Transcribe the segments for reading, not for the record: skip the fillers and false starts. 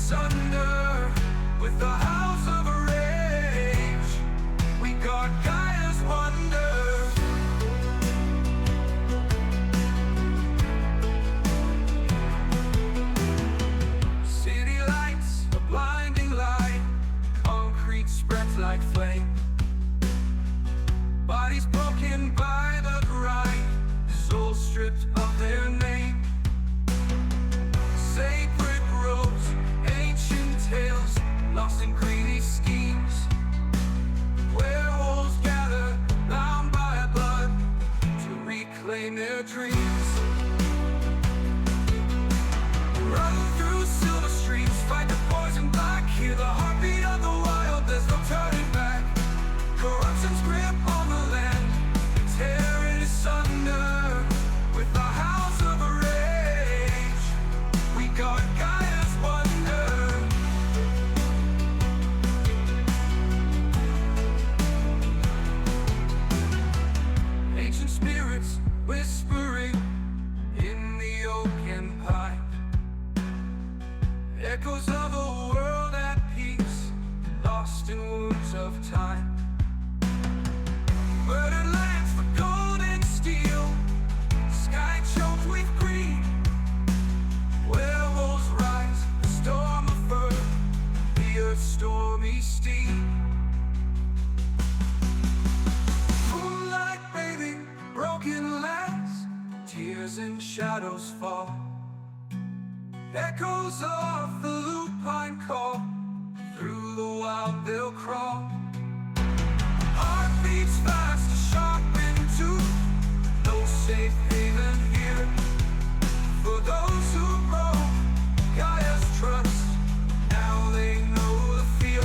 asunder with the house of rage. We got Gaia's wonder. City lights, a blinding light, concrete spreads like flame. Bodies broken by the grind, souls stripped of their name. Sacred groves, ancient tales, lost in greedy schemes. Werewolves gather, bound by blood, to reclaim their dreams. Run through silver streams, fight the poison black. Hear the heartbeat of the wild, there's no turning back. Corruption's grip on the land, tear it asunder with the house of rage. We got Gaia's wonder. Ancient spirits whispering in the oaken pipe, echoes of a world at peace, lost in wounds of time. Murdered lands for gold and steel, sky choked with greed. Werewolves rise, the storm of earth, the earth's stormy steed. Moonlight bathing broken lands, tears and shadows fall. Echoes of the lupine call, through the wild they'll crawl. Heart beats fast, sharpened tooth, no safe haven here. For those who broke Gaia's trust, now they know the fear.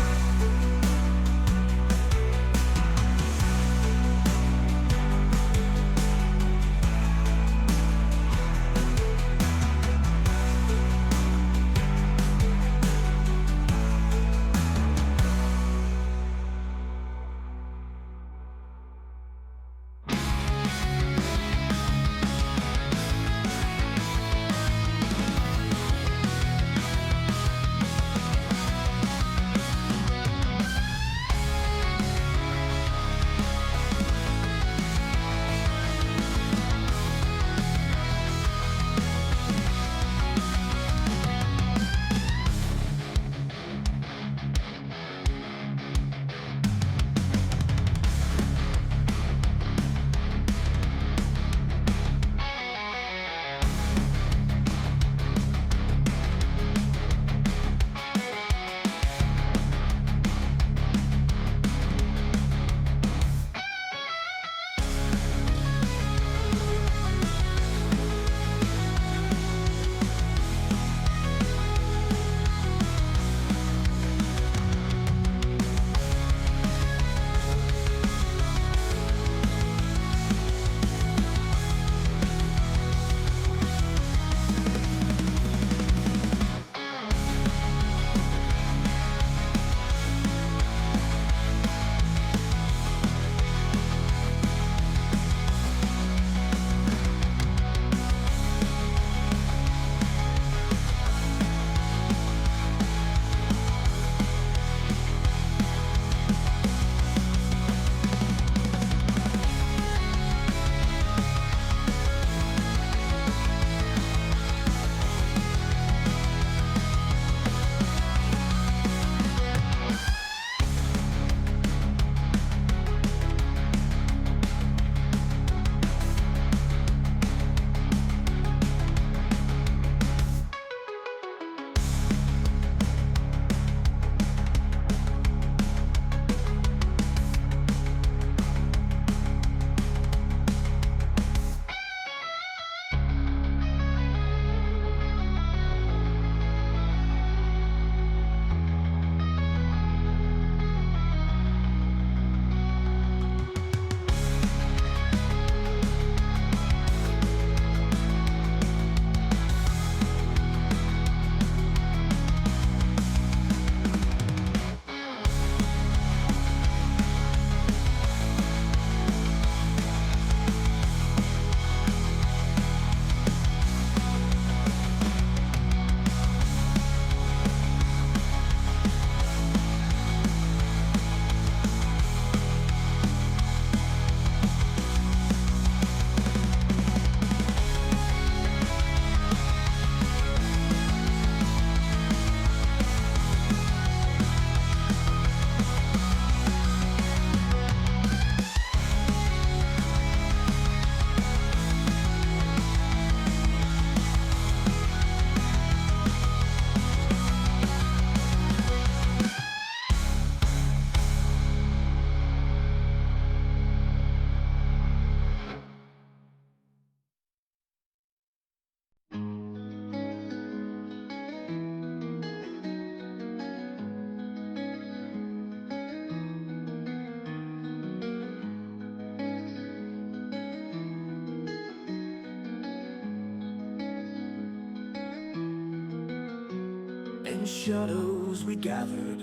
In shadows we gathered,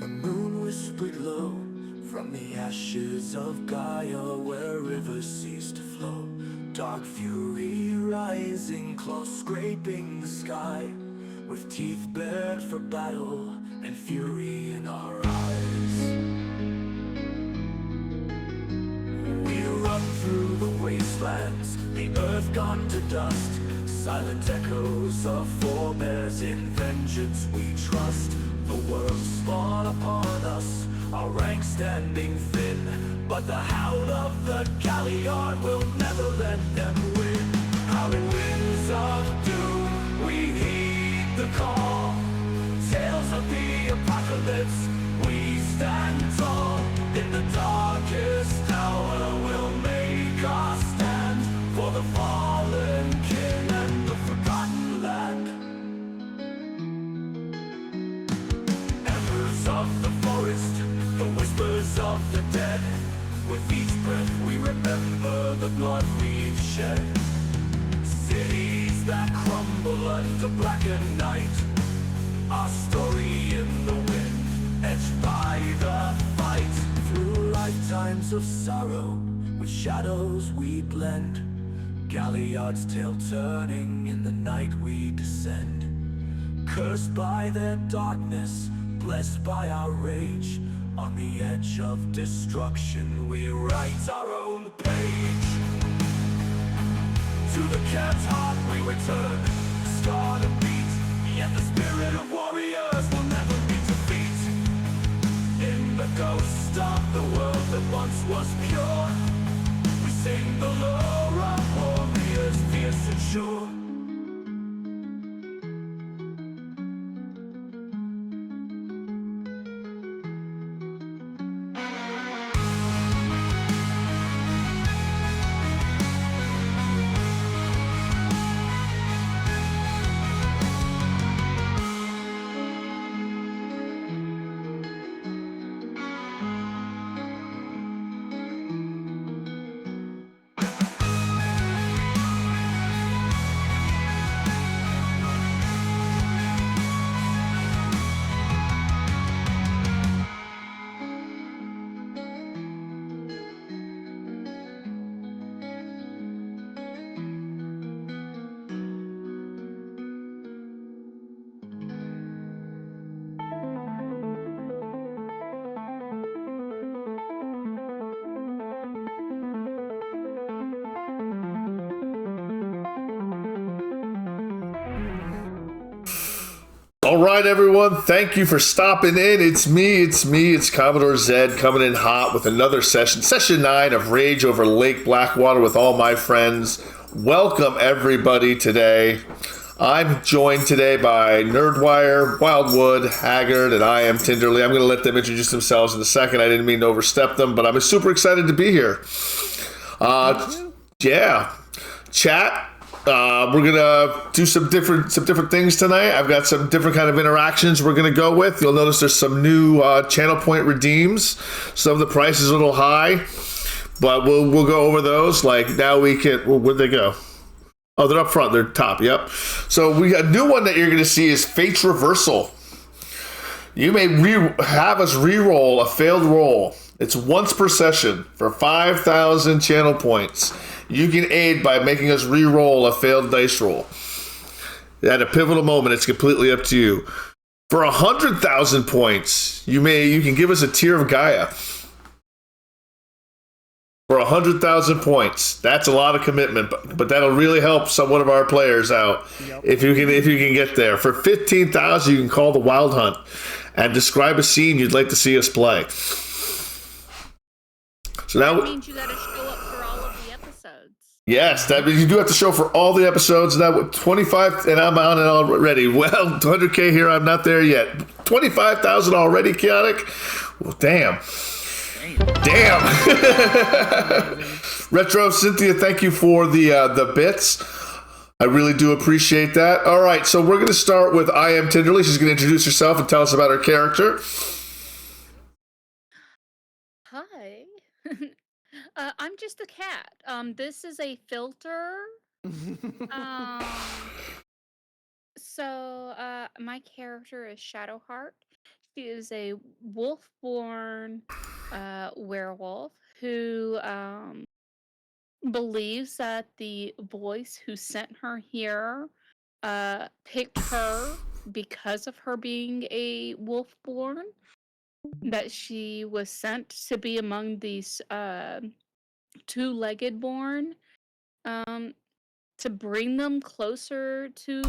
the moon whispered low, from the ashes of Gaia where rivers cease to flow. Dark fury rising, claws scraping the sky, with teeth bared for battle and fury in our eyes. We run through the wastelands, the earth gone to dust, silent echoes of forebears, in vengeance we trust. The world spawn upon us, our ranks standing thin, but the howl of the galliard will never let them win. Howling winds of doom, we heed the call. Tales of the apocalypse, we stand tall. In the darkest hour we'll make our stand, for the fallen king and the forgotten land. Embers of the forest, the whispers of the dead, with each breath we remember the blood we've shed. Cities that crumble under blackened night, our story in the wind, edged by the fight. Through lifetimes of sorrow, with shadows we blend, Galliard's tale turning in the night we descend. Cursed by their darkness, blessed by our rage, on the edge of destruction we write our own page. To the camp's heart we return, scarred and beat, yet the spirit of warriors will never meet defeat. In the ghost of the world that once was pure, we sing the lore of warriors fierce and sure. All right, everyone. Thank you for stopping in. It's me. It's Commodore Zed coming in hot with another session 9 of Rage over Lake Blackwater with all my friends. Welcome, everybody, today. I'm joined today by Nerdwire, Wildwood, Haggard, and I am Tinderly. I'm going to let them introduce themselves in a second. I didn't mean to overstep them, but I'm super excited to be here. Yeah. Chat. We're gonna do some different things tonight. I've got some different kind of interactions we're gonna go with. You'll notice there's some new channel point redeems. Some of the price is a little high, but we'll go over those. Like now we can. Where'd they go? Oh, they're up front. They're top. Yep. So we got a new one that you're gonna see is Fate's Reversal. You may have us re-roll a failed roll. It's once per session for 5,000 channel points. You can aid by making us re-roll a failed dice roll. At a pivotal moment, it's completely up to you. For 100,000 points, you can give us a tier of Gaia. For 100,000 points, that's a lot of commitment, but that'll really help one of our players out. Yep. If you can get there. For 15,000, you can call the Wild Hunt and describe a scene you'd like to see us play. So now that means you got to show up for all of the episodes. Yes, that means you do have to show for all the episodes. That 25, and I'm on it already. Well, 200K here, I'm not there yet. 25,000 already, Chaotic. Well, damn. Retro Cynthia, thank you for the bits. I really do appreciate that. All right, so we're going to start with I Am Tinderly. She's going to introduce herself and tell us about her character. Hi. I'm just a cat. This is a filter. So my character is Shadowheart. She is a wolf-born werewolf who believes that the voice who sent her here picked her because of her being a wolf-born. That she was sent to be among these two-legged born, um, to bring them closer to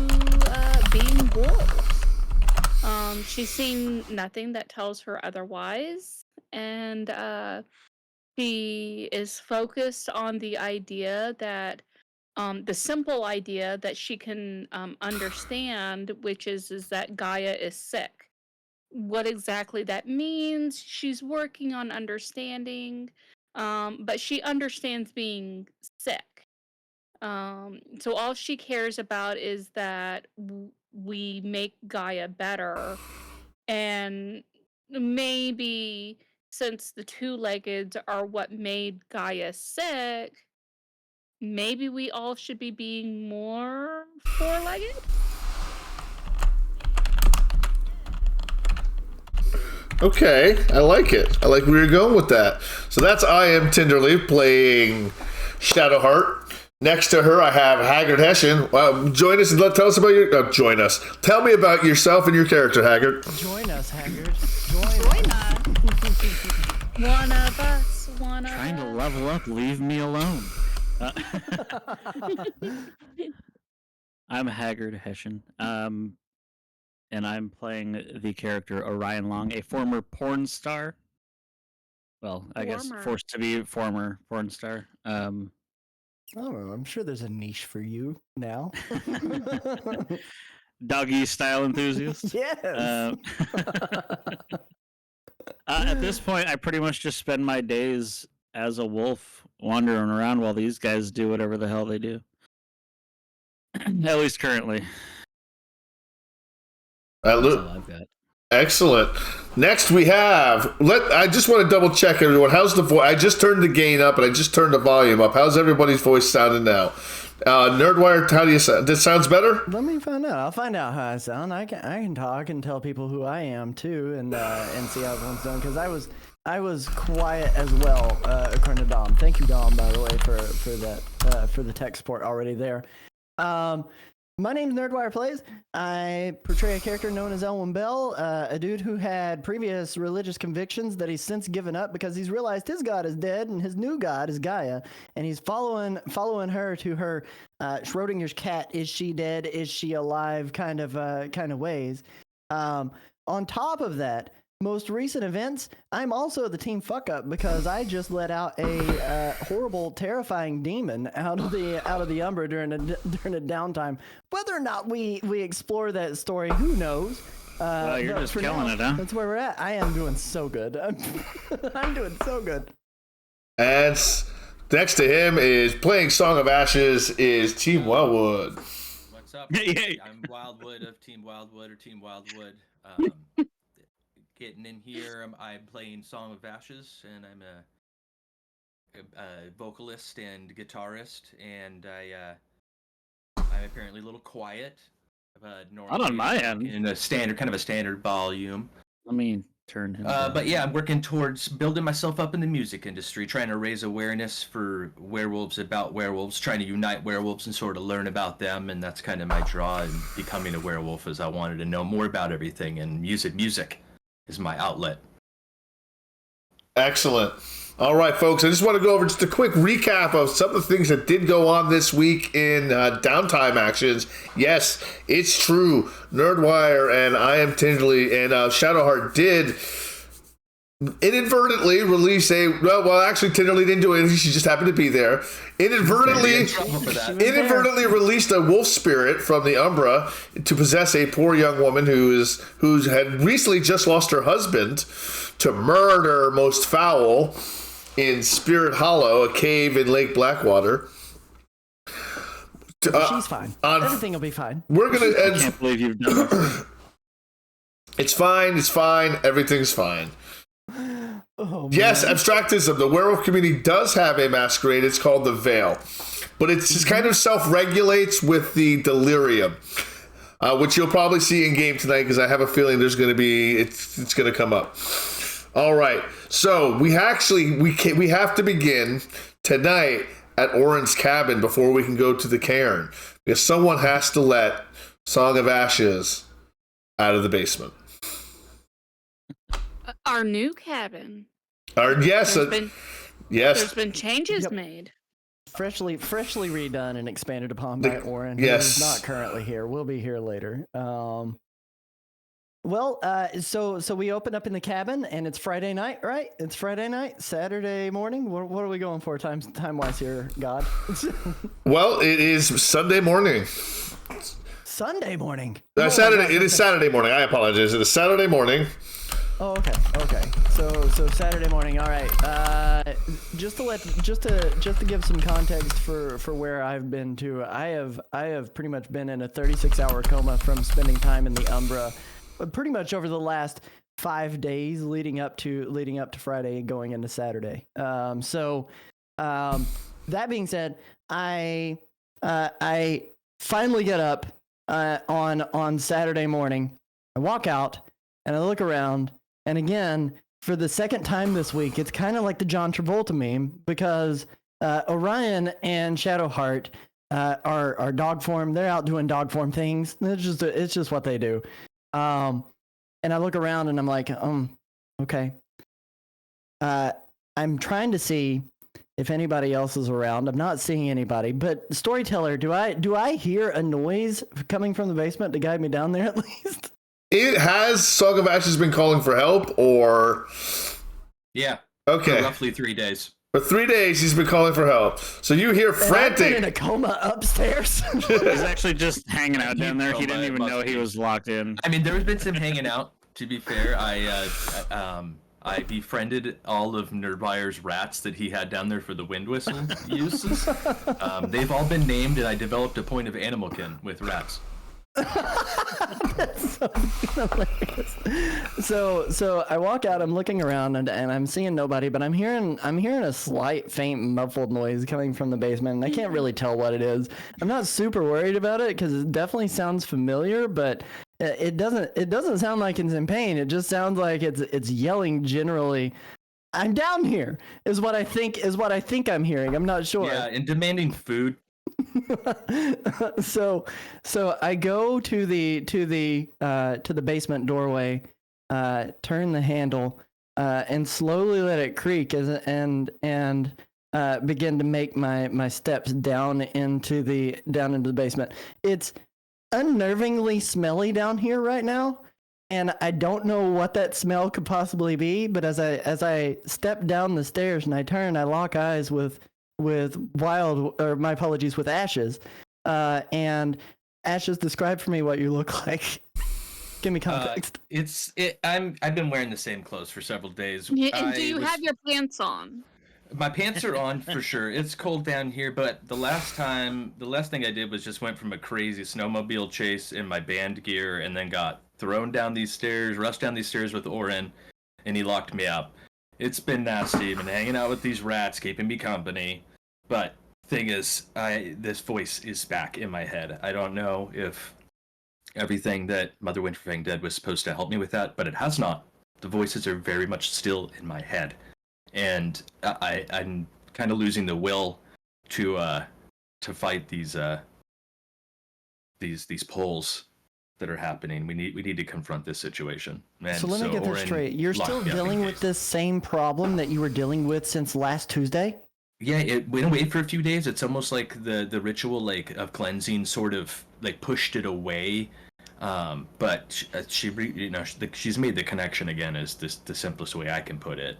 being wolves. She's seen nothing that tells her otherwise, and she is focused on the idea that the simple idea that she can understand, which is that Gaia is sick. What exactly that means, she's working on understanding, but she understands being sick. So all she cares about is that we make Gaia better, and maybe since the two-legged are what made Gaia sick, maybe we all should be being more four-legged? Okay, I like it. I like where you're going with that. So that's I Am Tenderly playing Shadowheart. Next to her, I have Haggard Hessian. Join us and tell us about your. Join us. Tell me about yourself and your character, Haggard. Join us, Haggard. Join us. One of us. One of us. Trying to level up. Leave me alone. I'm Haggard Hessian. And I'm playing the character Orion Long, a former porn star. Well, I guess forced to be former porn star. I don't know. I'm sure there's a niche for you now. Doggy style enthusiast. Yes. At this point, I pretty much just spend my days as a wolf wandering around while these guys do whatever the hell they do. At least currently. That's all I've got. Excellent. Next we have. I just want to double check everyone. How's the voice? I just turned the gain up and I just turned the volume up. How's everybody's voice sounding now? Nerdwire, how do you sound? This sounds better. Let me find out. I'll find out how I sound. I can talk and tell people who I am too, and see how everyone's doing. Because I was quiet as well, according to Dom. Thank you, Dom, by the way, for that for the tech support already there. My name's Nerdwire Plays. I portray a character known as Elwin Bell, a dude who had previous religious convictions that he's since given up because he's realized his god is dead and his new god is Gaia, and he's following her to her Schrodinger's cat. Is she dead? Is she alive? Kind of ways. On top of that, most recent events, I'm also the team fuck up because I just let out a horrible, terrifying demon out of the Umbra during a downtime. Whether or not we explore that story, who knows? You're just killing it, huh? That's where we're at. I am doing so good. I'm doing so good. And next to him is playing Song of Ashes is Team Wildwood. What's up? I'm Wildwood of Team Wildwood or Team Wildwood. Getting in here, I'm playing Song of Ashes, and I'm a vocalist and guitarist, and I'm apparently a little quiet. Not on my end. In a standard volume. Let me turn him. But yeah, I'm working towards building myself up in the music industry, trying to raise awareness for werewolves, about werewolves, trying to unite werewolves and sort of learn about them, and that's kind of my draw in becoming a werewolf, as I wanted to know more about everything, and music is my outlet. Excellent. All right, folks, I just want to go over just a quick recap of some of the things that did go on this week in downtime actions. Yes, it's true. Nerdwire and I Am Tenderly and Shadowheart did inadvertently release actually Tenderly didn't do anything, she just happened to be there. Inadvertently released a wolf spirit from the Umbra to possess a poor young woman who had recently just lost her husband to murder most foul in Spirit Hollow, a cave in Lake Blackwater. She's fine. Everything will be fine. We're gonna. I can't believe you've done this. It's fine. Everything's fine. Oh, yes, man. abstractism. The werewolf community does have a masquerade. It's called the Veil, but it just kind of self-regulates with the delirium. which you'll probably see in game tonight because I have a feeling there's going to be it's going to come up. All right, so we have to begin tonight at Oren's cabin before we can go to the cairn because someone has to let Song of Ashes out of the basement. Our new cabin. Yes. There's been changes made. Freshly redone and expanded upon by Oren. Yes. Who's not currently here. We'll be here later. So we open up in the cabin and it's Friday night, right? It's Friday night, Saturday morning. What are we going for time wise here, God? Well, it is Sunday morning. Sunday morning. Saturday. It is Saturday morning. I apologize. It is Saturday morning. Oh, okay. So Saturday morning. All right. Just to give some context for where I've been to, I have pretty much been in a 36-hour coma from spending time in the Umbra, pretty much over the last 5 days leading up to Friday and going into Saturday. That being said, I finally get up on Saturday morning. I walk out and I look around. And again, for the second time this week, it's kind of like the John Travolta meme because Orion and Shadowheart are dog form. They're out doing dog form things. It's just what they do. And I look around and I'm like, okay. I'm trying to see if anybody else is around. I'm not seeing anybody. But Storyteller, do I hear a noise coming from the basement to guide me down there at least? It has Song of Ashes been calling for help, or Yeah. okay, For roughly 3 days. For 3 days he's been calling for help. So you hear frantic. I've been in a coma upstairs. He's actually just hanging out down there. He didn't even know he was locked in. I mean, there's been some hanging out. To be fair, I befriended all of Nerdwire's rats that he had down there for the wind whistle uses. They've all been named, and I developed a point of animal kin with rats. That's so hilarious. So I walk out, I'm looking around and I'm seeing nobody, but I'm hearing a slight faint muffled noise coming from the basement and I can't really tell what it is. I'm not super worried about it because it definitely sounds familiar, but it doesn't sound like it's in pain. It just sounds like it's yelling generally. I'm down here is what I think I'm hearing. I'm not sure. Yeah, and demanding food. So I go to the basement doorway, turn the handle, and slowly let it creak and begin to make my steps down into the basement. It's unnervingly smelly down here right now, and I don't know what that smell could possibly be. But as I step down the stairs and I turn, I lock eyes with Ashes, and Ashes, describe for me what you look like. Give me context. I've been wearing the same clothes for several days. And do you have your pants on? My pants are on for sure. It's cold down here, but the last thing I did was just went from a crazy snowmobile chase in my band gear and then got thrown down these stairs, rushed down these stairs with Oren, and he locked me up. It's been nasty. I've been hanging out with these rats, keeping me company. But thing is, this voice is back in my head. I don't know if everything that Mother Winterfang did was supposed to help me with that, but it has not. The voices are very much still in my head, and I'm kind of losing the will to fight these pulls that are happening. We need to confront this situation. And so let me get this straight. You're still dealing with this same problem that you were dealing with since last Tuesday? Yeah, it went away for a few days. It's almost like the ritual of cleansing sort of pushed it away. But she's made the connection again. Is the simplest way I can put it.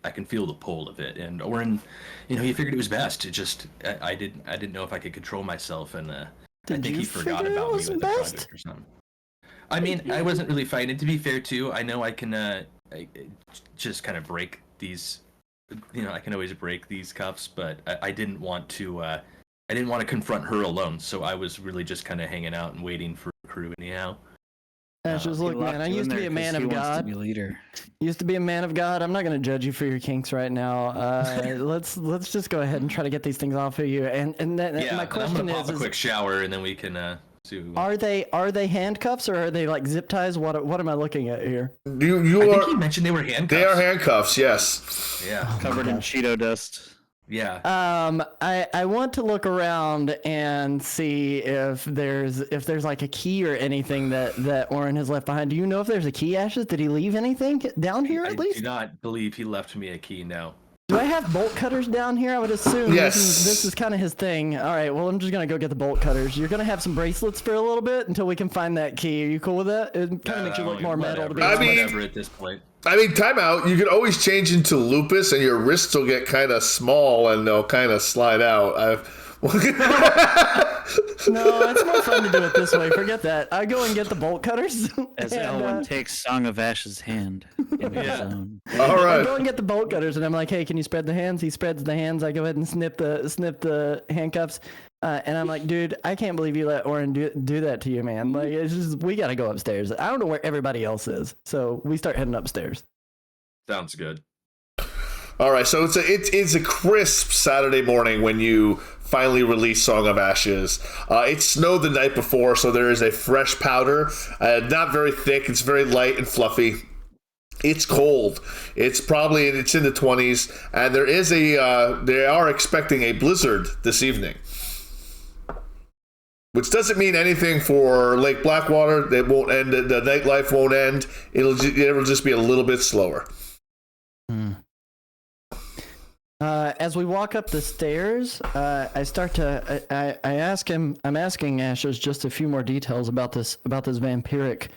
I can feel the pull of it. And Oren, he figured it was best. It just I didn't know if I could control myself, and I think he forgot about me with the project or something. I mean, I wasn't really fighting. To be fair, too, I know I can just kind of break these. I can always break these cuffs, but I didn't want to confront her alone. So I was really just kind of hanging out and waiting for a crew anyhow. Ashes, look, man, I used to be a man of God. Used to be a man of God. I'm not going to judge you for your kinks right now. Let's just go ahead and try to get these things off of you. And then my question I'm gonna pop a quick shower, and then we can to. Are they handcuffs or are they like zip ties? What am I looking at here? I think he mentioned they were handcuffs. They are handcuffs, yes. Yeah. Covered in Cheeto dust. Yeah. I want to look around and see if there's like a key or anything that Oren has left behind. Do you know if there's a key, Ashes? Did he leave anything down here at I least? do not believe he left me a key. No. Do I have bolt cutters down here? I would assume Yes. this is kind of his thing. All right, well, I'm just going to go get the bolt cutters. You're going to have some bracelets for a little bit until we can find that key. Are you cool with that? It kind of makes you look more metal to be I honest. mean- whatever at this point. I mean, time out. You could always change into lupus, and your wrists will get kind of small, and they'll kind of slide out. No, it's more fun to do it this way. Forget that. I go and get the bolt cutters. As and, Elwyn takes Song of Ash's hand in his own. All I right. go and get the bolt cutters, and I'm like, "Hey, can you spread the hands?" He spreads the hands. I go ahead and snip the handcuffs, and I'm like, "Dude, I can't believe you let Oren do that to you, man. Like, it's just we gotta go upstairs. I don't know where everybody else is, so we start heading upstairs." Sounds good. All right, so it's a crisp Saturday morning when you finally release Song of Ashes. It snowed the night before, so there is a fresh powder, not very thick. It's very light and fluffy. It's cold. It's in the 20s, and they are expecting a blizzard this evening, which doesn't mean anything for Lake Blackwater. It won't end. The nightlife won't end. It'll just be a little bit slower. As we walk up the stairs, I ask him. I'm asking Ashes just a few more details about this vampiric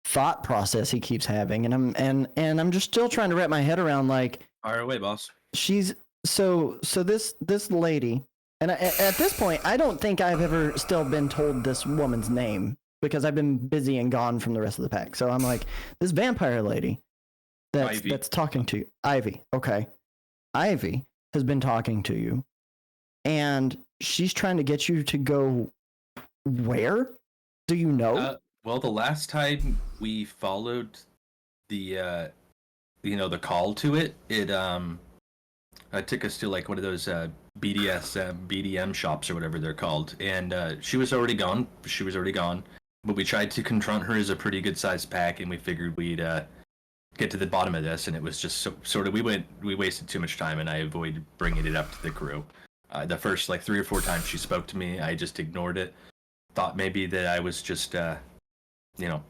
thought process he keeps having, and I'm just still trying to wrap my head around like. Fire away, boss. She's so this lady, and at this point, I don't think I've ever still been told this woman's name because I've been busy and gone from the rest of the pack. So I'm like, this vampire lady that's talking to you, Ivy. Okay. Ivy has been talking to you, and she's trying to get you to go where? Do you know? Well, the last time we followed the call to it, it took us to like one of those BDM shops or whatever they're called, and she was already gone. But we tried to confront her as a pretty good sized pack, and we figured we'd get to the bottom of this, and it was just sort of we wasted too much time, and I avoided bringing it up to the crew. The first like 3 or 4 times she spoke to me, I just ignored it. Thought maybe that I was just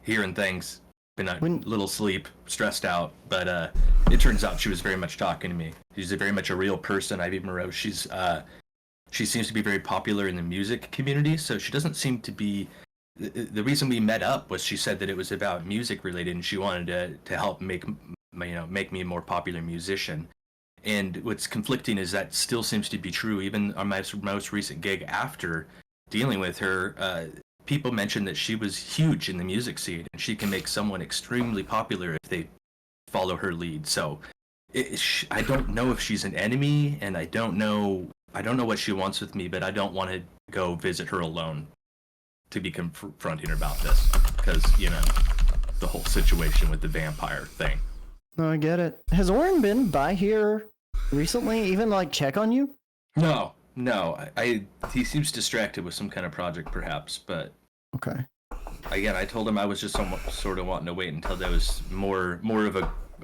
hearing things, been a little sleep, stressed out, but it turns out she was very much talking to me. She's very much a real person, Ivy Moreau. She seems to be very popular in the music community, so she doesn't seem to be. The reason we met up was she said that it was about music related, and she wanted to help make me a more popular musician. And what's conflicting is that still seems to be true. Even on my most recent gig after dealing with her, people mentioned that she was huge in the music scene, and she can make someone extremely popular if they follow her lead. So I don't know if she's an enemy, and I don't know what she wants with me, but I don't want to go visit her alone to be confronting her about this, because the whole situation with the vampire thing. No, I get it. Has Oren been by here recently, even like check on you? No. He seems distracted with some kind of project, perhaps. But okay. Again, I told him I was just sort of wanting to wait until there was more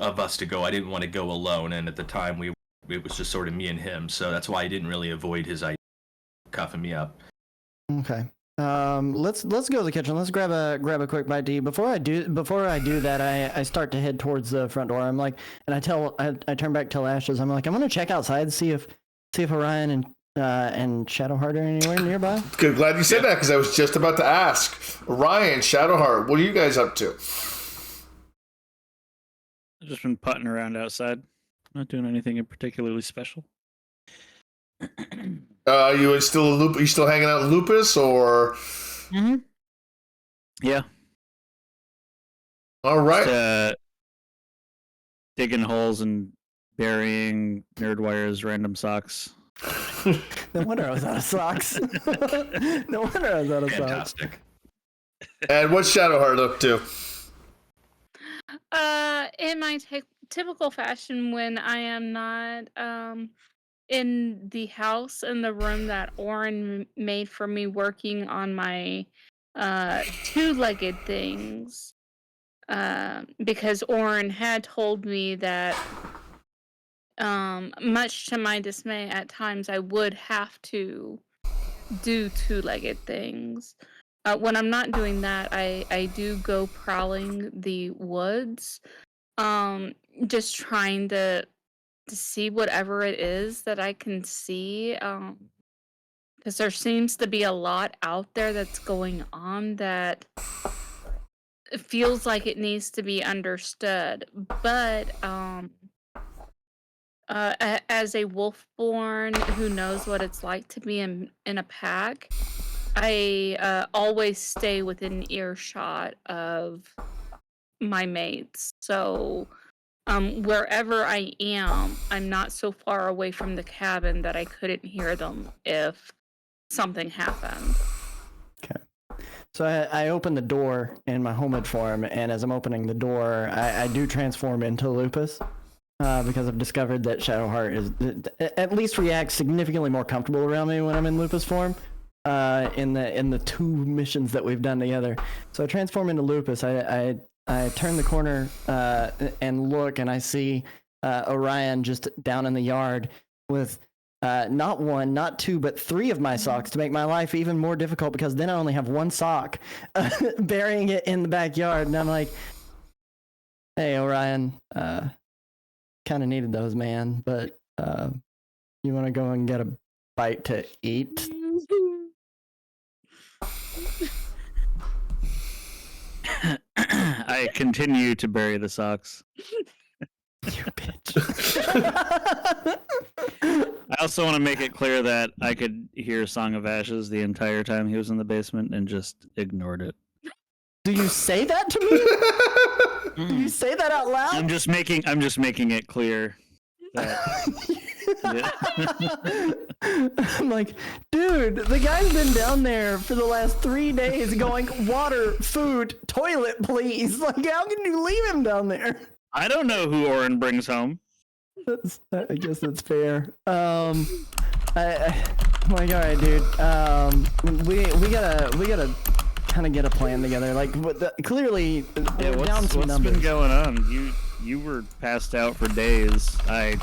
of us to go. I didn't want to go alone, and at the time it was just sort of me and him. So that's why I didn't really avoid his idea of cuffing me up. Okay. Let's go to the kitchen. Let's grab a quick bite to eat. Before I do that, I start to head towards the front door. I'm like, and I turn back, tell Ashes, I'm like, I'm gonna check outside, see if Orion and Shadowheart are anywhere nearby. Good, glad you said that, because I was just about to ask. Ryan, Shadowheart, what are you guys up to? I've just been putting around outside, not doing anything particularly special. You still hanging out in Lupus, or? Mm-hmm. Yeah. All right. Just, digging holes and burying Nerdwire's random socks. No wonder I was out of socks. Fantastic. And what's Shadowheart up to? In my typical fashion, when I am not in the house, in the room that Oren made for me, working on my two-legged things, because Oren had told me that, much to my dismay, at times I would have to do two-legged things. When I'm not doing that, I do go prowling the woods, just trying to see whatever it is that I can see, because there seems to be a lot out there that's going on that it feels like it needs to be understood. But as a wolfborn who knows what it's like to be in a pack, I always stay within earshot of my mates. So wherever I am, I'm not so far away from the cabin that I couldn't hear them if something happened. Okay. So I open the door in my homemade form, and as I'm opening the door, I do transform into Lupus. Because I've discovered that Shadowheart is at least reacts significantly more comfortable around me when I'm in Lupus form. In the two missions that we've done together, so I transform into Lupus. I turn the corner and look, and I see Orion just down in the yard with not one, not two, but three of my socks to make my life even more difficult, because then I only have one sock, burying it in the backyard. And I'm like, "Hey, Orion, kind of needed those, man, but you want to go and get a bite to eat?" I continue to bury the socks. You bitch. I also want to make it clear that I could hear Song of Ashes the entire time he was in the basement and just ignored it. Do you say that to me? Do you say that out loud? I'm just making it clear that I'm like, dude, the guy's been down there for the last 3 days going, water, food, toilet, please. Like, how can you leave him down there? I don't know who Oren brings home. I guess that's fair. I'm like, all right, dude. We gotta kind of get a plan together. Like, clearly, Yeah, we're down some what's numbers. been going on? You were passed out for days. I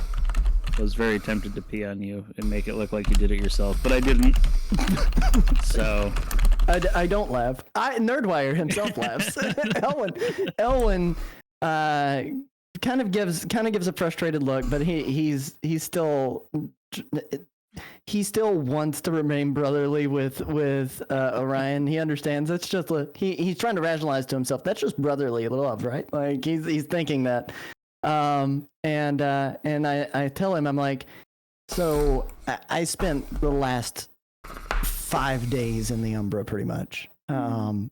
was very tempted to pee on you and make it look like you did it yourself, but I didn't. So I don't laugh. Nerdwire himself laughs. Elwin kind of gives a frustrated look, but he still wants to remain brotherly with Orion. He understands that's just he's trying to rationalize to himself that's just brotherly love, right? Like he's thinking that. And I tell him, I'm like, so I spent the last 5 days in the Umbra pretty much.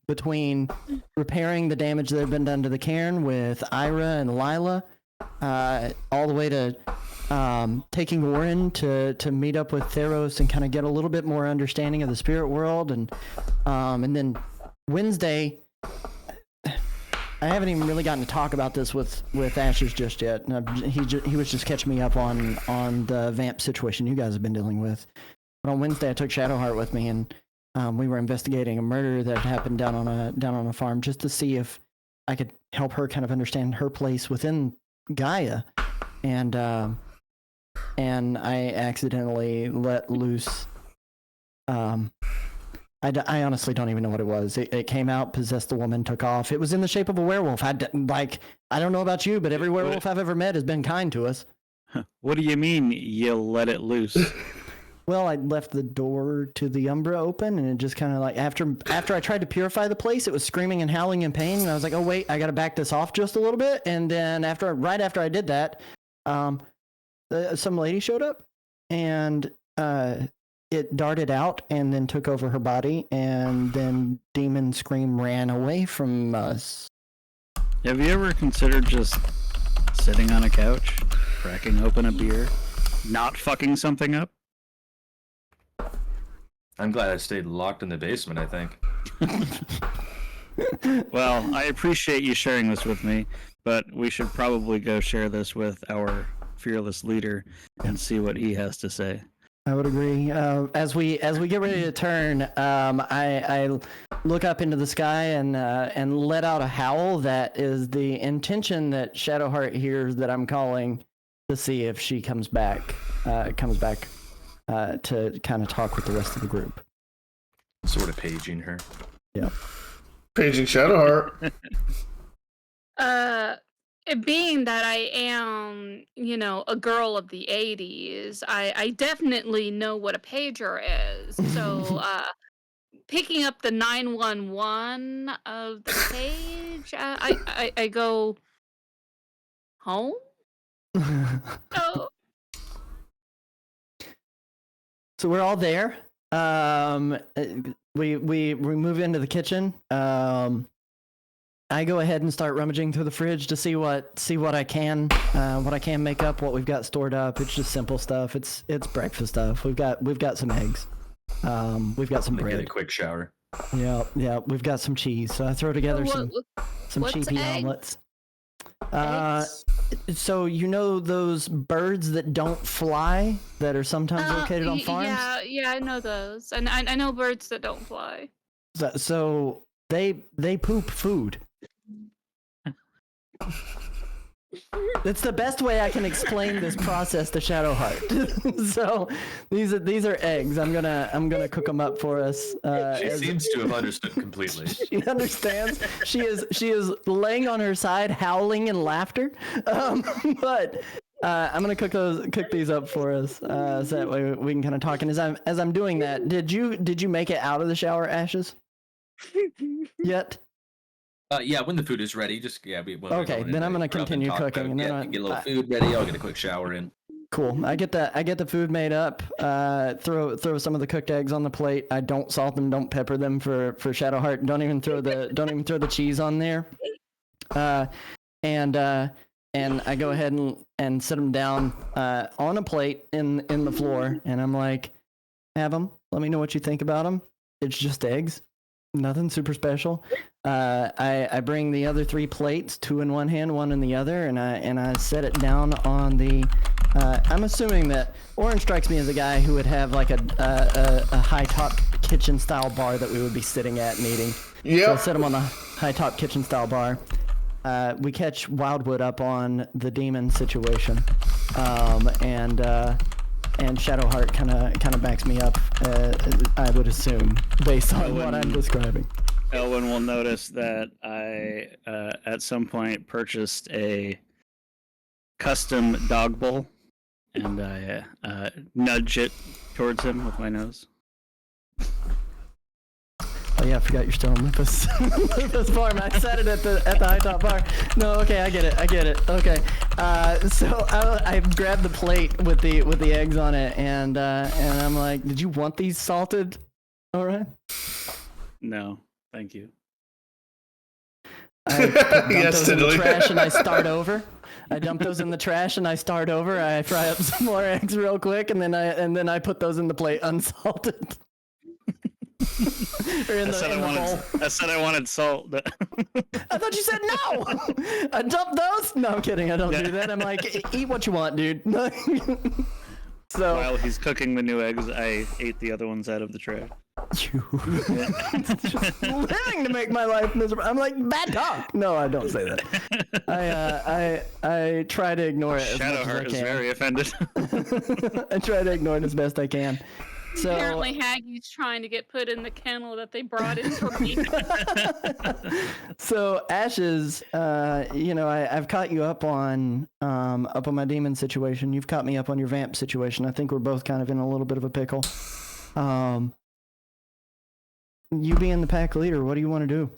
Between repairing the damage that had been done to the cairn with Ira and Lila, all the way to taking Warren to meet up with Theros and kind of get a little bit more understanding of the spirit world, and then Wednesday, I haven't even really gotten to talk about this with Ashes just yet. He was just catching me up on the vamp situation you guys have been dealing with. But on Wednesday, I took Shadowheart with me, and we were investigating a murder that happened down on a farm, just to see if I could help her kind of understand her place within Gaia. And I accidentally let loose. I honestly don't even know what it was. It came out, possessed the woman, took off. It was in the shape of a werewolf. I don't know about you, but every werewolf I've ever met has been kind to us. What do you mean you let it loose? Well, I left the door to the Umbra open, and it just kind of like after I tried to purify the place, it was screaming and howling in pain. And I was like, oh wait, I got to back this off just a little bit. And then right after I did that, some lady showed up, and it darted out and then took over her body, and then Demon Scream ran away from us. Have you ever considered just sitting on a couch, cracking open a beer, not fucking something up? I'm glad I stayed locked in the basement, I think. Well, I appreciate you sharing this with me, but we should probably go share this with our fearless leader and see what he has to say. I would agree. As we get ready to turn, I look up into the sky and let out a howl that is the intention that Shadowheart hears that I'm calling to see if she comes back to kind of talk with the rest of the group. Sort of paging her. Yeah. Paging Shadowheart. Being that I am, a girl of the 80s, I definitely know what a pager is. So, picking up the 911 of the page, I go home. Oh, So we're all there. We move into the kitchen. I go ahead and start rummaging through the fridge to see what I can make up what we've got stored up. It's just simple stuff. It's breakfast stuff. We've got some eggs. We've got some bread. Get a quick shower. Yeah. We've got some cheese. So I throw together some what's cheapy egg? omelets. Eggs? So those birds that don't fly that are sometimes located on farms? Yeah, I know those. And I know birds that don't fly. So they poop food. It's the best way I can explain this process to Shadowheart. So these are eggs. I'm gonna cook them up for us. She seems to have understood completely. She understands. She is laying on her side, howling in laughter. But I'm gonna cook these up for us, so that way we can kind of talk. And as I'm doing that, did you make it out of the shower, Ashes? Yet? Yeah, when the food is ready, Okay, then I'm gonna continue cooking, and then get a little food ready. I'll get a quick shower in. Cool. I get the food made up. Throw some of the cooked eggs on the plate. I don't salt them, don't pepper them for Shadowheart. Don't even throw the cheese on there. And I go ahead and set them down on a plate in the floor, and I'm like, have them. Let me know what you think about them. It's just eggs. Nothing super special. I bring the other 3 plates, 2 in one hand, 1 in the other, and I set it down on the. I'm assuming that Orange strikes me as a guy who would have like a high top kitchen style bar that we would be sitting at and eating. Yeah. So I set him on the high top kitchen style bar. We catch Wildwood up on the demon situation, and Shadowheart kind of backs me up, I would assume, based on what I'm describing. Elwyn will notice that I, at some point, purchased a custom dog bowl, and I nudge it towards him with my nose. Oh yeah, I forgot you're still in Lupus. Lupus Farm. I said it at the high top bar. No, okay, I get it. Okay, so I grabbed the plate with the eggs on it, and I'm like, did you want these salted? All right. No, thank you. I dump those in the trash and I start over. I dump those in the trash and I start over. I fry up some more eggs real quick, and then I put those in the plate unsalted. I said I wanted salt. I thought you said no. I dumped those. No, I'm kidding. I don't do that. I'm like, eat what you want, dude. So while he's cooking the new eggs, I ate the other ones out of the tray. You just living to make my life miserable. I'm like, bad dog. No, I don't say that. I try to ignore it as much as I Shadowheart can. is very offended. I try to ignore it as best I can. So, apparently Haggie's trying to get put in the kennel that they brought in for me. So Ashes, I've caught you up on my demon situation. You've caught me up on your vamp situation. I think we're both kind of in a little bit of a pickle. You being the pack leader, what do you want to do?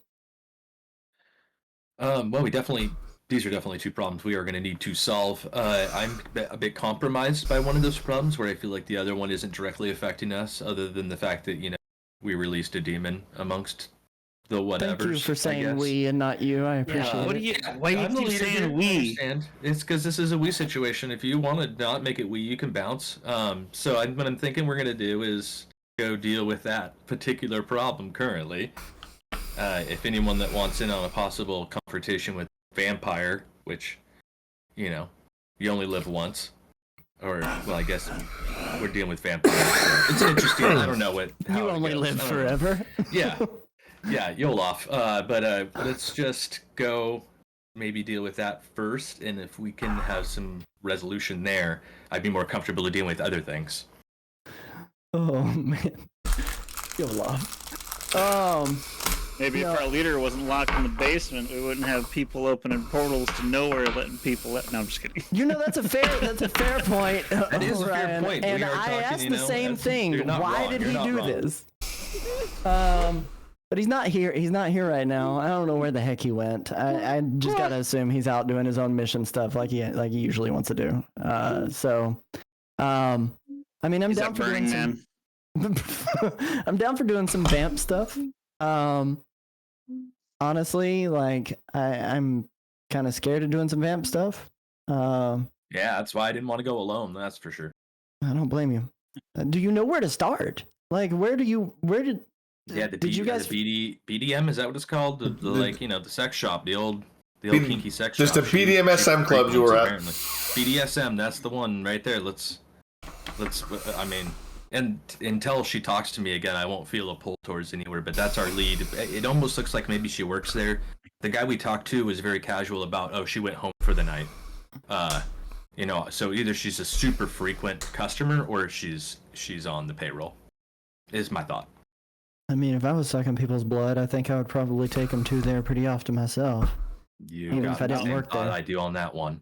Well, these are definitely 2 problems we are going to need to solve. I'm a bit compromised by one of those problems, where I feel like the other one isn't directly affecting us, other than the fact that, we released a demon amongst the whatevers. Thank you for saying we and not you. I appreciate it. Why do you keep saying we? It's because this is a we situation. If you want to not make it we, you can bounce. So what I'm thinking we're going to do is go deal with that particular problem currently. If anyone that wants in on a possible confrontation with vampire, which, you only live once, or, well, I guess we're dealing with vampires. It's interesting. I don't know how You it only goes. live I don't know. forever. Yeah, Yolof. But let's just go maybe deal with that first, and if we can have some resolution there, I'd be more comfortable dealing with other things. Oh man, you'll laugh. Maybe if our leader wasn't locked in the basement, we wouldn't have people opening portals to nowhere, letting people. No, I'm just kidding. That's a fair point. That is a fair Ryan. point. And We are I talking, asked the same thing. you're not Why wrong. did You're he not do wrong. this? But he's not here. He's not here right now. I don't know where the heck he went. I just gotta assume he's out doing his own mission stuff, like he usually wants to do. I mean, I'm He's down at for doing Burning some. Man. I'm down for doing some vamp stuff. Honestly, like I'm kind of scared of doing some vamp stuff. Yeah, that's why I didn't want to go alone. That's for sure. I don't blame you. Do you know where to start? Like, where did Yeah, did you guys the BDM, is that what it's called? The the sex shop, the old kinky sex Just shop. the BDMSM club you were at. Apparently. BDSM, that's the one right there. Let's. I mean, and until she talks to me again, I won't feel a pull towards anywhere. But that's our lead. It almost looks like maybe she works there. The guy we talked to was very casual about, oh, she went home for the night. So either she's a super frequent customer or she's on the payroll. Is my thought. I mean, if I was sucking people's blood, I think I would probably take them to there pretty often myself. You Even got if I the didn't same work thought there. I do on that one.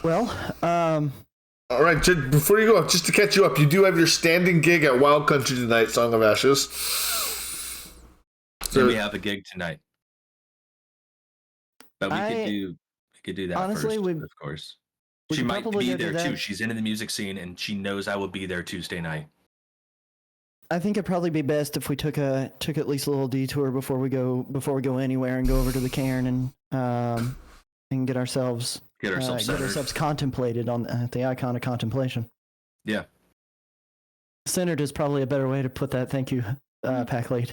Well, All right, before you go, just to catch you up, you do have your standing gig at Wild Country tonight, Song of Ashes. So we have a gig tonight, but we could do that honestly, first, of course. we She could might probably be go do there too. that. She's into the music scene, and she knows I will be there Tuesday night. I think it'd probably be best if we took at least a little detour before we go anywhere and go over to the cairn and get ourselves contemplated on the icon of contemplation. Yeah. Centered is probably a better way to put that. Thank you, pack lead.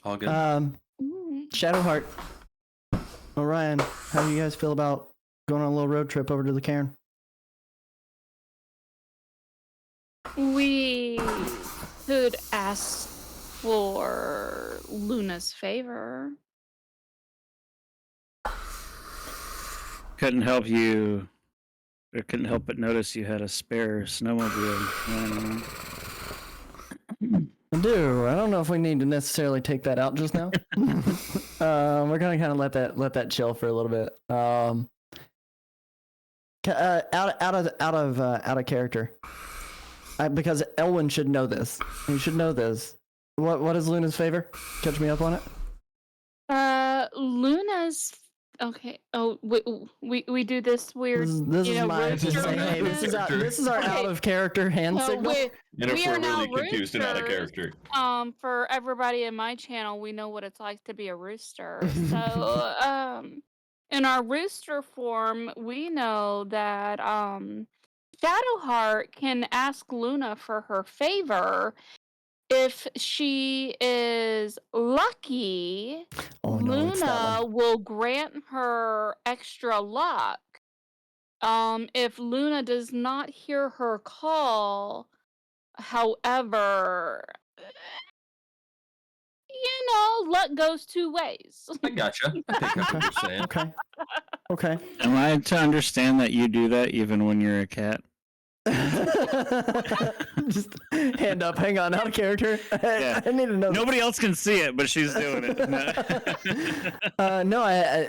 All good. Shadowheart. Orion, how do you guys feel about going on a little road trip over to the cairn? We could ask for Luna's favor. Couldn't help but notice you had a spare snowmobile. I do. I don't know if we need to necessarily take that out just now. We're gonna kind of let that chill for a little bit. Out of character. Because Elwyn should know this. He should know this. What is Luna's favor? Catch me up on it. Luna's okay. Oh, we do this weird. This is rooster this is our Okay. out of character hand No, signal. we are now confused and out of roosters. character. For everybody in my channel, we know what it's like to be a rooster. So, in our rooster form, we know that Shadowheart can ask Luna for her favor. If she is lucky, Oh, no, it's that Luna one. will grant her extra luck. If Luna does not hear her call, however, luck goes two ways. I gotcha. I think that's what you're saying. Okay. Am I to understand that you do that even when you're a cat? Just hand up. Hang on, out of character. Yeah. I need to know. Nobody else can see it, but she's doing it. No, I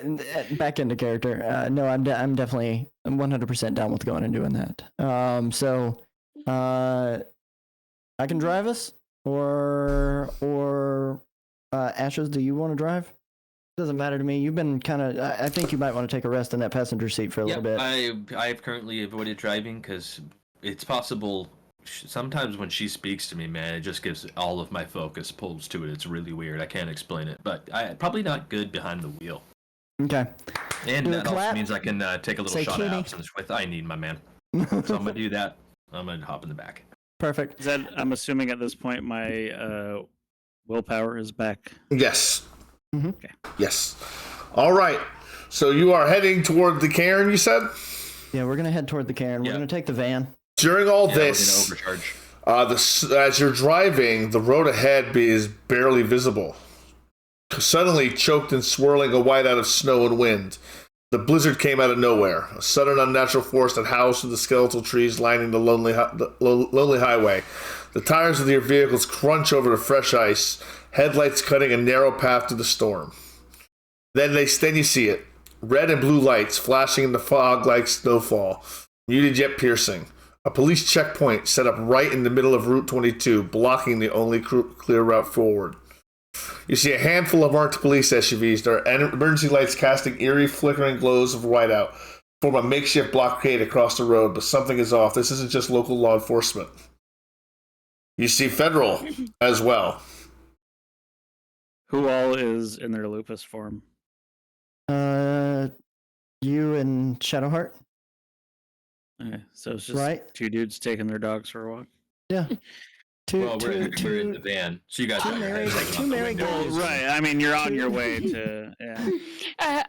back into character. No, I'm definitely 100% down with going and doing that. So, I can drive us, or Ashes, do you want to drive? Doesn't matter to me. You've been kind of. I think you might want to take a rest in that passenger seat for a little bit. I've currently avoided driving because it's possible. Sometimes when she speaks to me, man, it just gives all of my focus pulls to it. It's really weird. I can't explain it, but probably not good behind the wheel. Okay. And Do a that also clap. means I can take a little Say shot cutie. of absence with I need my man. So I'm gonna do that. I'm gonna hop in the back. Perfect. Is that, I'm assuming at this point my willpower is back. Yes. Mm-hmm. Okay. Yes. All right. So you are heading toward the cairn, you said? Yeah, we're gonna head toward the cairn. We're Yeah. gonna take the van. During all Yeah, this, we're gonna overcharge. as you're driving, the road ahead is barely visible. Suddenly, choked and swirling a white out of snow and wind. The blizzard came out of nowhere. A sudden unnatural force that howls through the skeletal trees lining the lonely highway. The tires of your vehicles crunch over the fresh ice, headlights cutting a narrow path to the storm. Then you see it. Red and blue lights flashing in the fog like snowfall. Muted yet piercing. A police checkpoint set up right in the middle of Route 22, blocking the only clear route forward. You see a handful of marked police SUVs. There are emergency lights casting eerie, flickering glows of whiteout. Form a makeshift blockade across the road, but something is off. This isn't just local law enforcement. You see federal as well. Who all is in their lupus form? You and Shadowheart, Okay, so it's just right? two dudes taking their dogs for a walk. Yeah. Well, we're in the van, so you guys two are married- checking two out the married windows. guys. Right. I mean, you're on your way to. Yeah.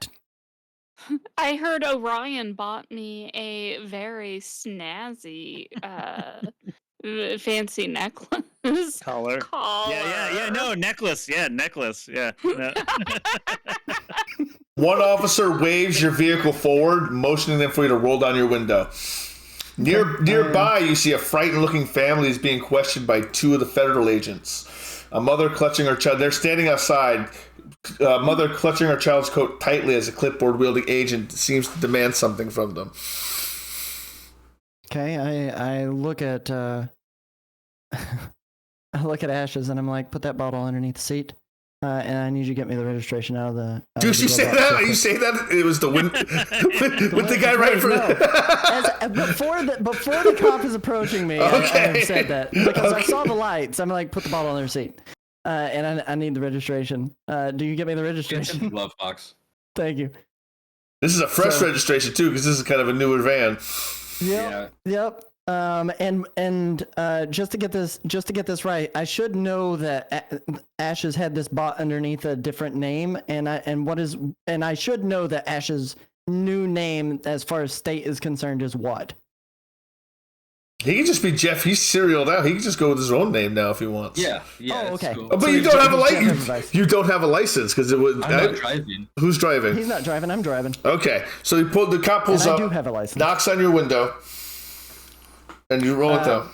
I heard Orion bought me a very snazzy, fancy necklace. Collar. Collar. Yeah. No, necklace. Yeah, necklace. Yeah. No. One officer waves your vehicle forward, motioning them for you to roll down your window. Nearby, you see a frightened-looking family is being questioned by two of the federal agents. A mother clutching her child. They're standing outside. Mother clutching her child's coat tightly as a clipboard-wielding agent seems to demand something from them. Okay, I look at I look at Ashes and I'm like, put that bottle underneath the seat, and I need you to get me the registration out of the. Dude, you say that? You say that? It was the wind with the guy right for. Before the cop is approaching me, Okay. I said that because I Okay. saw the lights. I'm like, put the bottle on their seat, and I need the registration. Do you get me the Get registration? in the glove box. Thank you. This is a fresh So- registration too, because this is kind of a newer van. Yep. Yep. Just to get this right, I should know that Ashes had this bought underneath a different name, and I should know that Ash's new name, as far as state is concerned, is what? He can just be Jeff. He's serialed out. He can just go with his own name now if he wants. Yeah. Oh, that's okay. cool. Oh, but So you he's don't have a Jeff license. Evervice. You don't have a license because it was. I'm not driving. Who's driving? He's not driving. I'm driving. Okay, so the cop pulls And I up, do have a license. knocks on your window, and you roll it down.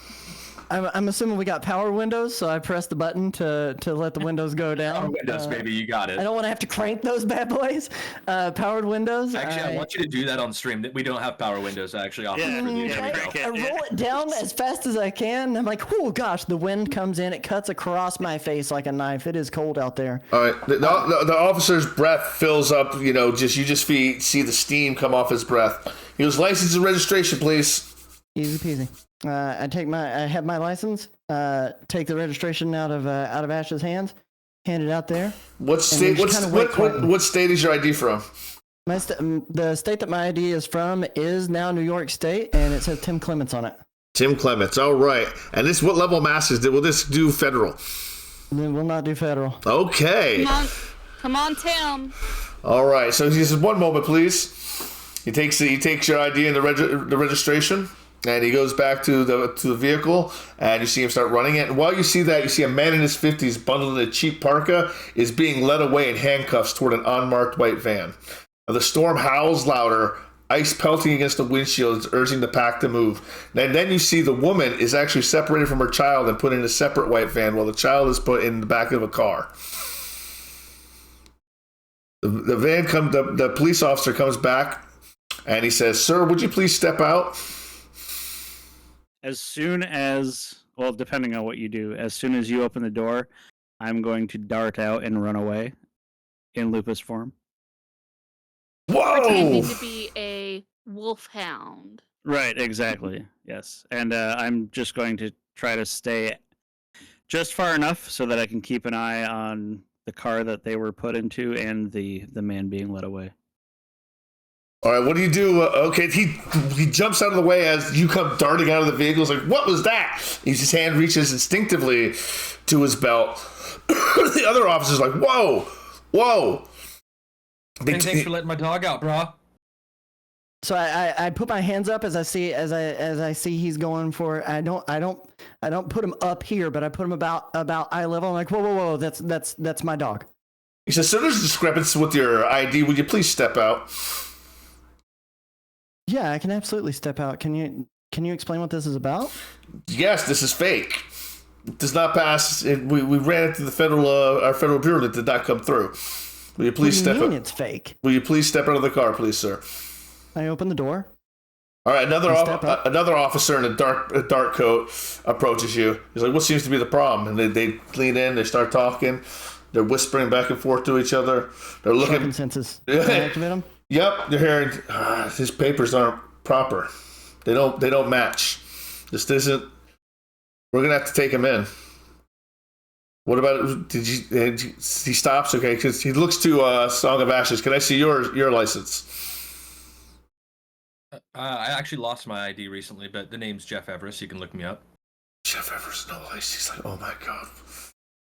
I'm assuming we got power windows, so I press the button to let the windows go down. Power windows, baby. You got it. I don't want to have to crank those bad boys. Powered windows. Actually, I want you to do that on stream. That we don't have power windows. I actually offer Yeah, for the yeah, video. crank it. I roll it down as fast as I can. I'm like, oh gosh, the wind comes in. It cuts across my face like a knife. It is cold out there. All right, the officer's breath fills up. You just see the steam come off his breath. He goes, "License and registration, please." Easy peasy. I have my license. Take the registration out of Ash's hands. Hand it out there. What state? just kinda wait quietly. What state is your ID from? The state that my ID is from is now New York State, and it says Tim Clements on it. Tim Clements. All right. And what level of masters will this do federal? We will not do federal. Okay. Come on, Tim. All right. So he says, "One moment, please." He takes your ID and the registration, and he goes back to the vehicle, and you see him start running it. And while you see that, you see a man in his 50s, bundled in a cheap parka, is being led away in handcuffs toward an unmarked white van. Now, the storm howls louder. Ice pelting against the windshield is urging the pack to move. And then you see the woman is actually separated from her child and put in a separate white van while the child is put in the back of a car. The police officer comes back and he says, "Sir, would you please step out?" As soon as, well, depending on what you do, as soon as you open the door, I'm going to dart out and run away in lupus form. Pretending Whoa! to be a wolfhound. Right, exactly. Yes. And I'm just going to try to stay just far enough so that I can keep an eye on the car that they were put into and the man being led away. All right, what do you do? Okay, he jumps out of the way as you come darting out of the vehicle. He's like, "What was that?" His hand reaches instinctively to his belt. The other officer's like, "Whoa, whoa!" Hey, thanks for letting my dog out, bro. So I put my hands up as I see he's going for. I don't put him up here, but I put him about eye level. I'm like, whoa, that's my dog. He says, "So there's a discrepancy with your ID. Would you please step out?" Yeah, I can absolutely step out. Can you explain what this is about? Yes, this is fake. It does not pass. We ran it to the our federal bureau that did not come through. Will you please step out? It's fake. Will you please step out of the car, please, sir? I open the door. All right, another officer in a dark coat approaches you. He's like, "What seems to be the problem?" And they lean in, they start talking, they're whispering back and forth to each other. They're looking. Sharpened senses. Can I activate them? Yep, they're hearing his papers aren't proper. They don't match. This isn't. We're gonna have to take him in. What about? He stops? Okay, because he looks to Song of Ashes. Can I see your license? I actually lost my ID recently, but the name's Jeff Everest. You can look me up. Jeff Everest, no license. He's like, oh my god.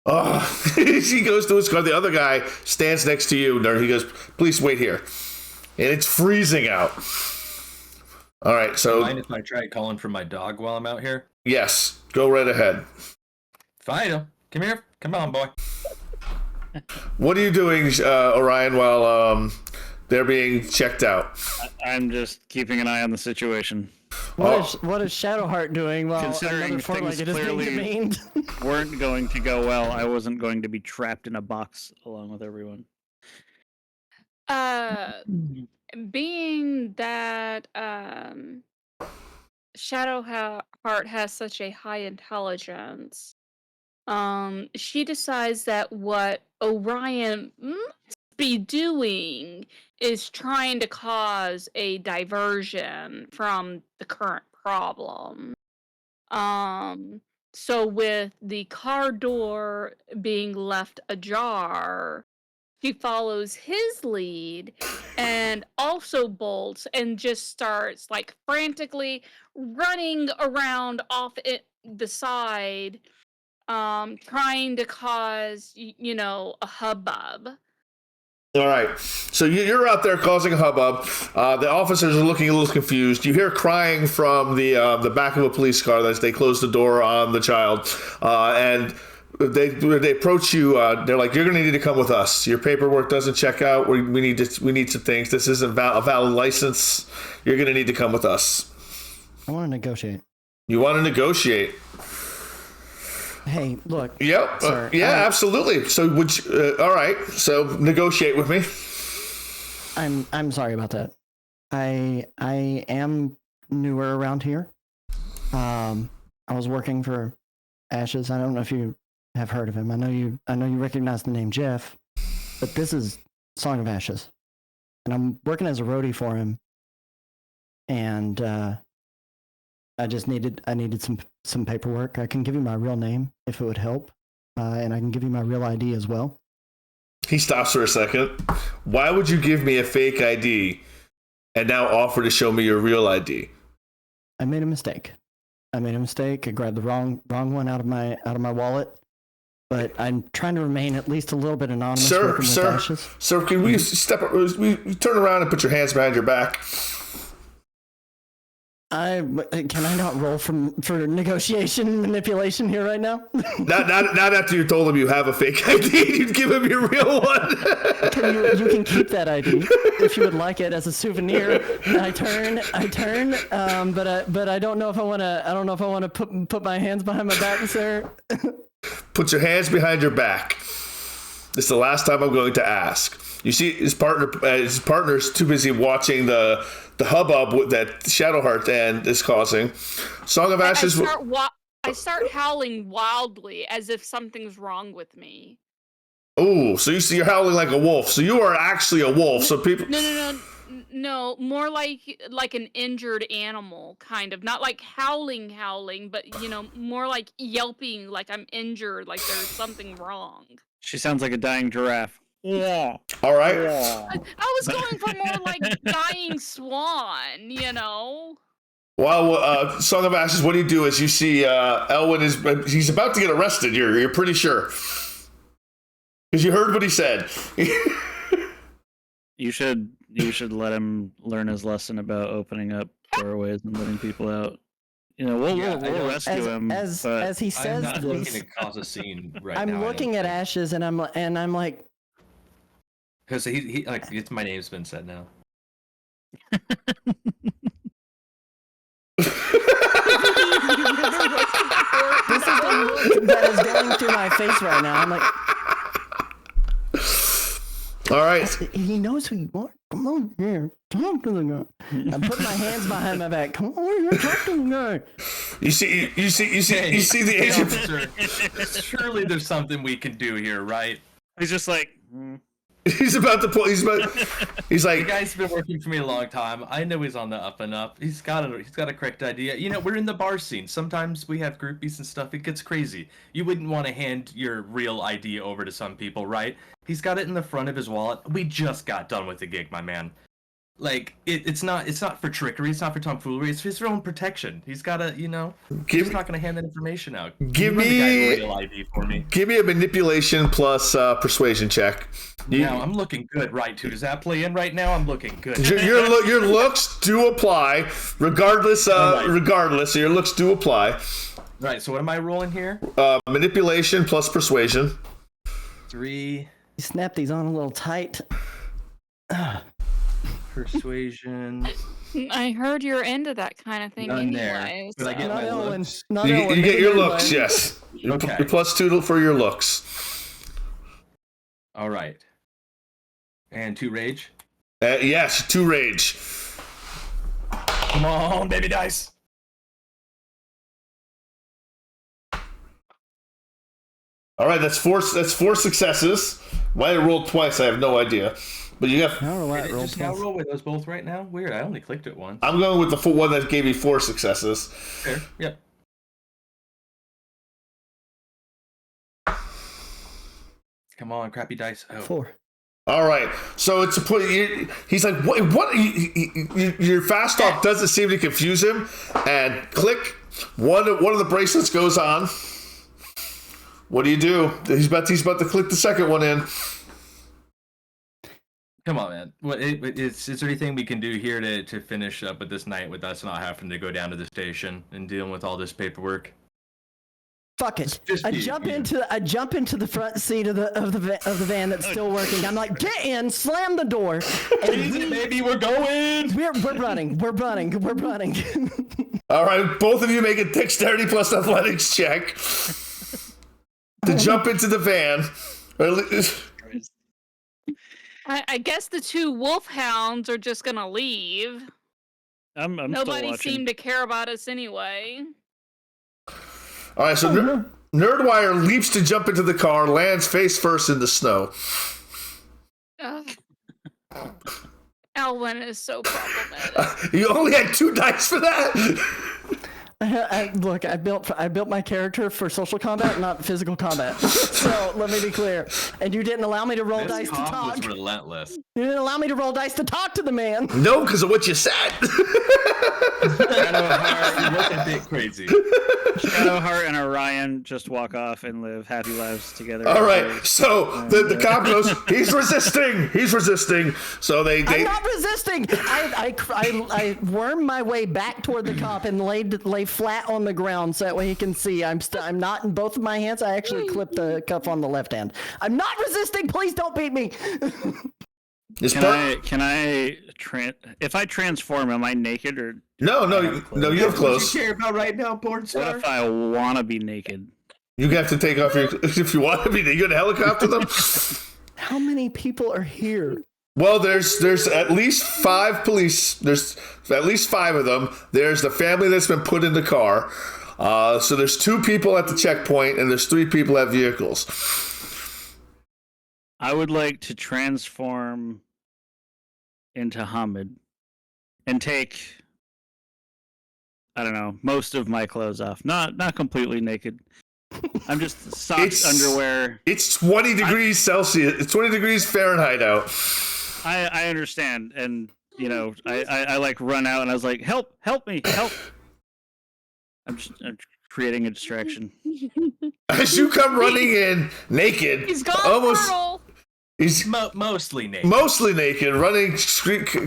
Oh, he goes to his car. The other guy stands next to you. He goes, "Please wait here." And it's freezing out. All right, so. Mind if I try calling for my dog while I'm out here? Yes, go right ahead. Fido, come here. Come on, boy. What are you doing, Orion, while they're being checked out? I'm just keeping an eye on the situation. What is Shadowheart doing while Considering another things four-legged is being clearly demeaned? weren't going to go well, I wasn't going to be trapped in a box along with everyone. Being that Shadowheart has such a high intelligence, she decides that what Orion must be doing is trying to cause a diversion from the current problem. So with the car door being left ajar, she follows his lead and also bolts and just starts like frantically running around off the side, trying to cause, a hubbub. All right, so you're out there causing a hubbub. The officers are looking a little confused. You hear crying from the back of a police car as they close the door on the child, and they approach you. They're like, "You're going to need to come with us. Your paperwork doesn't check out. We need some things. This isn't a valid license. You're going to need to come with us." I want to negotiate. You want to negotiate? Hey, look. Yep. Sir, Absolutely. So would you, all right. So negotiate with me. I'm sorry about that. I am newer around here. I was working for Ashes. I don't know if you have heard of him. I know you recognize the name Jeff, but this is Song of Ashes, and I'm working as a roadie for him. And I needed some paperwork. I can give you my real name if it would help, and I can give you my real ID as well. He stops for a second. Why would you give me a fake ID and now offer to show me your real ID? I made a mistake. I grabbed the wrong one out of my wallet. But I'm trying to remain at least a little bit anonymous. Sir, can we step up? We turn around and put your hands behind your back. Can I not roll for negotiation manipulation here right now? not after you told him you have a fake ID. You'd give him your real one. You can keep that ID if you would like it as a souvenir. I turn. But I don't know if I want to. I don't know if I want to put my hands behind my back, sir. Put your hands behind your back. This is the last time I'm going to ask. You see, his partner's too busy watching the hubbub that Shadowheart and is causing. Song of Ashes. I start howling wildly as if something's wrong with me. Oh, so you're howling like a wolf. So you are actually a wolf. So people. No, more like an injured animal, kind of. Not like howling, but more like yelping, like I'm injured, like there's something wrong. She sounds like a dying giraffe. Yeah. All right. Yeah. I was going for more like dying swan, Well, Song of Ashes, what do you do as you see Elwyn he's about to get arrested, you're pretty sure. Because you heard what he said. You should let him learn his lesson about opening up doorways and letting people out. We'll rescue him. As he I'm says not looking this, to cause a scene right now. I'm looking at Ashes and I'm like, because he like it's my name's been said now. this is the look that is going through my face right now. I'm like, All right. he knows who you are. Come on here, talk to the guy. I'm putting my hands behind my back. Come on here, talk to the guy. You see the Hey, agent. officer, surely there's something we can do here, right? He's just like, He's about to pull. He's The like, guy's been working for me a long time. I know he's on the up and up. He's got a correct idea. We're in the bar scene. Sometimes we have groupies and stuff. It gets crazy. You wouldn't want to hand your real ID over to some people, right? He's got it in the front of his wallet. We just got done with the gig, my man. Like it's not for trickery. It's not for tomfoolery. It's for his own protection. He's got to, he's not going to hand that information out. Give Run the guy's me real ID for me. give me a manipulation plus persuasion check. Now I'm looking good, right? Too. Does that play in right now? I'm looking good. Your looks do apply, regardless. Right. Regardless, your looks do apply. Right. So what am I rolling here? Manipulation plus persuasion. 3 You snap these on a little tight. persuasion. I heard you're into that kind of thing None there. anyway. But I get Not my Ellen. looks. Not You Ellen. get your Maybe looks, Ellen. yes. Okay. You're plus 2 for your looks. All right. And 2 rage. Yes, 2 rage. Come on, baby dice. All right, that's four successes. Why I rolled twice, I have no idea. But you got. I don't know why it rolled Just now twice. roll with those both right now. Weird. I only clicked it once. I'm going with the one that gave me 4 successes. Fair. Yep. Come on, crappy dice. Oh. 4. All right, so it's a put. He's like, what? Your fast talk doesn't seem to confuse him, and click. One of the bracelets goes on. What do you do? He's about to click the second one in. Come on, man. Is there anything we can do here to finish up with this night with us not having to go down to the station and dealing with all this paperwork? Fuck it. Just I you, jump you. into the front seat of the van that's still working. I'm like, get in, slam the door, and Easy, baby, we're going. we're running. All right, both of you make a dexterity plus athletics check to jump into the van. Or at least- I guess the 2 wolfhounds are just gonna leave. I'm still Nobody watching. seemed to care about us anyway. All right, so Nerdwire leaps to jump into the car, lands face first in the snow. Ugh. Alwyn is so problematic. You only had 2 dice for that. Look, I built my character for social combat, not physical combat. So let me be clear. And you didn't allow me to roll This dice to cop talk. was relentless. You didn't allow me to roll dice to talk to the man. No, because of what you said. Shadowheart, you look a bit crazy. Shadowheart and Orion just walk off and live happy lives together. All right, so the cop goes, he's resisting. So they I'm not resisting. I worm my way back toward the cop and lay flat on the ground so that way he can see. I'm not in both of my hands. I actually clipped the cuff on the left hand. I'm not resisting. Please don't beat me. It's Can I if I transform, am I naked or No, you have What clothes. you care about right now, porn what star? if I want to be naked? You have to take off your if you want to be. You gonna helicopter them? How many people are here? Well, there's at least 5 police. There's at least 5 of them. There's the family that's been put in the car. So there's 2 people at the checkpoint, and there's 3 people at vehicles. I would like to transform into Hamid and take, I don't know, most of my clothes off. Not completely naked. I'm just socks, underwear. It's 20 degrees Celsius. It's 20 degrees Fahrenheit out. I understand, and I like run out and I was like, help me, help. I'm creating a distraction. As you come running in naked, He's gone, almost Turtle. He's Mostly naked. mostly naked, running,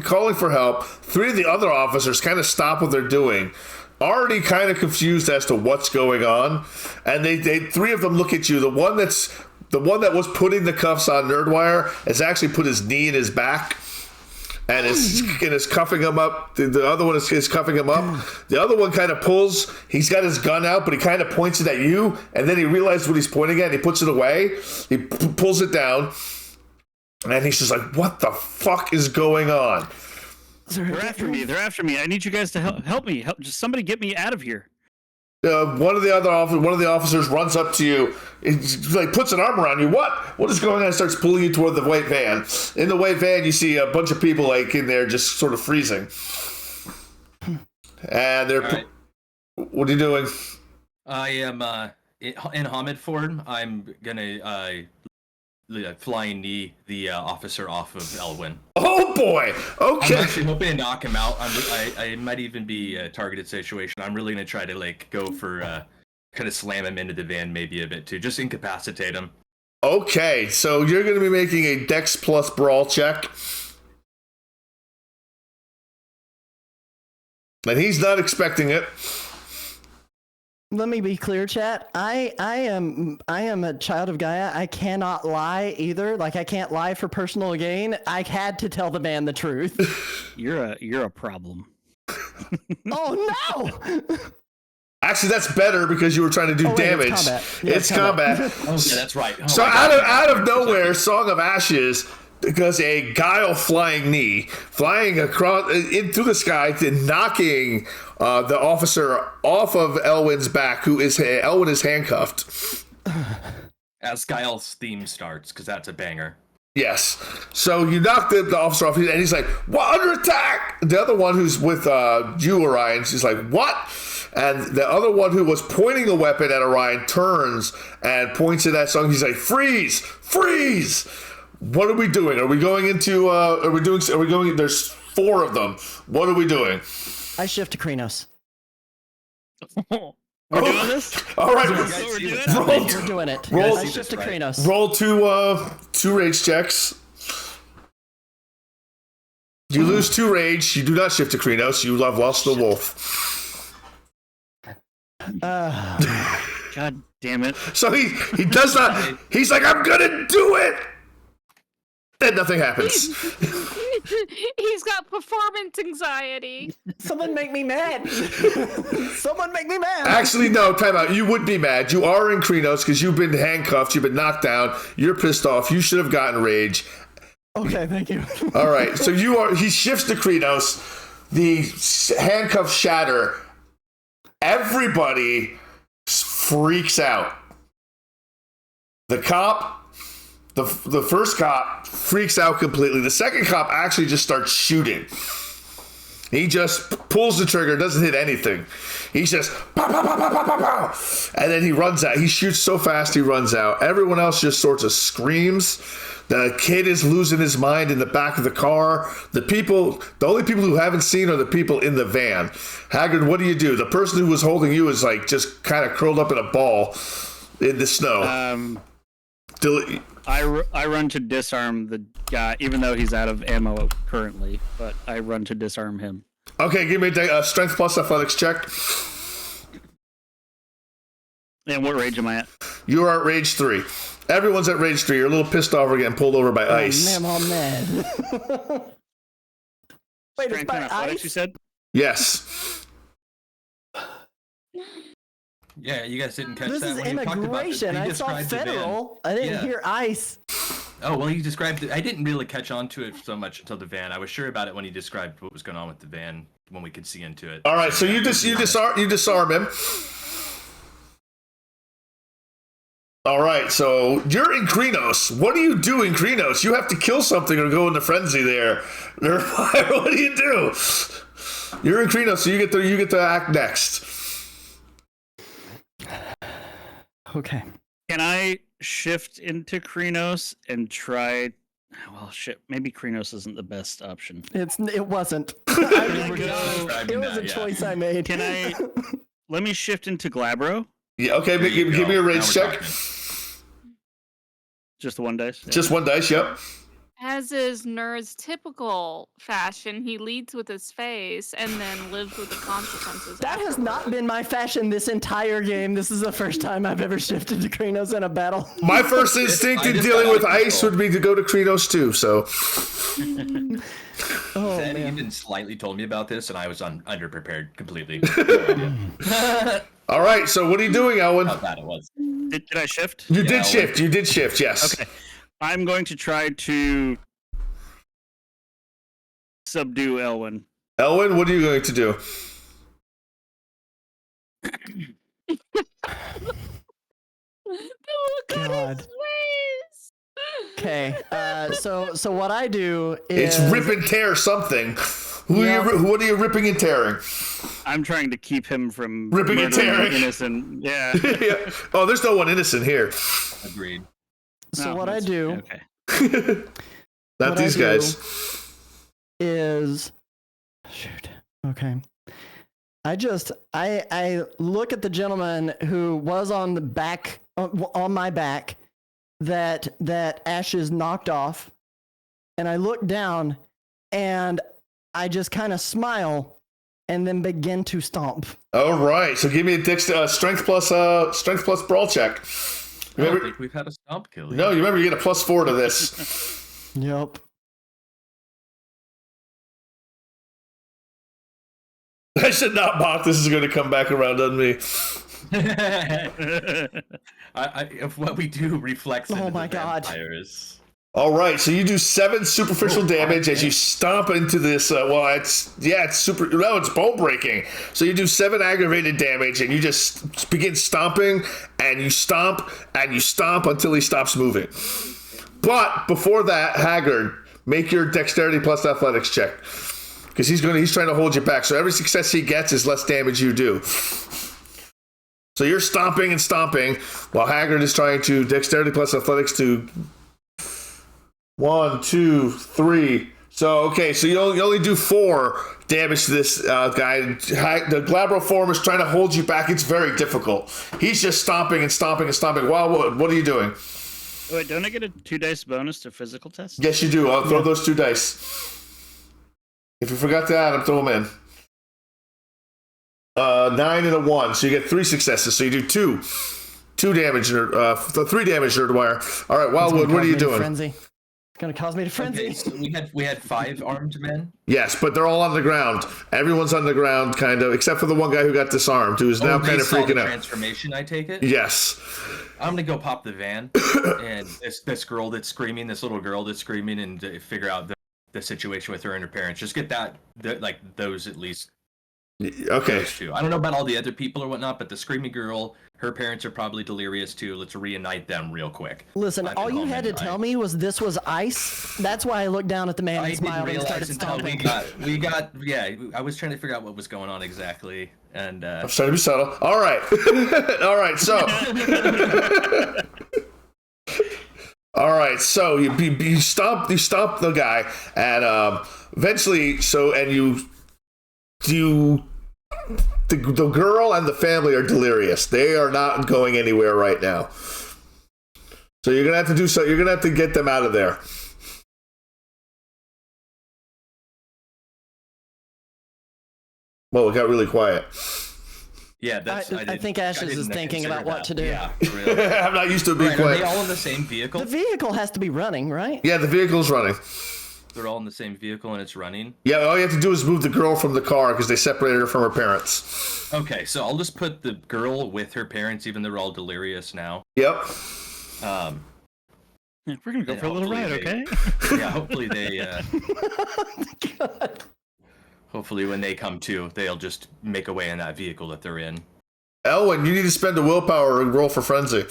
calling for help. 3 of the other officers kind of stop what they're doing, already kind of confused as to what's going on, and they 3 of them look at you. The one that was putting the cuffs on Nerdwire has actually put his knee in his back and is cuffing him up. The other one is cuffing him up. The other one kind of pulls. He's got his gun out, but he kind of points it at you, and then he realizes what he's pointing at, and he puts it away. He pulls it down, and he's just like, what the fuck is going on? They're after me. They're after me. I need you guys to help me. Just somebody get me out of here. One of the officers runs up to you. He like puts an arm around you. What is going on? And starts pulling you toward the white van. In the white van, you see a bunch of people like in there, just sort of freezing. And they're. Right. What are you doing? I am in Hamid form. I'm gonna flying knee the officer off of Elwyn. Oh boy! Okay. I'm actually hoping to knock him out. I might even be a targeted situation. I'm really gonna try to like go for kind of slam him into the van maybe a bit too, just incapacitate him. Okay, so you're going to be making a Dex plus Brawl check. And he's not expecting it. Let me be clear, chat. I am a child of Gaia. I cannot lie either. Like I can't lie for personal gain. I had to tell the man the truth. You're a problem. Oh no! Actually, that's better because you were trying to do damage. It's combat. Yeah, it's combat. Oh yeah, that's right. Oh, So my God. out of nowhere, Song of Ashes does a guile flying knee, flying across in through the sky, and knocking the officer off of Elwyn's back. Elwyn is handcuffed. As Guile's theme starts, because that's a banger. Yes. So you knock the officer off, and he's like, "What? Under attack!" The other one who's with you, Orion, she's like, "What?" And the other one who was pointing a weapon at Orion turns and points it at Song. He's like, "Freeze! Freeze!" What are we doing? Are we going into? Are we going? There's 4 of them. What are we doing? I shift to Krenos. We're doing this? All right. We're doing it. Roll- I shift to Krenos. Roll 2 rage checks. You lose 2 rage. You do not shift to Krenos. You have lost the wolf. God damn it. So he does not. He's like, I'm gonna do it. And nothing happens. He's got performance anxiety. Someone make me mad. Someone make me mad. Actually, no. Time out. You would be mad. You are in Krenos because you've been handcuffed. You've been knocked down. You're pissed off. You should have gotten rage. Okay, thank you. All right. So he shifts to Krenos. The handcuffs shatter. Everybody freaks out. The cop, the first cop freaks out completely. The second cop actually just starts shooting. He just pulls the trigger, doesn't hit anything. He's just pow, pow, pow, pow, pow, pow, pow. And then he runs out. He shoots so fast he runs out. Everyone else just sorts of screams. The kid is losing his mind in the back of the car. The only people who haven't seen are the people in the van. Haggard, what do you do? The person who was holding you is like just kind of curled up in a ball in the snow. I run to disarm the guy, even though he's out of ammo currently, but I run to disarm him. Okay, give me a strength plus athletics check. And what rage am I at? You are at rage 3. Everyone's at rage 3. You're a little pissed off or getting pulled over by ice. Man, I'm mad. Wait, it's Strength by and athletics, ice? you said? Yes. Yeah, you guys didn't catch This that is when you talked about this. immigration. He I saw described the van. federal. I didn't Yeah. hear ice. Oh, well, he described it. I didn't really catch on to it so much until the van. I was sure about it when he described what was going on with the van when we could see into it. All right, so you disarm him. All right, so you're in Krenos. What do you do in Krenos? You have to kill something or go into frenzy there. What do you do? You're in Krenos, so you get to act next. Okay. Can I shift into Krenos and try? Well, shit. Maybe Krenos isn't the best option. It wasn't. It was a choice I made. Can I? Let me shift into Glabro. Yeah, okay, give me a rage check. Just the one dice? Yeah. Just one dice, yep. As is Nerd's typical fashion, he leads with his face and then lives with the consequences. That has afterward. not been my fashion this entire game. This is the first time I've ever shifted to Krynos in a battle. My first instinct I in just dealing got with out of ice control. would be to go to Krenos too, so. Oh, Zed man. even slightly told me about this, and I was underprepared completely. All right, so what are you doing, Elwin? How bad it was. Did I shift? You Yeah, did Elwin. shift. You did shift, yes. Okay. I'm going to try to subdue Elwin. Elwin, what are you going to do? The look on God. his face. Okay, so what I do is It's rip and tear something. What are you ripping and tearing? I'm trying to keep him from Ripping and murdering tearing. innocent. Yeah. Yeah. Oh, there's no one innocent here. Agreed. So No, what I that's- do Okay. Not What I these do- guys. is shoot. Okay. I look at the gentleman who was on the back on my back that Ashes knocked off, and I look down and I just kind of smile and then begin to stomp. All right, so give me a strength plus brawl check. I don't Remember, think we've had a stomp kill. no, you remember you get a +4 to this. Yep. I should not mock. This is going to come back around on me. If what we do reflects Oh into my the God. vampires. All right, so you do 7 superficial damage as you stomp into this. It's super. No, it's bone breaking. So you do 7 aggravated damage, and you just begin stomping, and you stomp, and you stomp until he stops moving. But before that, Haggard, make your dexterity plus athletics check, because he's trying to hold you back. So every success he gets is less damage you do. So you're stomping and stomping while Haggard is trying to dexterity plus athletics to 1, 2, 3. So okay, so you only do 4 damage to this guy. The Glabro form is trying to hold you back. It's very difficult. He's just stomping and stomping and stomping. Wow, what are you doing? Wait, don't I get a 2 dice bonus to physical test? Yes, you do. I'll throw those 2 dice. If you forgot to add them, throw them in. 9 and a 1, so you get 3 successes. So you do 2 damage, 3 damage, Nerdwire. All right, Wildwood, what are you doing? Frenzy. It's gonna cause me to frenzy. Okay, so we had 5 armed men. Yes, but they're all on the ground. Everyone's on the ground, kind of, except for the one guy who got disarmed, who is now They kind of saw the freaking out. transformation, I take it. Yes. I'm gonna go pop the van, and this girl that's screaming, this little girl that's screaming, and figure out the situation with her and her parents. Just get those at least. Okay. Those 2. I don't know about all the other people or whatnot, but the screaming girl, her parents are probably delirious too. Let's reunite them real quick. Listen, I'm all at you home had to and tell me was this was ice. That's why I looked down at the man I and didn't smiled and realize started until stomping. we got I was trying to figure out what was going on exactly, and I'm trying to be subtle. All right. All right, so. All right, so you stomp the guy, and eventually, the girl and the family are delirious. They are not going anywhere right now. So you're gonna have to do so. You're gonna have to get them out of there. Well, it got really quiet. yeah, that's. I think Ashes is didn't thinking consider about what to do. Yeah, really. I'm not used to it being Right, are they quiet. all in the same vehicle? The vehicle has to be running, right? Yeah, the vehicle's running. They're all in the same vehicle and it's running. Yeah, all you have to do is move the girl from the car because they separated her from her parents. Okay, so I'll just put the girl with her parents, even though they're all delirious now. Yep. Yeah, we're gonna go Yeah, for a little ride, hopefully okay? Yeah, hopefully they. God. Hopefully, when they come to, they'll just make a way in that vehicle that they're in. Elwin, you need to spend a willpower and roll for frenzy.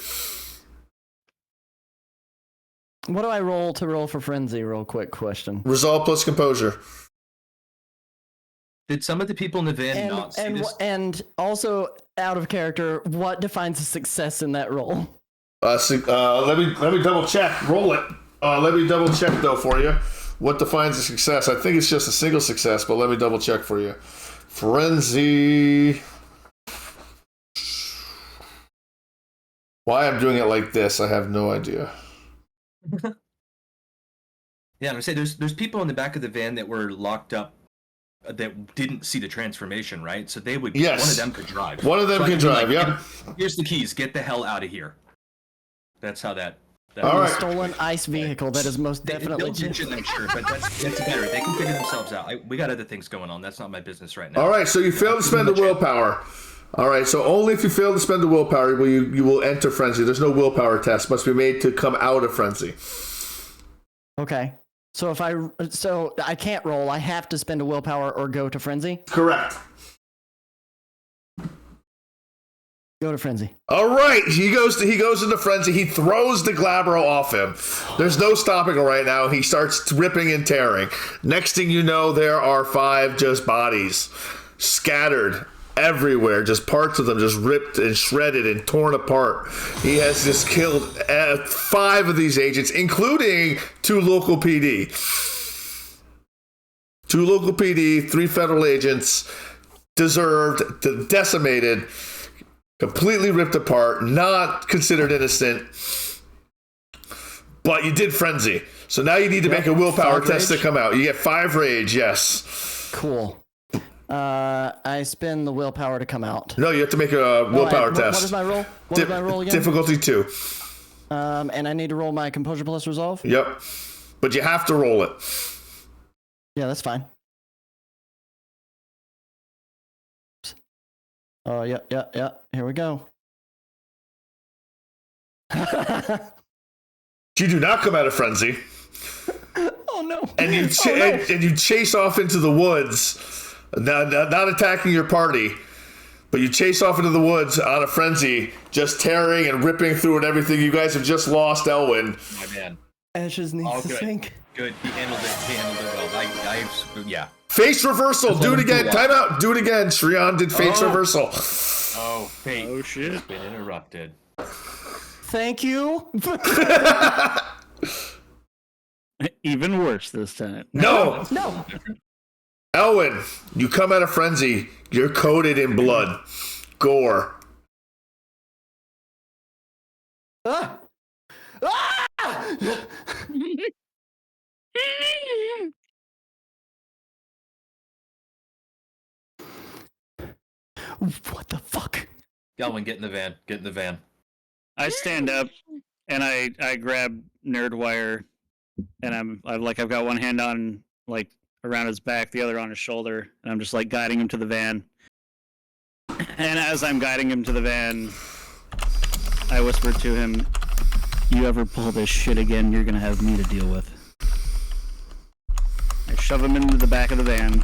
What do I roll for frenzy? Real quick question. Resolve plus composure. Did some of the people in the van not see this? And also out of character, what defines a success in that roll? Let me double check. Roll it. Let me double check though for you. What defines a success? I think it's just a single success, but let me double check for you. Frenzy. Why I'm doing it like this, I have no idea. Yeah, I'm gonna say there's people in the back of the van that were locked up that didn't see the transformation, right? So they would. Yes. One of them could drive. One of them So I can could be drive. like, Yep. Here's the keys. Get the hell out of here. That's how that. All right. Stolen ice vehicle. That is most definitely. They'll mention that, sure, but that's better. They can figure themselves out. We got other things going on. That's not my business right now. All right, so you fail to spend the willpower. All right, so only if you fail to spend the willpower will you will enter frenzy. There's no willpower test. Must be made to come out of frenzy. Okay. So I can't roll. I have to spend a willpower or go to frenzy. Correct. Go to frenzy. All right, he goes into frenzy. He throws the Glabro off him. There's no stopping him right now. He starts ripping and tearing. Next thing you know, there are 5 just bodies scattered everywhere, just parts of them just ripped and shredded and torn apart. He has just killed 5 of these agents, including 2 local PD. 2 local PD, 3 federal agents, deserved, decimated, completely ripped apart, not considered innocent. But you did frenzy. So now you need to make a willpower test to come out. You get 5 rage, yes. Cool. I spend the willpower to come out. No, you have to make a willpower test. What is my roll? What is my roll again? Difficulty 2. And I need to roll my composure plus resolve? Yep. But you have to roll it. Yeah, that's fine. Oh, yeah. Here we go. You do not come out of frenzy. Oh, no. And you and you chase off into the woods. Not attacking your party, but you chase off into the woods on a frenzy, just tearing and ripping through and everything. You guys have just lost Elwyn. My man. Ashes needs to sink. Good. He handled it well. Yeah. Face reversal. Do it again. Time out. Do it again. Shriyan did face reversal. Oh, fate. Oh shit. Has been interrupted. Thank you. Even worse this time. No. No. Elwyn, you come out of frenzy. You're coated in blood. Gore. Ah! Ah! What the fuck? Elwyn, get in the van. Get in the van. I stand up and I grab Nerdwire, and I've got one hand on like around his back, the other on his shoulder, and I'm just like guiding him to the van. And as I'm guiding him to the van, I whisper to him, "You ever pull this shit again, you're gonna have me to deal with." I shove him into the back of the van.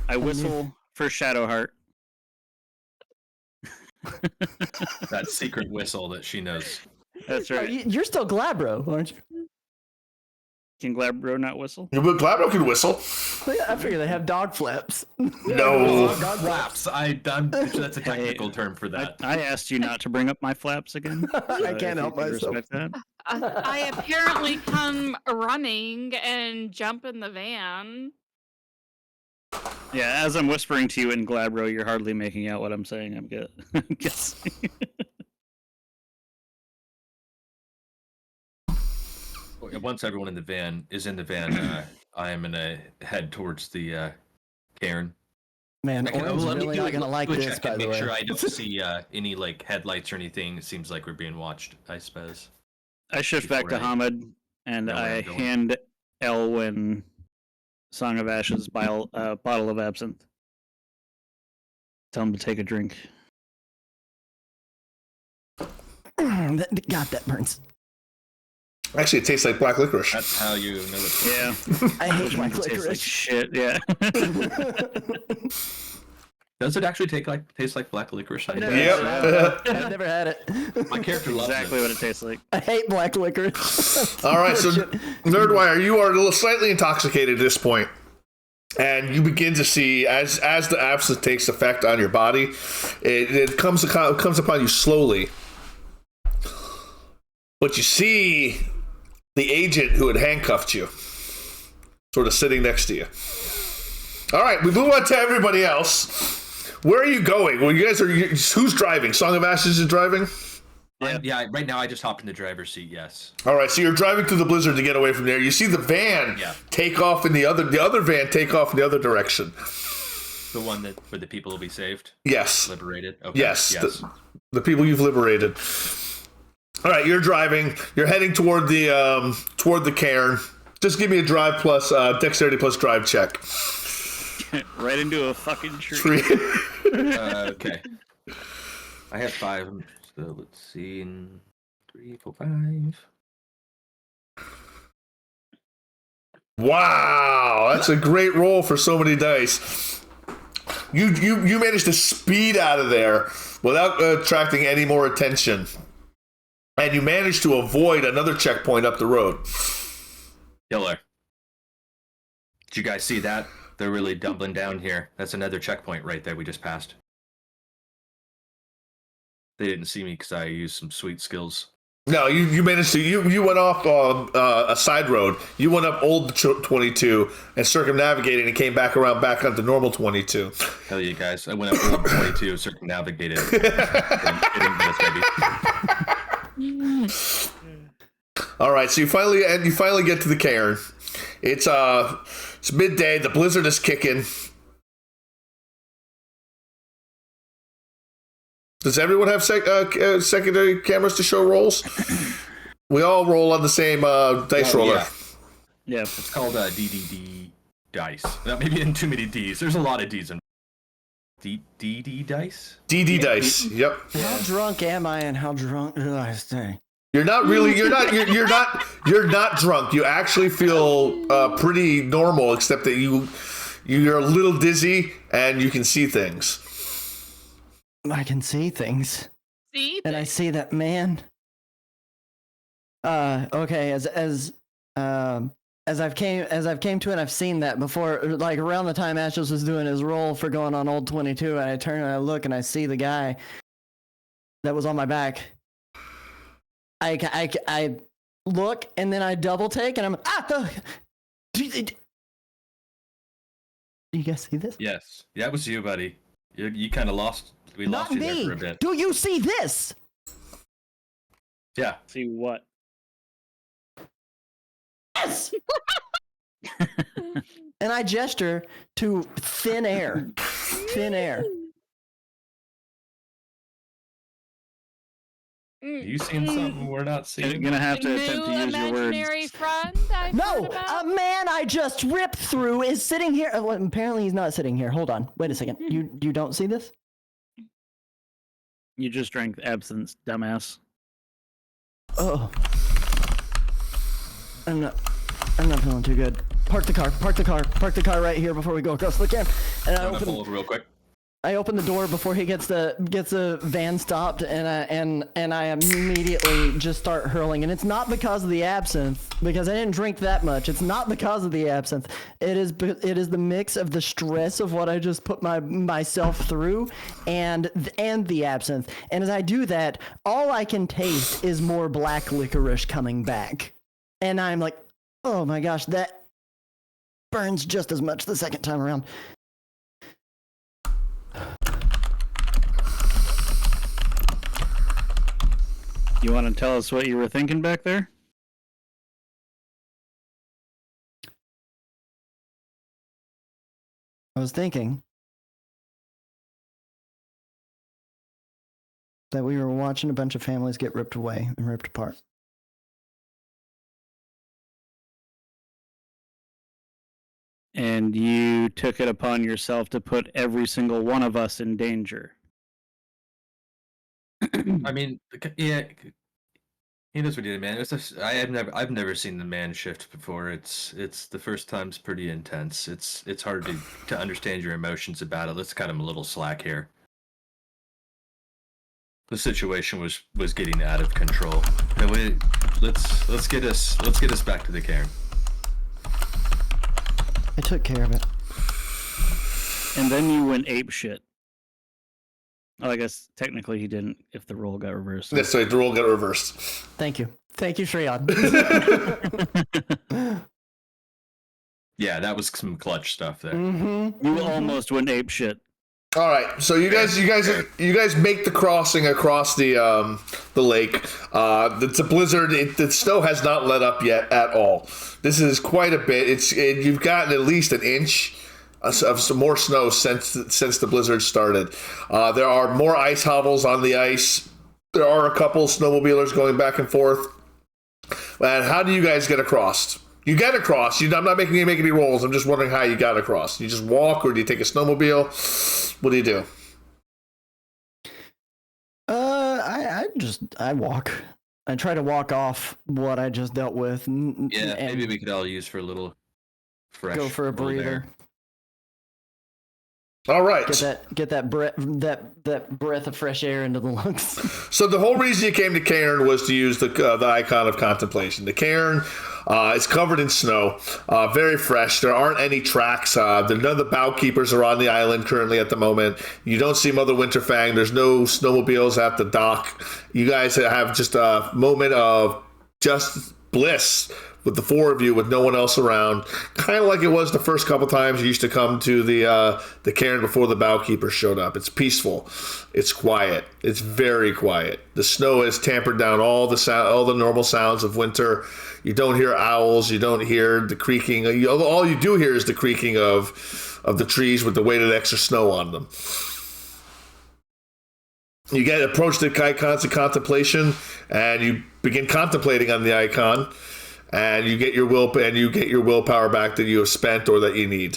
I whistle for Shadowheart. That secret whistle that she knows. That's right. You're still Glabro, aren't you? Can Glabro not whistle? Glabro can whistle. I figure they have dog flaps. No. God flaps. I'm sure that's a technical term for that. I asked you not to bring up my flaps again. I can't help myself. Respect that. I apparently come running and jump in the van. Yeah, as I'm whispering to you in Glabro, you're hardly making out what I'm saying. I'm guessing. Once everyone in the van is in the van, I am gonna head towards the cairn. Man, Orange's really not gonna like this, by the make way. sure I don't see any like headlights or anything. It seems like we're being watched, I suppose. I shift back to Before I Hamid, and know where I I'm going. hand Elwyn Song of Ashes bottle of absinthe. Tell him to take a drink. God, that burns. Actually, it tastes like black licorice. That's how you know it's Yeah. I hate my It tastes like licorice. shit, yeah. Does it actually taste like black licorice? I never- Yep. I've never had it. My character loves Exactly it. what it tastes like. I hate black licorice. All right, so Nerdwire, you are a little slightly intoxicated at this point, and you begin to see as the absinthe takes effect on your body, it comes upon you slowly. But you see the agent who had handcuffed you, sort of sitting next to you. All right, we move on to everybody else. Where are you going? Well, you guys are. Who's driving? Song of Ashes is driving. Yeah, right now I just hopped in the driver's seat. Yes. All right, so you're driving through the blizzard to get away from there. You see the van take off in the other van take off in the other direction. The one where the people will be saved. Yes. Liberated. Okay. Yes. The people you've liberated. All right, you're driving. You're heading toward the cairn. Just give me a drive plus dexterity plus drive check. Right into a fucking tree. Okay. I have 5. So let's see. 3, 4, 5. Wow, that's a great roll for so many dice. You managed to speed out of there without attracting any more attention. And you managed to avoid another checkpoint up the road. Killer. Did you guys see that? They're really doubling down here. That's another checkpoint right there we just passed. They didn't see me because I used some sweet skills. No, you managed to you went off a side road. You went up old 22 and circumnavigated and came back around back onto normal 22. Hell yeah, guys! I went up old 22, circumnavigated. Getting this, baby. All right, so you finally get to the cairn. It's midday. The blizzard is kicking. Does everyone have secondary cameras to show rolls? We all roll on the same dice roller. Yeah. It's called DDD dice. Not maybe in too many D's. There's a lot of D's in DD dice. DD dice. Yep. How drunk am I, and how drunk do I stay? You're not really. You're not drunk. You actually feel pretty normal, except that you're a little dizzy and you can see things. I can see things. And I see that man. Okay, as I've came to it, I've seen that before. Like around the time Ashes was doing his roll for going on old 22, and I turn and I look and I see the guy that was on my back. I look and then I double take and I'm Do you guys see this? Yes, that was you, buddy. You kind of lost. We Not lost you me. there for a bit. Do you see this? Yeah. See what? Yes. And I gesture to thin air. Thin air. You seen something we're not seeing? You're gonna have to attempt to use your imaginary words. friend I've No, heard about? a man I just ripped through is sitting here. Well, apparently he's not sitting here. Hold on. Wait a second. You don't see this? You just drank absinthe, dumbass. Oh. I'm not feeling too good. Park the car right here before we go across the camp. And I'm gonna pull over real quick. I open the door before he gets the van stopped, and I immediately just start hurling. And it's not because of the absinthe, because I didn't drink that much. It's not because of the absinthe. It is the mix of the stress of what I just put myself through, and the absinthe. And as I do that, all I can taste is more black licorice coming back, and I'm like, oh my gosh, that burns just as much the second time around. You want to tell us what you were thinking back there? I was thinking that we were watching a bunch of families get ripped away and ripped apart. And you took it upon yourself to put every single one of us in danger. I mean, yeah, he knows what he did, man. I've never seen the man shift before. It's the first time's pretty intense. It's hard to understand your emotions about it. Let's cut him a little slack here. The situation was getting out of control. Let's get us back to the cairn. I took care of it. And then you went ape shit. Oh, I guess technically he didn't if the roll got reversed. That's right, the roll got reversed. Thank you, Shreyan. Yeah, that was some clutch stuff there. Mm-hmm. You almost went ape shit. All right, so you guys make the crossing across the lake. It's a blizzard. The snow has not let up yet at all. This is quite a bit. You've gotten at least an inch of some more snow since the blizzard started. There are more ice hovels on the ice. There are a couple snowmobilers going back and forth. And how do you guys get across? You get across. I'm not making you make any rolls. I'm just wondering how you got across. You just walk, or do you take a snowmobile? What do you do? I walk. I try to walk off what I just dealt with. Yeah, and maybe we could all use for a little fresh. go for a little breather. air. All right. Get that breath of fresh air into the lungs. So the whole reason you came to Cairn was to use the icon of contemplation. The Cairn is covered in snow, very fresh. There aren't any tracks. None of the bow keepers are on the island currently at the moment. You don't see Mother Winterfang. There's no snowmobiles at the dock. You guys have just a moment of just bliss with the four of you, with no one else around, kind of like it was the first couple times you used to come to the cairn before the bowkeepers showed up. It's peaceful, it's quiet, it's very quiet. The snow has tampered down all the normal sounds of winter. You don't hear owls, you don't hear the creaking. All you do hear is the creaking of the trees with the weight of the extra snow on them. You approach the icons of contemplation, and you begin contemplating on the icon. And you get your willpower back that you have spent or that you need.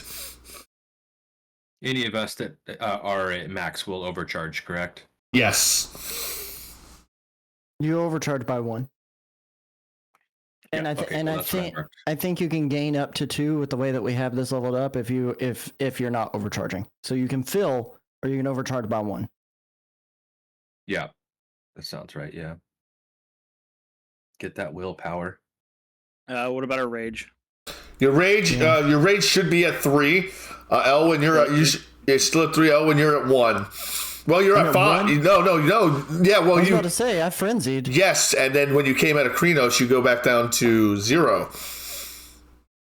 Any of us that are at max will overcharge, correct? Yes. You overcharge by 1. And I think you can gain up to 2 with the way that we have this leveled up if you're not overcharging. So you can fill or you can overcharge by 1. Yeah, that sounds right. Yeah. Get that willpower. What about our rage? Your rage should be at 3. Elwin, you're still at 3. Elwin, you're at 1. Well, you're at 5. No. Yeah, well, I was about to say I frenzied. Yes, and then when you came out of Krenos, you go back down to 0.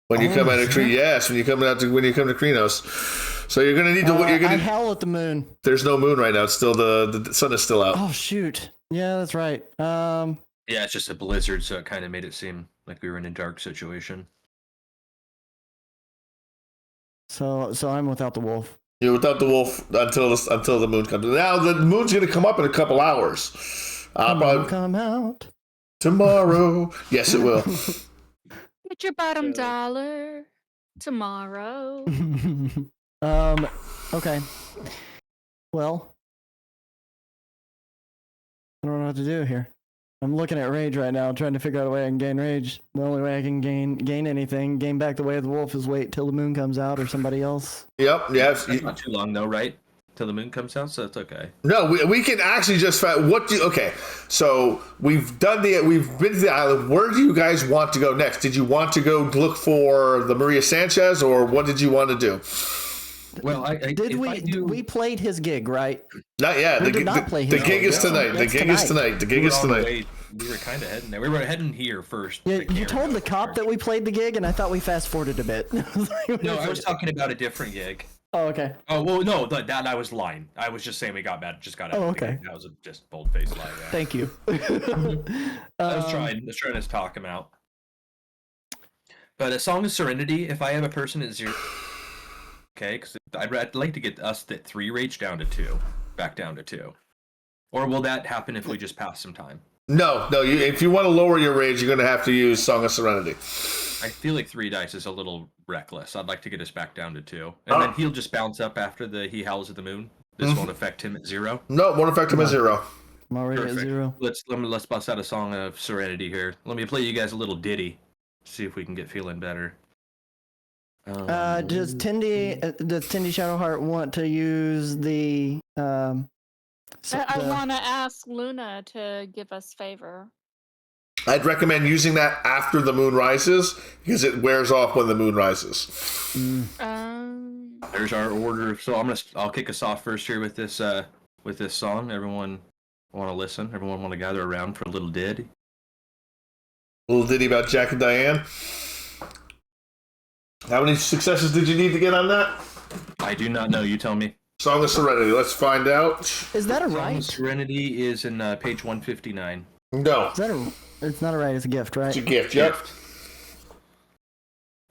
When you come out of Krenos, yes, when you come to Krenos. So you're gonna need to. I howl at the moon. There's no moon right now. It's still the sun is still out. Oh shoot! Yeah, that's right. Yeah, it's just a blizzard, so it kind of made it seem like we were in a dark situation. So I'm without the wolf. You're without the wolf until the moon comes. Now the moon's gonna come up in a couple hours. Come out tomorrow. Yes, it will. Get your bottom dollar tomorrow. Okay. Well, I don't know what to do here. I'm looking at rage right now, trying to figure out a way I can gain rage. The only way I can gain back the way of the wolf is wait till the moon comes out or somebody else. Yep. Yes. It's not too long though, right? Till the moon comes out, so it's okay. No, we can actually just okay. So we've been to the island. Where do you guys want to go next? Did you want to go look for the Maria Sanchez, or what did you want to do? Well, we played his gig, right? Not yet. We did not play his the gig is tonight. The gig is tonight. The gig is tonight. We were kind of heading there. We were heading here first. Yeah, you told the cop that we played the gig, and I thought we fast forwarded a bit. No, I was talking about a different gig. Oh, okay. Oh well, no, that I was lying. I was just saying we got out. Oh, okay. That was just bold-faced lie. Yeah. Thank you. I was trying to talk him out. But a Song of Serenity, if I have a person at 0, okay, because I'd like to get us at 3 rage down to 2, back down to 2. Or will that happen if we just pass some time? No. If you want to lower your rage, you're going to have to use Song of Serenity. I feel like 3 dice is a little reckless. I'd like to get us back down to 2, and then he'll just bounce up after he howls at the moon. This won't affect him at 0. No, it won't affect him at 0. I'm already Perfect. at 0. Let's bust out a Song of Serenity here. Let me play you guys a little ditty. See if we can get feeling better. Does Tindy Shadowheart want to use the? I want to ask Luna to give us favor. I'd recommend using that after the moon rises because it wears off when the moon rises. There's our order. So I'll kick us off first here with this song. Everyone want to listen? Everyone want to gather around for a little ditty? A little ditty about Jack and Diane. How many successes did you need to get on that? I do not know. You tell me. Song of Serenity. Let's find out. Is that a Song right? of Serenity is in page 159. No. Is that a? It's not a right. It's a gift, right? It's a gift. Yep.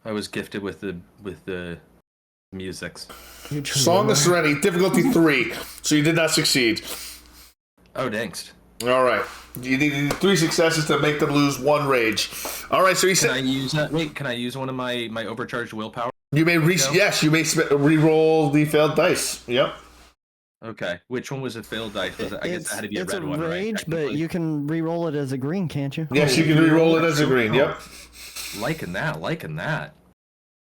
I was gifted with the musics. You truly Song were. of Serenity. Difficulty 3. So you did not succeed. Oh, thanks. All right. You needed 3 successes to make them lose 1 rage. All right. So he Can I said use that? Wait, can I use one of my overcharged willpower? you may yes, you may re-roll the failed dice. Yep. Okay. Which one was a failed dice? Was it, I guess it had to be a It's red a one, right? rage, but you can re-roll it as a green, can't you? Yes, you can re-roll it as a green. Yep. Liking that.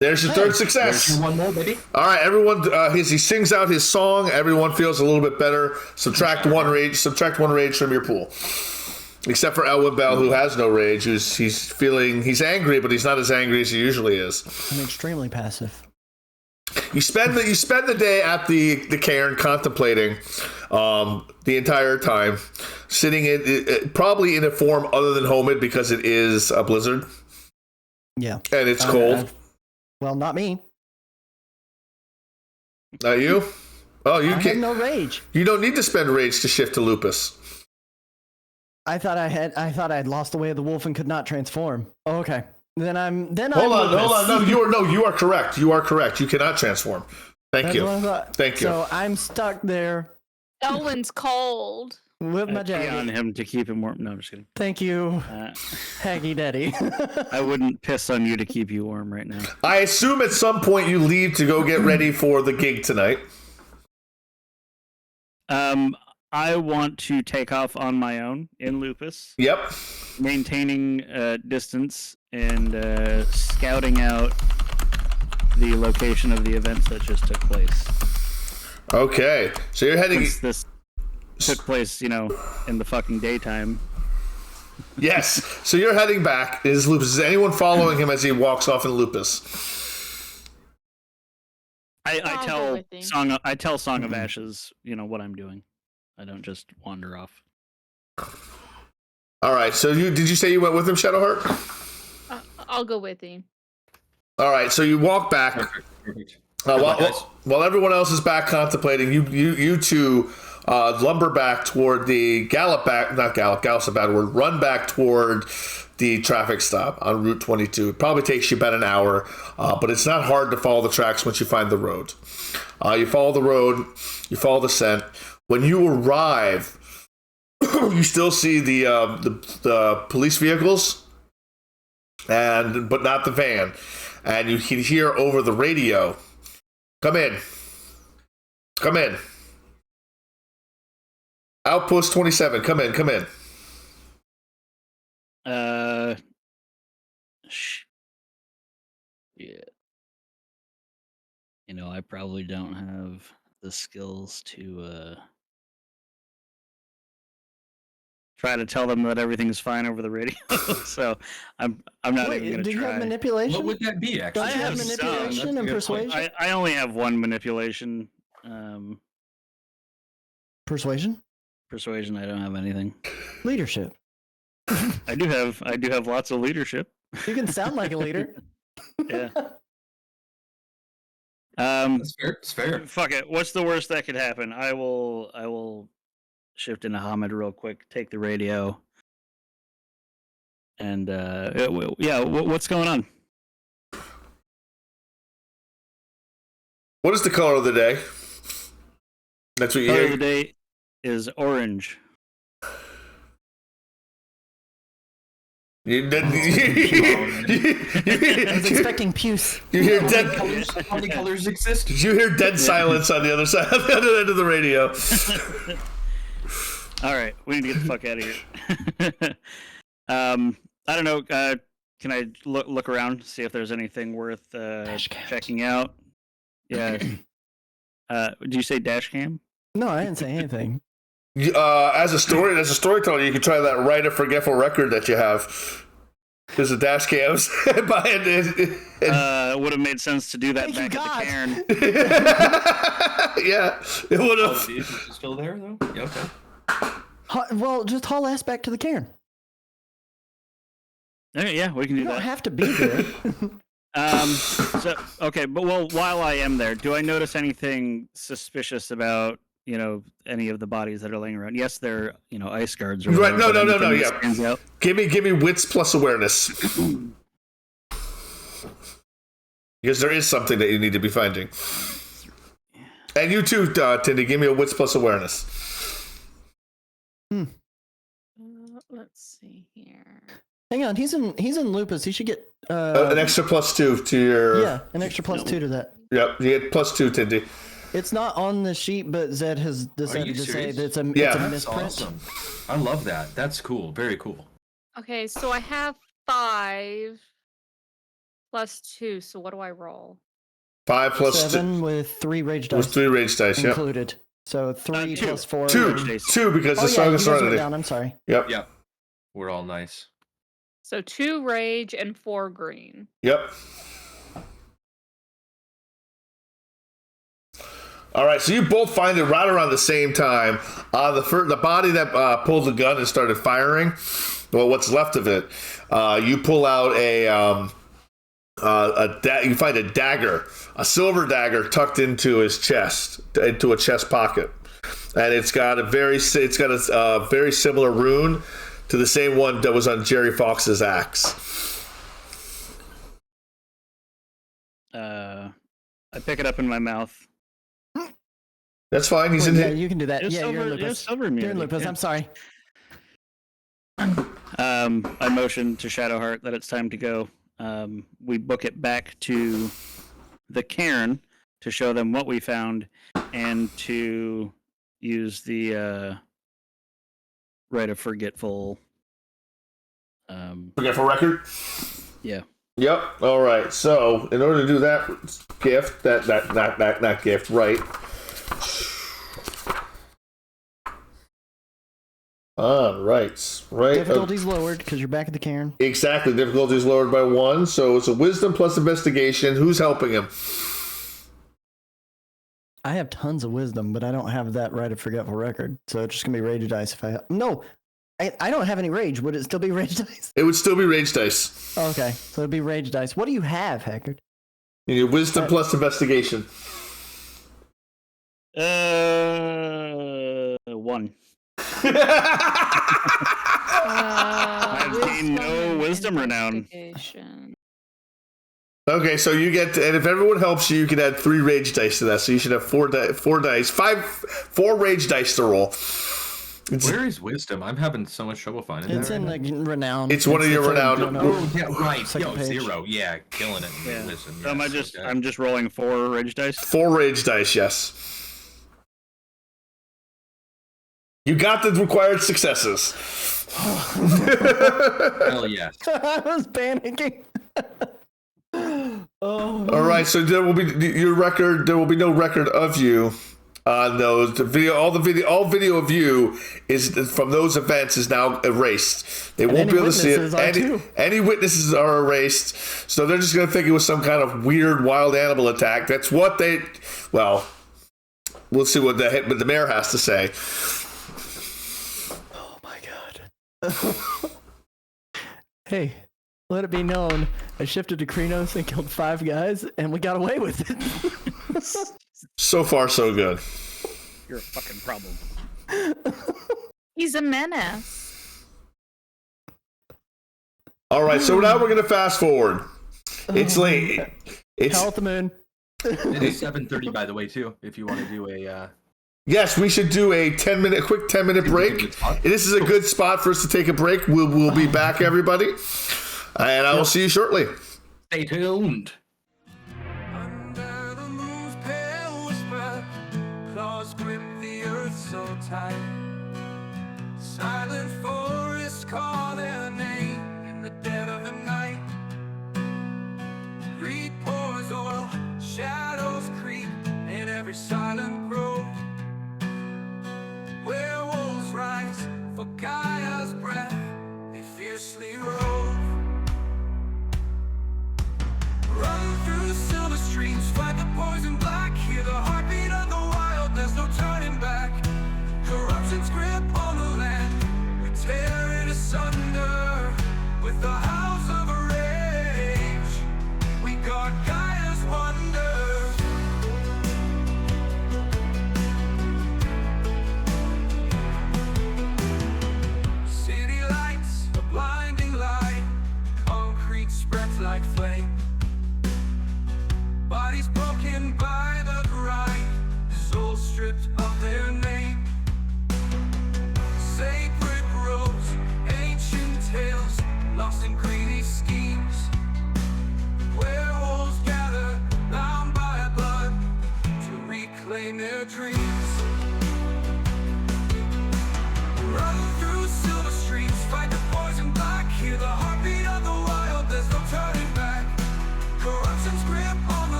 There's your Hey, third There's success. your one more, baby. All right, everyone. As he sings out his song, everyone feels a little bit better. Subtract 1 rage. Subtract 1 rage from your pool. Except for Elwood Bell, who has no rage. He's angry, but he's not as angry as he usually is. I'm extremely passive. You spend the day at the cairn contemplating the entire time, sitting in probably in a form other than Homid because it is a blizzard Yeah. and it's cold. Well, not me. Not you? Oh, you I have can't. no rage. You don't need to spend rage to shift to lupus. I thought I'd lost the way of the wolf and could not transform. Oh, okay. Then I'm Hold on. lupus. No, you are correct. You are correct. You cannot transform. Thank That's you. what I thought. Thank you. So I'm stuck there Elwin's cold. with my I'd pee on jacket. him to keep him warm. No, I'm just kidding. Thank you, Uh, Haggy Daddy. I wouldn't piss on you to keep you warm right now. I assume at some point you leave to go get ready for the gig tonight. I want to take off on my own in Lupus, Yep. maintaining distance and scouting out the location of the events that just took place. Okay. So you're heading. Since this took place, in the fucking daytime. Yes. So you're heading back. Is Lupus? Is anyone following him as he walks off in Lupus? I'll go with him. I tell Song of Ashes, what I'm doing. I don't just wander off. All right. So did you say you went with him, Shadowheart? I'll go with him. All right. So you walk back. Perfect. While everyone else is back contemplating, you two lumber back toward the run back toward the traffic stop on Route 22. It probably takes you about an hour, but it's not hard to follow the tracks once you find the road. You follow the road, you follow the scent. When you arrive, you still see the police vehicles, but not the van, and you can hear over the radio. Come in. Outpost 27. Come in. Yeah. I probably don't have the skills to try to tell them that everything's fine over the radio. So I'm not Wait, even gonna do you try. have manipulation? What would that be, actually? Don't you have have some. manipulation and That's a good point. persuasion? I only have one manipulation. Persuasion? Persuasion. I don't have anything. Leadership. I do have lots of leadership. You can sound like a leader. Yeah. That's fair. It's fair. Fuck it. What's the worst that could happen? I will shift into Hamid real quick. Take the radio. And what's going on? What is the color of the day? That's what you Color hear. of the day is orange. You I was expecting puce. hear How many colors exist? Did you hear dead silence on the other side, on the other end of the radio? All right, we need to get the fuck out of here. I don't know. Can I look around, see if there's anything worth checking out? Yeah. Did you say dash cam? No, I didn't say anything. As a storyteller, you can try that Write a Forgetful Record that you have. There's a dash cams behind it. Would have made sense to do that Thank you, back at the cairn. Yeah, it would Oh, have. the issues is still there, though? Yeah, okay. Well, just haul ass back to the cairn. Okay, yeah, we can do You don't that. have to be there. So okay, but while I am there, do I notice anything suspicious about any of the bodies that are laying around? Yes, they're ice guards. Or Right? whatever, No. anything that Yeah. stands out? Give me wits plus awareness, because there is something that you need to be finding. And you too, Tindy. Give me a wits plus awareness. Let's see here. Hang on, he's in lupus. He should get An extra +2 to your. Yeah, an extra +2 to that. Yep, you get +2, Tindy. It's not on the sheet, but Zed has decided to say that it's a Yeah. misprint. Awesome. I love that. That's cool. Very cool. Okay, so I have 5 plus 2. So what do I roll? 5 plus 7 with 3 rage was dice 3 rage dice. Yep. included. So 3 2. plus 4. 2 Rage dice. 2 because Oh the yeah, song you is guys wrote serenity. down. I'm sorry. Yep. Yep. We're all nice. So 2 rage and 4 green. Yep. All right, so you both find it right around the same time. The body that pulled the gun and started firing, well, what's left of it, you pull out you find a dagger, a silver dagger tucked into his chest, into a chest pocket, and it's got a very similar rune to the same one that was on Jerry Fox's axe. I pick it up in my mouth. That's fine. He's in yeah, here. you can do that. It's Yeah, you're in silver- lupus. it's silver You're in immunity, lupus. yeah. I'm sorry. I motion to Shadowheart that it's time to go. We book it back to the cairn to show them what we found and to use the rite of forgetful. Forgetful record. Yeah. Yep. All right. So, in order to do that gift, that gift, right? Right. Difficulty's lowered because you're back at the cairn. Exactly. Difficulty is lowered by 1, so it's a wisdom plus investigation. Who's helping him? I have tons of wisdom, but I don't have that rite of forgetful record. So it's just gonna be rage dice if I. No, I don't have any rage. Would it still be rage dice? It would still be rage dice. Okay, so it'd be rage dice. What do you have, Haggard? You need wisdom plus investigation. 1. I've gained no wisdom renown. Okay, so you get, and if everyone helps you, you can add 3 rage dice to that. So you should have 4 dice, 4 rage dice to roll. Where is wisdom? I'm having so much trouble finding It's that. in right like renown. It's one of your the third renown- Oh, yeah, right. Second Yo, page. 0. Yeah, killing it. In Yeah. wisdom. So am I yes, just okay. I'm just rolling 4 rage dice. 4 rage dice, yes. You got the required successes. Hell yes. I was panicking. Oh. All right, so there will be your record. There will be no record of you on those. The video, all video of you is from those events is now erased. They won't any be able to see it. witnesses are too. Any witnesses are erased, so they're just going to think it was some kind of weird wild animal attack. That's what they. Well, we'll see what the mayor has to say. Oh my god. Hey, let it be known, I shifted to Krenos and killed 5 guys, and we got away with it. So far, so good. You're a fucking problem. He's a menace. All right, so now we're going to fast forward. It's late. It's Howl at the moon. It is 7:30, by the way, too. If you want to do a. Yes, we should do a quick 10-minute break. This is a good spot for us to take a break. We'll be back, everybody, and I will see you shortly. Stay tuned. Under the moon's pale whisper, claws grip the earth so tight. Silent forests call their name in the dead of the night. Greed pours oil, shadows creep in every silent grove. Werewolves rise for Gaia's breath, they fiercely rove. Run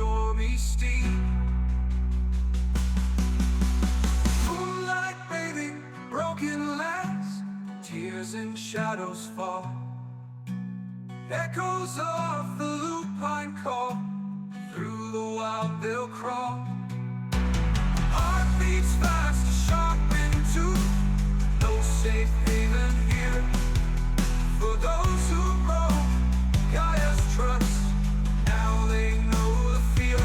stormy steep. Moonlight bathing broken lands, tears and shadows fall. Echoes of the lupine call, through the wild they'll crawl. Heart beats fast, sharp into no safe haven here. For those who roam Gaia's trust, now they know the fear.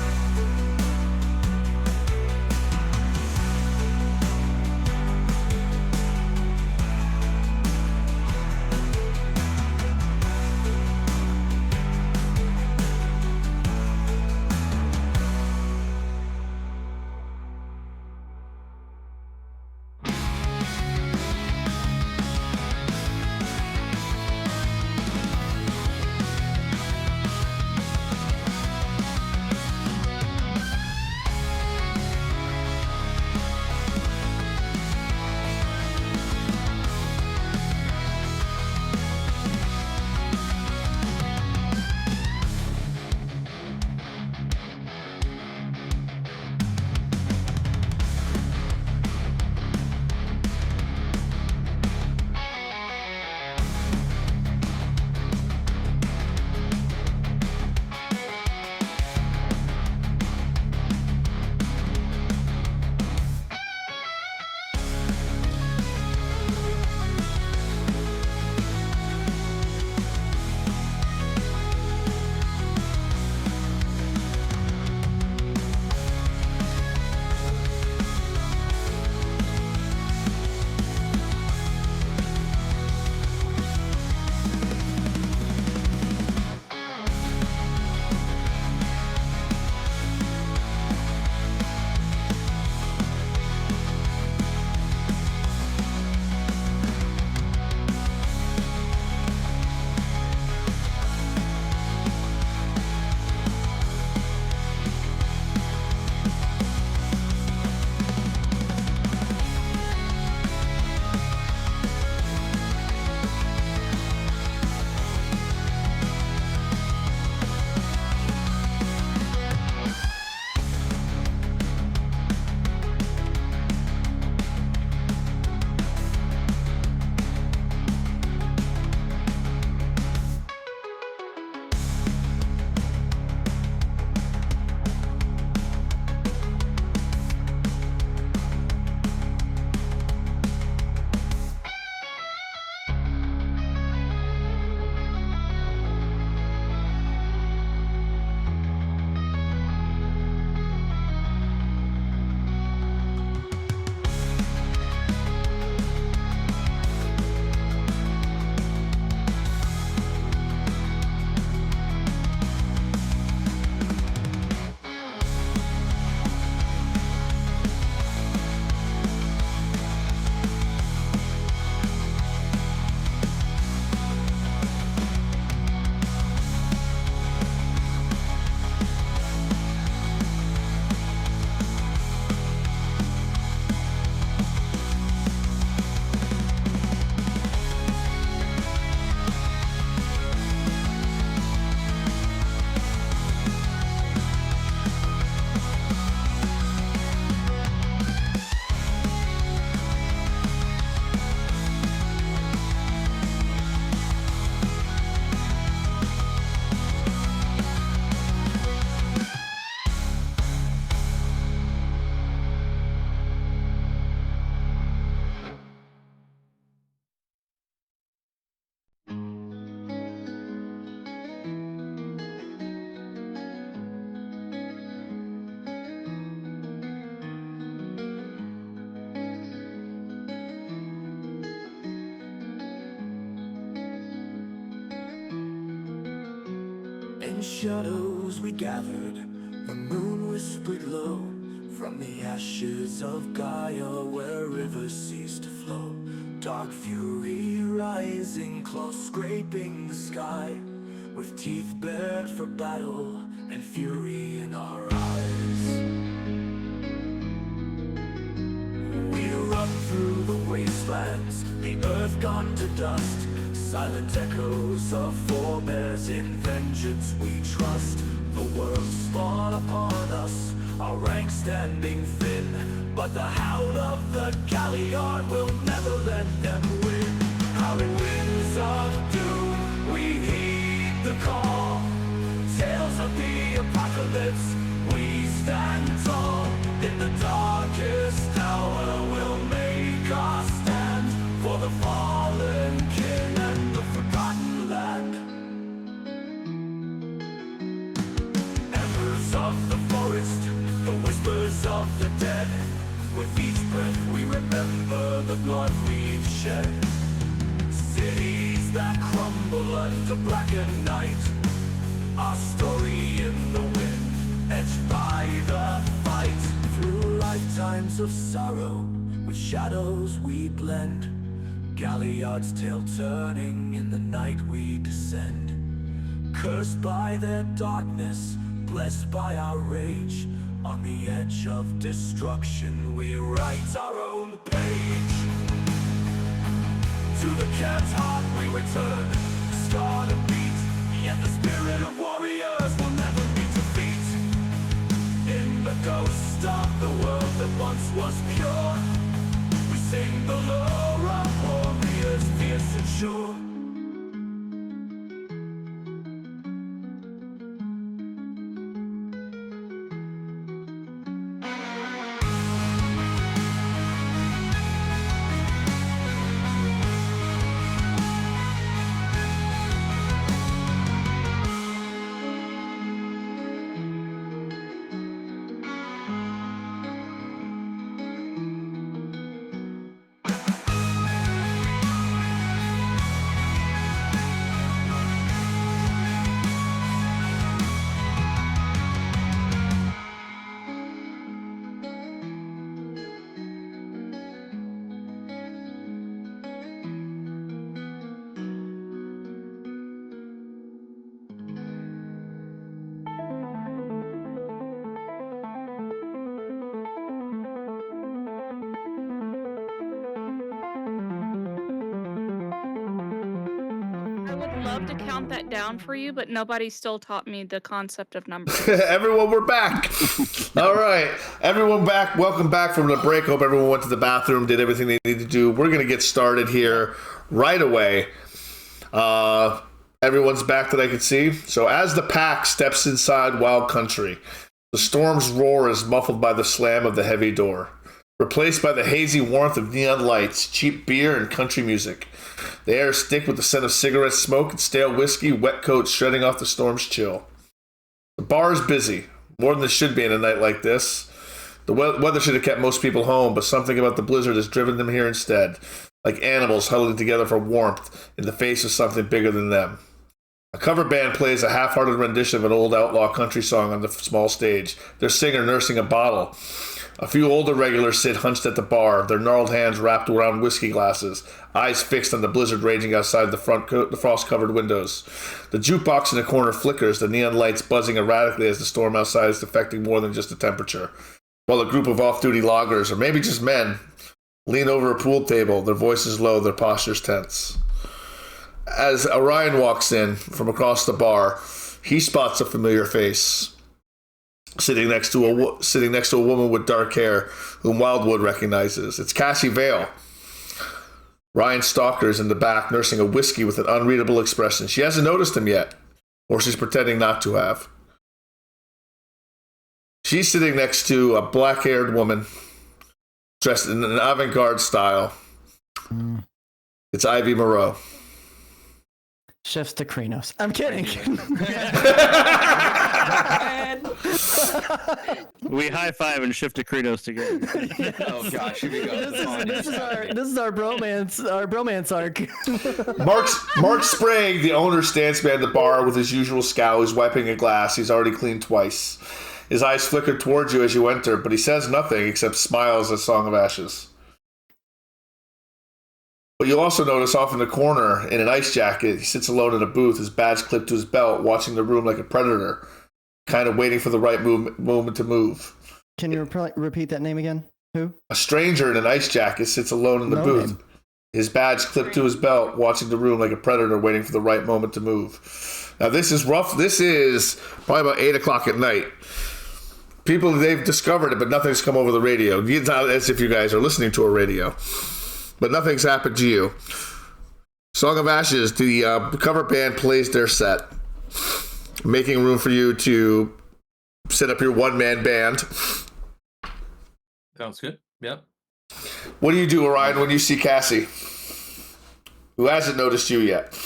In shadows we gathered, the moon whispered low, from the ashes of Gaia where rivers cease to flow. Dark fury rising close, scraping the sky, with teeth bared for battle and fury in our eyes. We run through the wastelands, the earth gone to dust. Silent echoes of forebears, in vengeance we trust. The world spawn upon us, our ranks standing thin, but the howl of the galliard will never let them win. Howling winds of doom, we heed the call. Tales of the apocalypse, we stand tall. In the darkest hour we'll make our stand for the fallen king and the forgotten land. Embers of the forest, the whispers of the dead. With each breath we remember the blood we've shed. Cities that crumble under blackened night, our story in the wind, edged by the fight. Through lifetimes of sorrow, with shadows we blend. Galliard's tale turning, in the night we descend. Cursed by their darkness, blessed by our rage. On the edge of destruction, we write our own page. To the camp's heart we return, scarred and beat, yet the spirit of warriors will never meet defeat. In the ghost of the world that once was pure, we sing the lore of warriors fierce and sure. I would love to count that down for you, but nobody still taught me the concept of numbers. Everyone, we're back. All right. Everyone back. Welcome back from the break. Hope everyone went to the bathroom, did everything they needed to do. We're going to get started here right away. Everyone's back that I can see. So as the pack steps inside Wild Country, the storm's roar is muffled by the slam of the heavy door, replaced by the hazy warmth of neon lights, cheap beer, and country music. The air is thick with the scent of cigarette smoke and stale whiskey, wet coats shredding off the storm's chill. The bar is busy, more than it should be in a night like this. The weather should have kept most people home, but something about the blizzard has driven them here instead, like animals huddling together for warmth in the face of something bigger than them. A cover band plays a half-hearted rendition of an old outlaw country song on the small stage, their singer nursing a bottle. A few older regulars sit hunched at the bar, their gnarled hands wrapped around whiskey glasses, eyes fixed on the blizzard raging outside the frost-covered windows. The jukebox in the corner flickers, the neon lights buzzing erratically as the storm outside is affecting more than just the temperature. While a group of off-duty loggers, or maybe just men, lean over a pool table, their voices low, their postures tense. As Orion walks in from across the bar, he spots a familiar face. Sitting next to a woman with dark hair, whom Wildwood recognizes. It's Cassie Vale. Ryan Stalker is in the back, nursing a whiskey with an unreadable expression. She hasn't noticed him yet, or she's pretending not to have. She's sitting next to a black-haired woman, dressed in an avant-garde style. It's Ivy Moreau. Chef's to Krinos. I'm kidding. We high five and shift to Kratos together. Oh gosh, here we go. This is our bromance arc. Mark Sprague, the owner, stands behind the bar with his usual scowl. He's wiping a glass. He's already cleaned twice. His eyes flicker towards you as you enter, but he says nothing except smiles a song of ashes. But you'll also notice off in the corner, in an ice jacket, he sits alone in a booth, his badge clipped to his belt, watching the room like a predator, kind of waiting for the right moment to move. Can you repeat that name again? Who? A stranger in an ice jacket sits alone in the booth, name. his badge clipped to his belt, watching the room like a predator, waiting for the right moment to move. Now this is rough. This is probably about 8 o'clock at night. People, they've discovered it, but nothing's come over the radio. It's not as if you guys are listening to a radio, but nothing's happened to you. Song of Ashes, the cover band plays their set, making room for you to set up your one-man band. Sounds good. Yep. What do you do, Orion, when you see Cassie, who hasn't noticed you yet?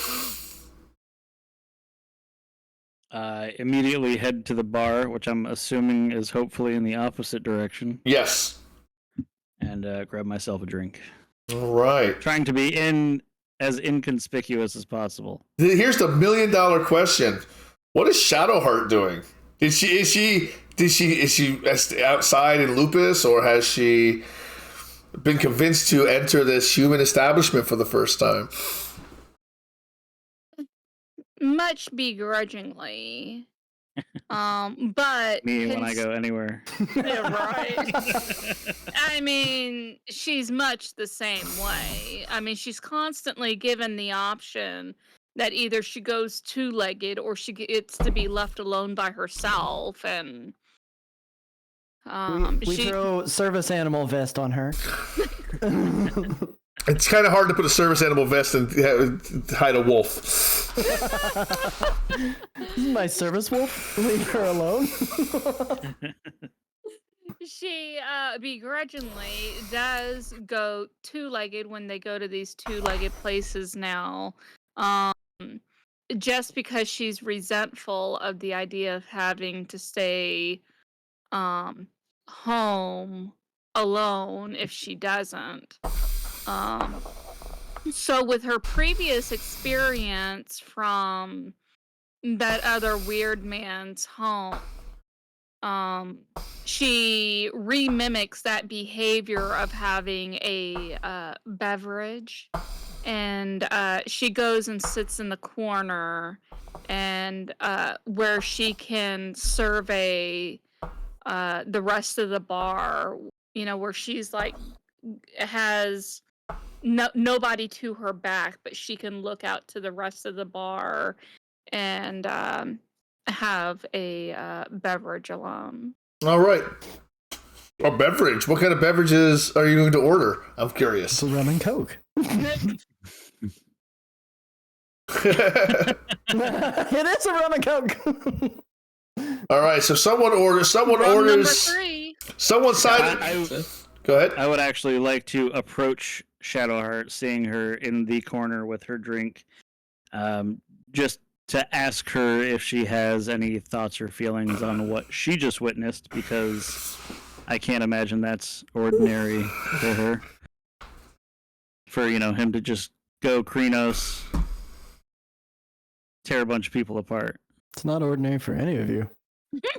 Immediately head to the bar, which I'm assuming is hopefully in the opposite direction, Yes. and grab myself a drink. All right. Trying to be as inconspicuous as possible. Here's the $1 million question: what is Shadowheart doing? Is she outside in Lupus, or has she been convinced to enter this human establishment for the first time? Much begrudgingly. But Me when I go anywhere. Yeah, right. I mean, she's much the same way. I mean, she's constantly given the option that either she goes two-legged or she gets to be left alone by herself, and we throw service animal vest on her. It's kind of hard to put a service animal vest and hide a wolf. This is my service wolf. Leave her alone. She begrudgingly does go two-legged when they go to these two-legged places now. Just because she's resentful of the idea of having to stay home alone if she doesn't. So with her previous experience from that other weird man's home, she remimics that behavior of having a beverage, and she goes and sits in the corner, and where she can survey the rest of the bar, where she's like has nobody to her back, but she can look out to the rest of the bar and have a beverage alone. All right. A beverage. What kind of beverages are you going to order? I'm curious. It's a rum and coke. It is a rum and coke. All right. So someone orders. Someone Rum orders. number 3. Someone side. Go ahead. I would actually like to approach Shadowheart, seeing her in the corner with her drink, just to ask her if she has any thoughts or feelings on what she just witnessed, because I can't imagine that's ordinary for her. For, him to just go Krenos, tear a bunch of people apart. It's not ordinary for any of you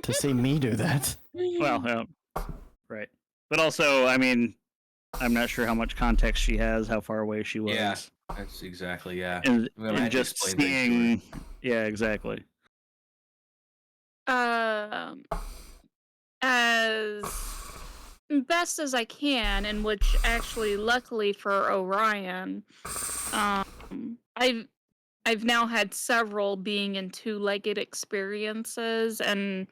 to see me do that. Well, right. But also, I mean, I'm not sure how much context she has, how far away she was. Yeah, that's exactly, yeah. And Well, I had to just explain things to her. seeing... Yeah, exactly. As best as I can, and which actually, luckily for Orion, I've now had several being in two-legged experiences, and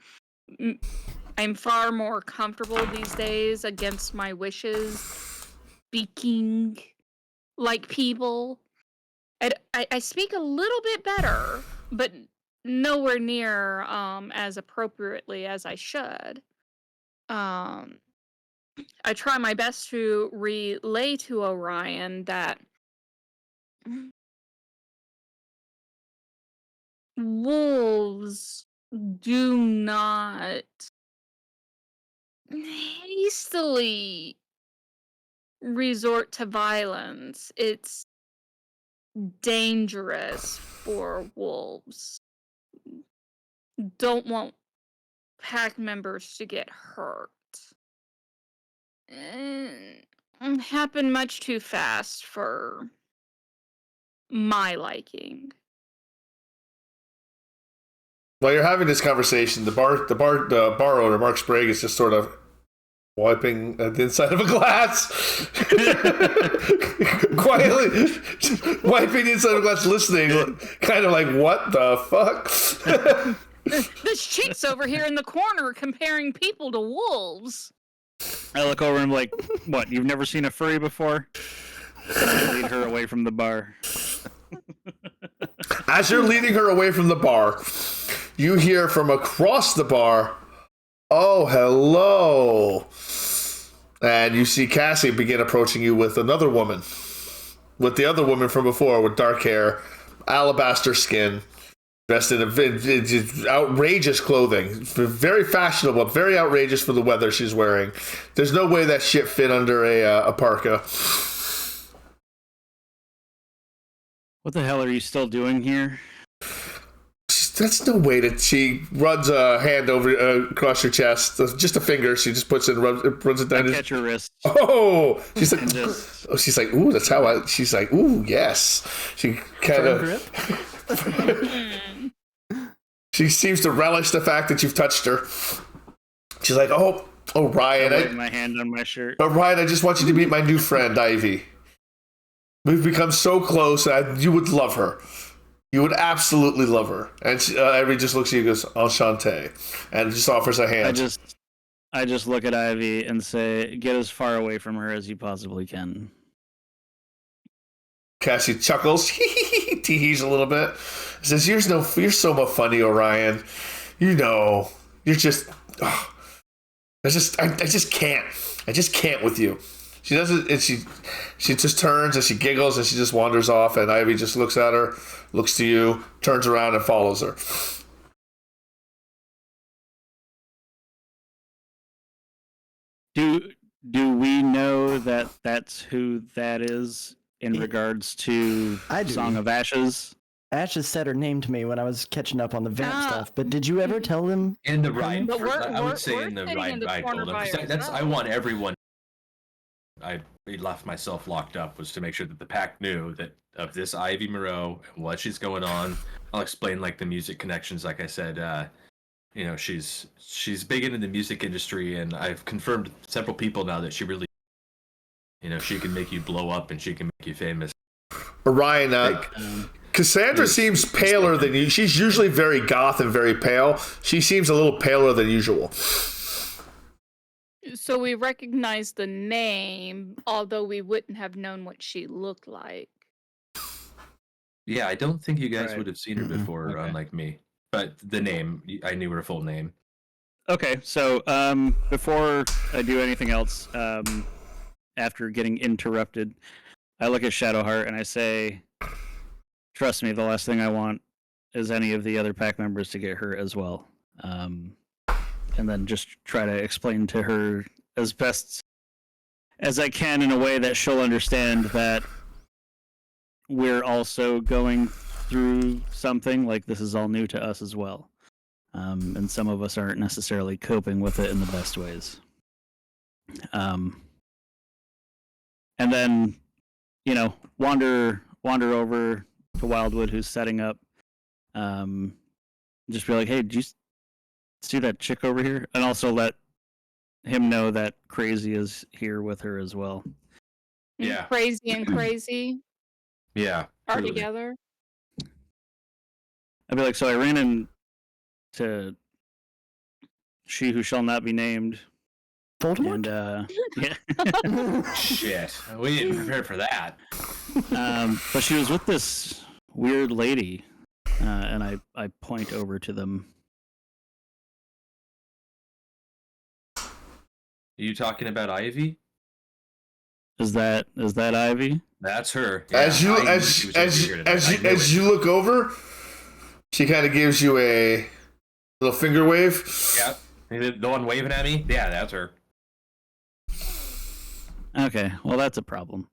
I'm far more comfortable these days against my wishes, speaking like people. I speak a little bit better, but nowhere near as appropriately as I should. I try my best to relay to Orion that wolves do not hastily resort to violence. It's dangerous for wolves. Don't want pack members to get hurt. Happened much too fast for my liking. While you're having this conversation, the bar owner, Mark Sprague, is just sort of wiping the inside of a glass. Quietly wiping the inside of a glass, listening, kind of like, what the fuck? This chick's over here in the corner comparing people to wolves. I look over and I'm like, what, you've never seen a furry before? And I lead her away from the bar. As you're leading her away from the bar, you hear from across the bar, "Oh, hello." And you see Cassie begin approaching you with another woman. With the other woman from before, with dark hair, alabaster skin, dressed in outrageous clothing. Very fashionable, very outrageous for the weather she's wearing. There's no way that shit fit under a parka. What the hell are you still doing here? That's no way to. She runs a hand over across your chest, just a finger. She just puts it, runs it down. I catch your wrist. Oh, she's like, just... oh, she's like, ooh, that's how I. She's like, ooh, yes. She kind of. She seems to relish the fact that you've touched her. She's like, oh, Ryan. I my hand on my shirt. Oh, Ryan, I just want you to meet my new friend, Ivy. We've become so close. You would love her. You would absolutely love her. And Ivy just looks at you and goes, "Enchanté," and just offers a hand. I just look at Ivy and say, "Get as far away from her as you possibly can." Cassie chuckles, tee-hees a little bit. Says, "You're so much funny, Orion. You know, you're just, I just can't. I just can't with you." She doesn't, and she just turns and she giggles and she just wanders off, and Ivy just looks at her, looks to you, turns around and follows her. Do we know that that's who that is in regards to Song of Ashes? Ashes said her name to me when I was catching up on the vamp stuff, but did you ever tell them? In the ride. I would we're say in the ride told them. I want everyone. I left myself locked up was to make sure that the pack knew that of this Ivy Moreau and what she's going on. I'll explain like the music connections. Like I said, you know, she's big into the music industry, and I've confirmed several people now that she really, you know, she can make you blow up and she can make you famous. Ryan, Cassandra seems paler than you. She's usually very goth and very pale. She seems a little paler than usual. So we recognize the name, although we wouldn't have known what she looked like. Yeah, I don't think you guys would have seen her before, unlike me. But the name, I knew her full name. Okay, so before I do anything else, after getting interrupted, I look at Shadowheart and I say, "Trust me, the last thing I want is any of the other pack members to get hurt as well." And then just try to explain to her as best as I can in a way that she'll understand that we're also going through something, like this is all new to us as well. And some of us aren't necessarily coping with it in the best ways. And then, you know, wander over to Wildwood, who's setting up. Just be like, "Hey, did you see that chick over here?" And also let him know that Crazy is here with her as well. Yeah. Crazy and Crazy Yeah. are Truly. together. I'd be like, "So I ran into She Who Shall Not Be Named." Voldemort? And, yeah. Shit. We didn't prepare for that. But she was with this weird lady, and I point over to them. Are you talking about Ivy? Is that Ivy? That's her. As you look over, she kind of gives you a little finger wave. Yeah. The one waving at me? Yeah, that's her. Okay, well that's a problem.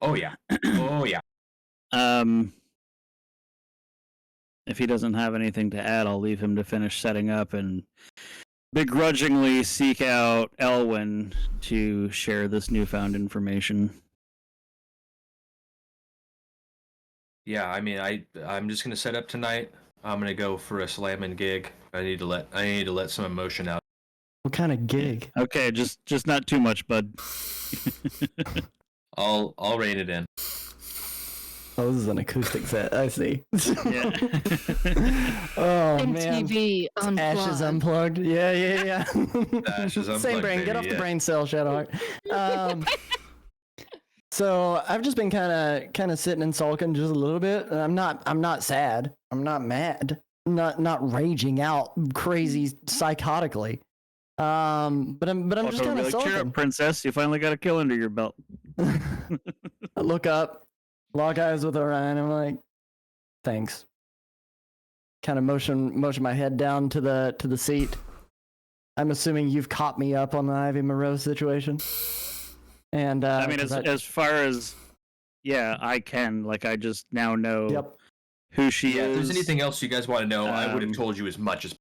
Oh yeah. Oh yeah. If he doesn't have anything to add, I'll leave him to finish setting up and begrudgingly seek out Elwyn to share this newfound information. Yeah, I mean, I'm just gonna set up tonight. I'm gonna go for a slamming gig. I need to let some emotion out. What kind of gig? Okay, just not too much, bud. I'll rein it in. Oh, this is an acoustic set. I see. Yeah. Oh man. MTV Unplugged. Ashes unplugged. Yeah. Ashes Unplugged, Same brain. baby, Get off the yeah. brain cell, Shadowheart. So I've just been kind of sitting and sulking just a little bit. I'm not sad. I'm not mad. Not raging out crazy psychotically. But I'm just kind of Cheer sulking. up, princess! You finally got a kill under your belt. I look up, lock eyes with Orion. I'm like, thanks. Kind of motion my head down to the seat. I'm assuming you've caught me up on the Ivy Moreau situation. And I mean, as far as I can. Like, I just now know who she Yeah, is. if there's anything else you guys want to know, I would have Um, told you as much as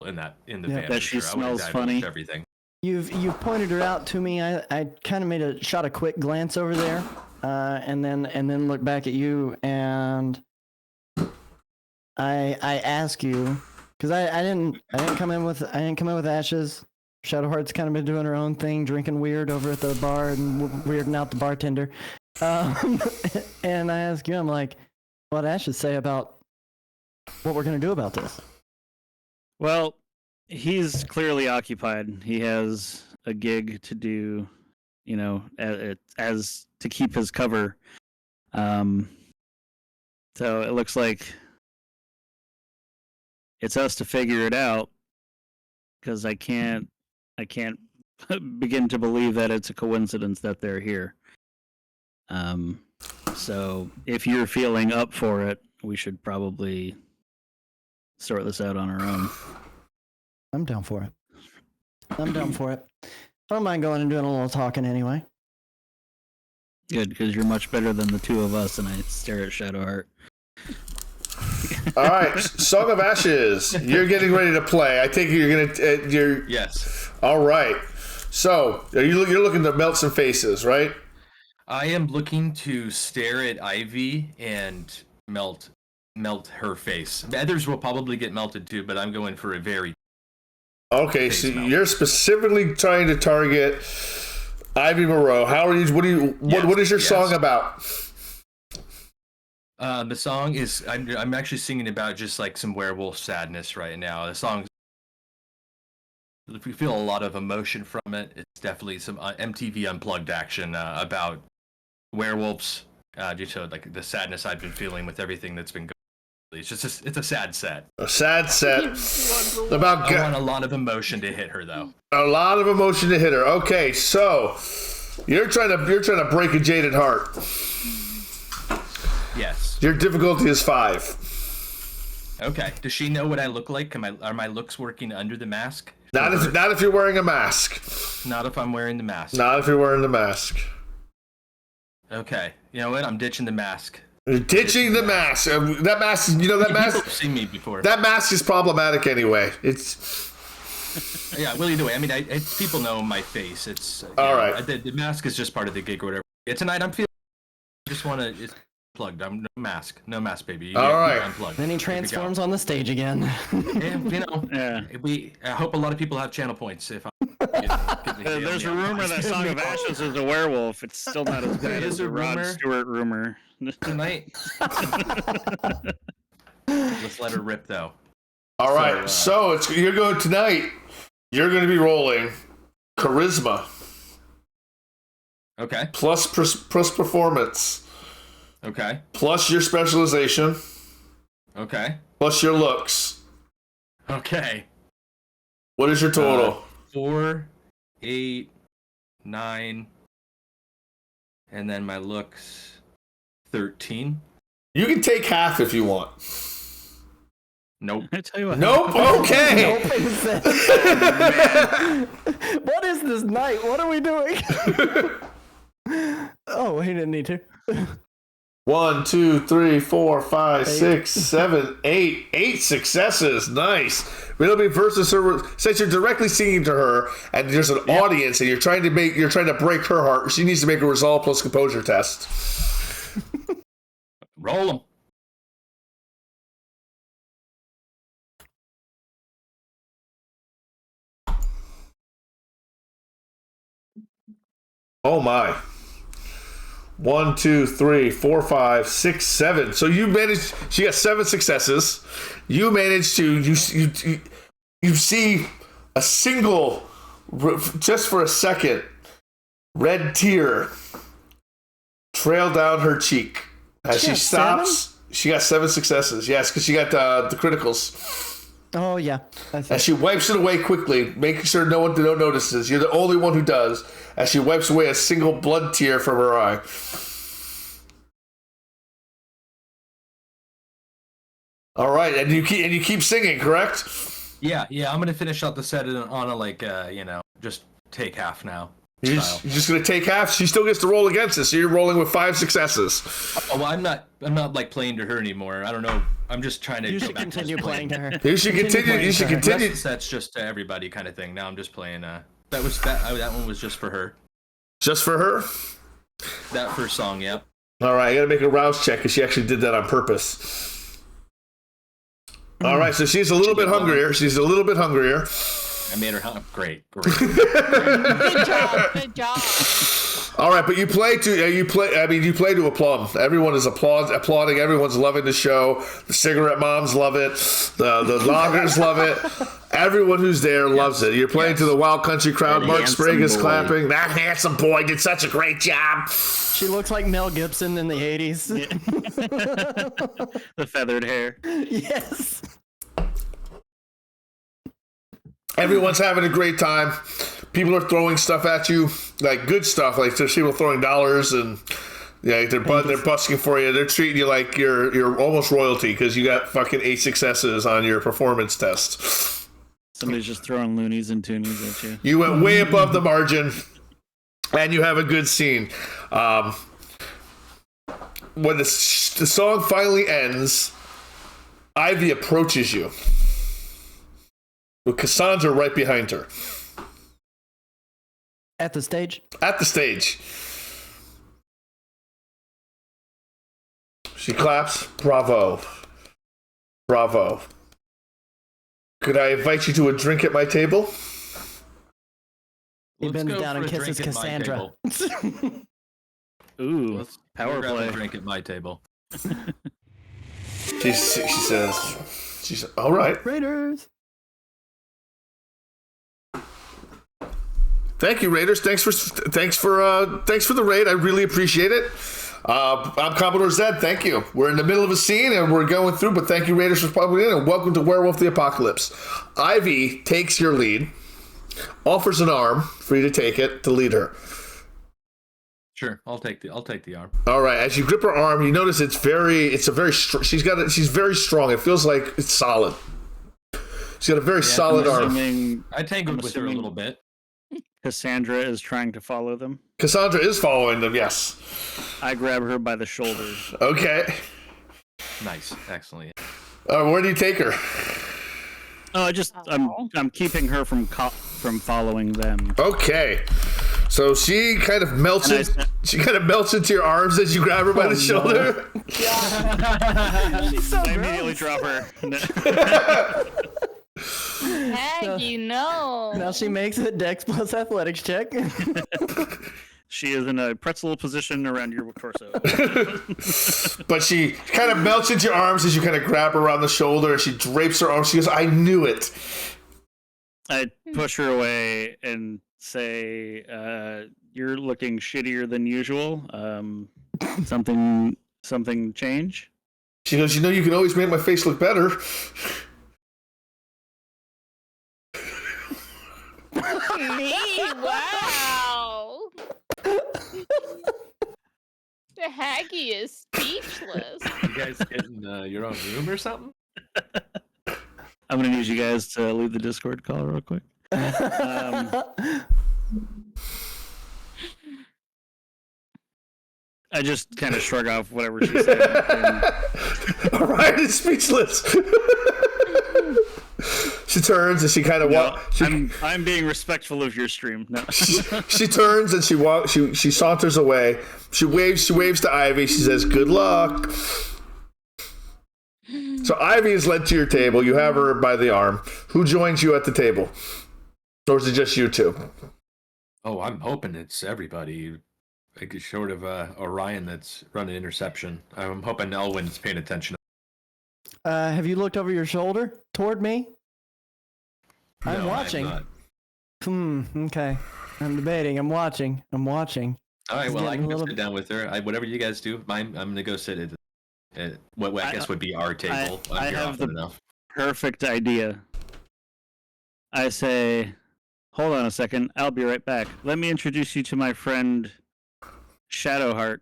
in the van. That for she sure. I would've smells divulged funny. Everything. You've pointed her out to me. I kind of shot a quick glance over there, and then looked back at you, and I ask you because I didn't come in with Ashes. Shadowheart's kind of been doing her own thing, drinking weird over at the bar and weirding out the bartender. And I ask you, I'm like, what Ashes say about what we're gonna do about this? Well, he's clearly occupied. He has a gig to do, as to keep his cover. So it looks like it's us to figure it out, because I can't begin to believe that it's a coincidence that they're here. So if you're feeling up for it, we should probably sort this out on our own. I'm down for it. I don't mind going and doing a little talking anyway. Good, because you're much better than the two of us, and I stare at Shadowheart. All right, Song of Ashes. You're getting ready to play. I think you're gonna. Yes. All right. So you're looking to melt some faces, right? I am looking to stare at Ivy and melt her face. Others will probably get melted too, but I'm going for a very Okay, face so melt. you're specifically trying to target Ivy Moreau. How are you? What is your song about? The song is I'm actually singing about just like some werewolf sadness right now. The song, if you feel a lot of emotion from it, it's definitely some MTV Unplugged action about werewolves. Due to like the sadness I've been feeling with everything that's been going. It's a sad set. A sad set about. I want a lot of emotion to hit her though. A lot of emotion to hit her. Okay, so you're trying to break a jaded heart. Yes. Your difficulty is 5. Okay. Does she know what I look like? Are my looks working under the mask? Not if you're wearing a mask. Not if I'm wearing the mask. Not if you're wearing the mask. Okay. You know what? I'm ditching the mask. You're ditching the mask. That mask. That mask. People have seen me before. That mask is problematic anyway. It's. Yeah. Well, either way. I mean, people know my face. It's All right. The mask is just part of the gig or whatever. Yeah, tonight I'm feeling. I just want to. It's plugged. I'm no mask, baby. All right. Unplugged. Then he transforms on the stage again. Yeah, I hope a lot of people have channel points. If I'm, There's a rumor that Song of Ashes is a werewolf. It's still not as bad is as a the Rod rumor. Stewart rumor. tonight. Let's let her rip though. All right. So you're going tonight. You're going to be rolling charisma Okay. plus performance Okay. plus your specialization Okay. plus your looks. Okay. What is your total? 4, 8, 9, and then my looks 13. You can take half if you want. Nope. I tell you what. Nope. Okay. What is this night? What are we doing? Oh, he didn't need to. 1, 2, 3, 4, 5, 6, 7, 8. 8 successes. Nice. It'll be versus her. Since you're directly singing to her, and there's an audience, and you're trying to break her heart. She needs to make a resolve plus composure test. Roll them. Oh my. 1, 2, 3, 4, 5, 6, 7. So you managed. She got 7 successes. You managed to. You see a single, just for a second, red tear trail down her cheek as she stops. 7? She got 7 successes. Yes, because she got the criticals. Oh yeah. As she wipes it away quickly, making sure no one notices. You're the only one who does. As she wipes away a single blood tear from her eye. All right, and you keep singing, correct? Yeah. I'm gonna finish out the set on a just take half now. You're just gonna take half. She still gets to roll against it, so you're rolling with 5 successes. Oh, well, I'm not like playing to her anymore. I don't know. I'm just trying to. You should continue playing to her. You should continue. You should continue. That's just to everybody kind of thing. Now I'm just playing. That one was just for her. Just for her. That first song, yep. All right, I gotta make a rouse check because she actually did that on purpose. All right, so she's a little bit hungrier. I made her great. Good job. All right, but you play to applaud. Everyone is applauding. Everyone's loving the show. The cigarette moms love it. The loggers love it. Everyone who's there loves it. You're playing to the wild country crowd. That Mark Sprague is boy. clapping. That handsome boy did such a great job. She looks like Mel Gibson in the 80s. The feathered hair. Yes. Everyone's having a great time. People are throwing stuff at you, like good stuff. Like there's people throwing dollars and they're busking for you. They're treating you like you're almost royalty because you got fucking 8 successes on your performance test. Somebody's just throwing loonies and toonies at you. You went way above the margin, and you have a good scene. When the song finally ends, Ivy approaches you with Cassandra right behind her. At the stage? At the stage. She claps. Bravo. Bravo. Could I invite you to a drink at my table? He Let's bends go down for and a kisses drink at my Cassandra. table. Ooh, power We'll grab play. a drink at my table. She says, all right. Raiders! Thank you, Raiders. Thanks for the raid. I really appreciate it. I'm Commodore Zed. Thank you. We're in the middle of a scene and we're going through, but thank you, Raiders, for popping in, and welcome to Werewolf the Apocalypse. Ivy takes your lead, offers an arm for you to take it to lead her. Sure, I'll take the arm. All right. As you grip her arm, you notice she's very strong. It feels like it's solid. She's got a very solid arm. I tangled I'm with her a assuming- little bit. Cassandra is trying to follow them. Cassandra is following them. Yes. I grab her by the shoulders. Okay. Nice, excellent. Where do you take her? Oh, I'm keeping her from following them. Okay. So she kind of melts into your arms as you grab her by the shoulder. She's so I gross. immediately drop her. Heck, Now she makes a Dex plus athletics check. She is in a pretzel position around your torso. But she kind of melts into your arms as you kind of grab her around the shoulder and she drapes her arms. She goes, I knew it. I push her away and say, "You're looking shittier than usual. Something change?" She goes, you can always make my face look better. Me? Wow. The Haggy is speechless. You guys getting your own room or something? I'm gonna need you guys to leave the Discord call real quick. I just kind of shrug off whatever she said. All right, it's speechless. She turns and she kind of walks. I'm being respectful of your stream. No. She turns and she saunters away. She waves to Ivy. She says, "Good luck." So Ivy is led to your table. You have her by the arm. Who joins you at the table? Or is it just you two? Oh, I'm hoping it's everybody. Like short of Orion that's running interception. I'm hoping Elwin's paying attention. Have you looked over your shoulder toward me? I'm No, watching. I'm not. Okay. I'm debating. I'm watching. All right, It's well, I getting can a go little- sit down with her. Whatever you guys do, I'm gonna go sit at what I guess would be our table. I I'm here have often the- enough. Perfect idea. I say, hold on a second. I'll be right back. Let me introduce you to my friend Shadowheart.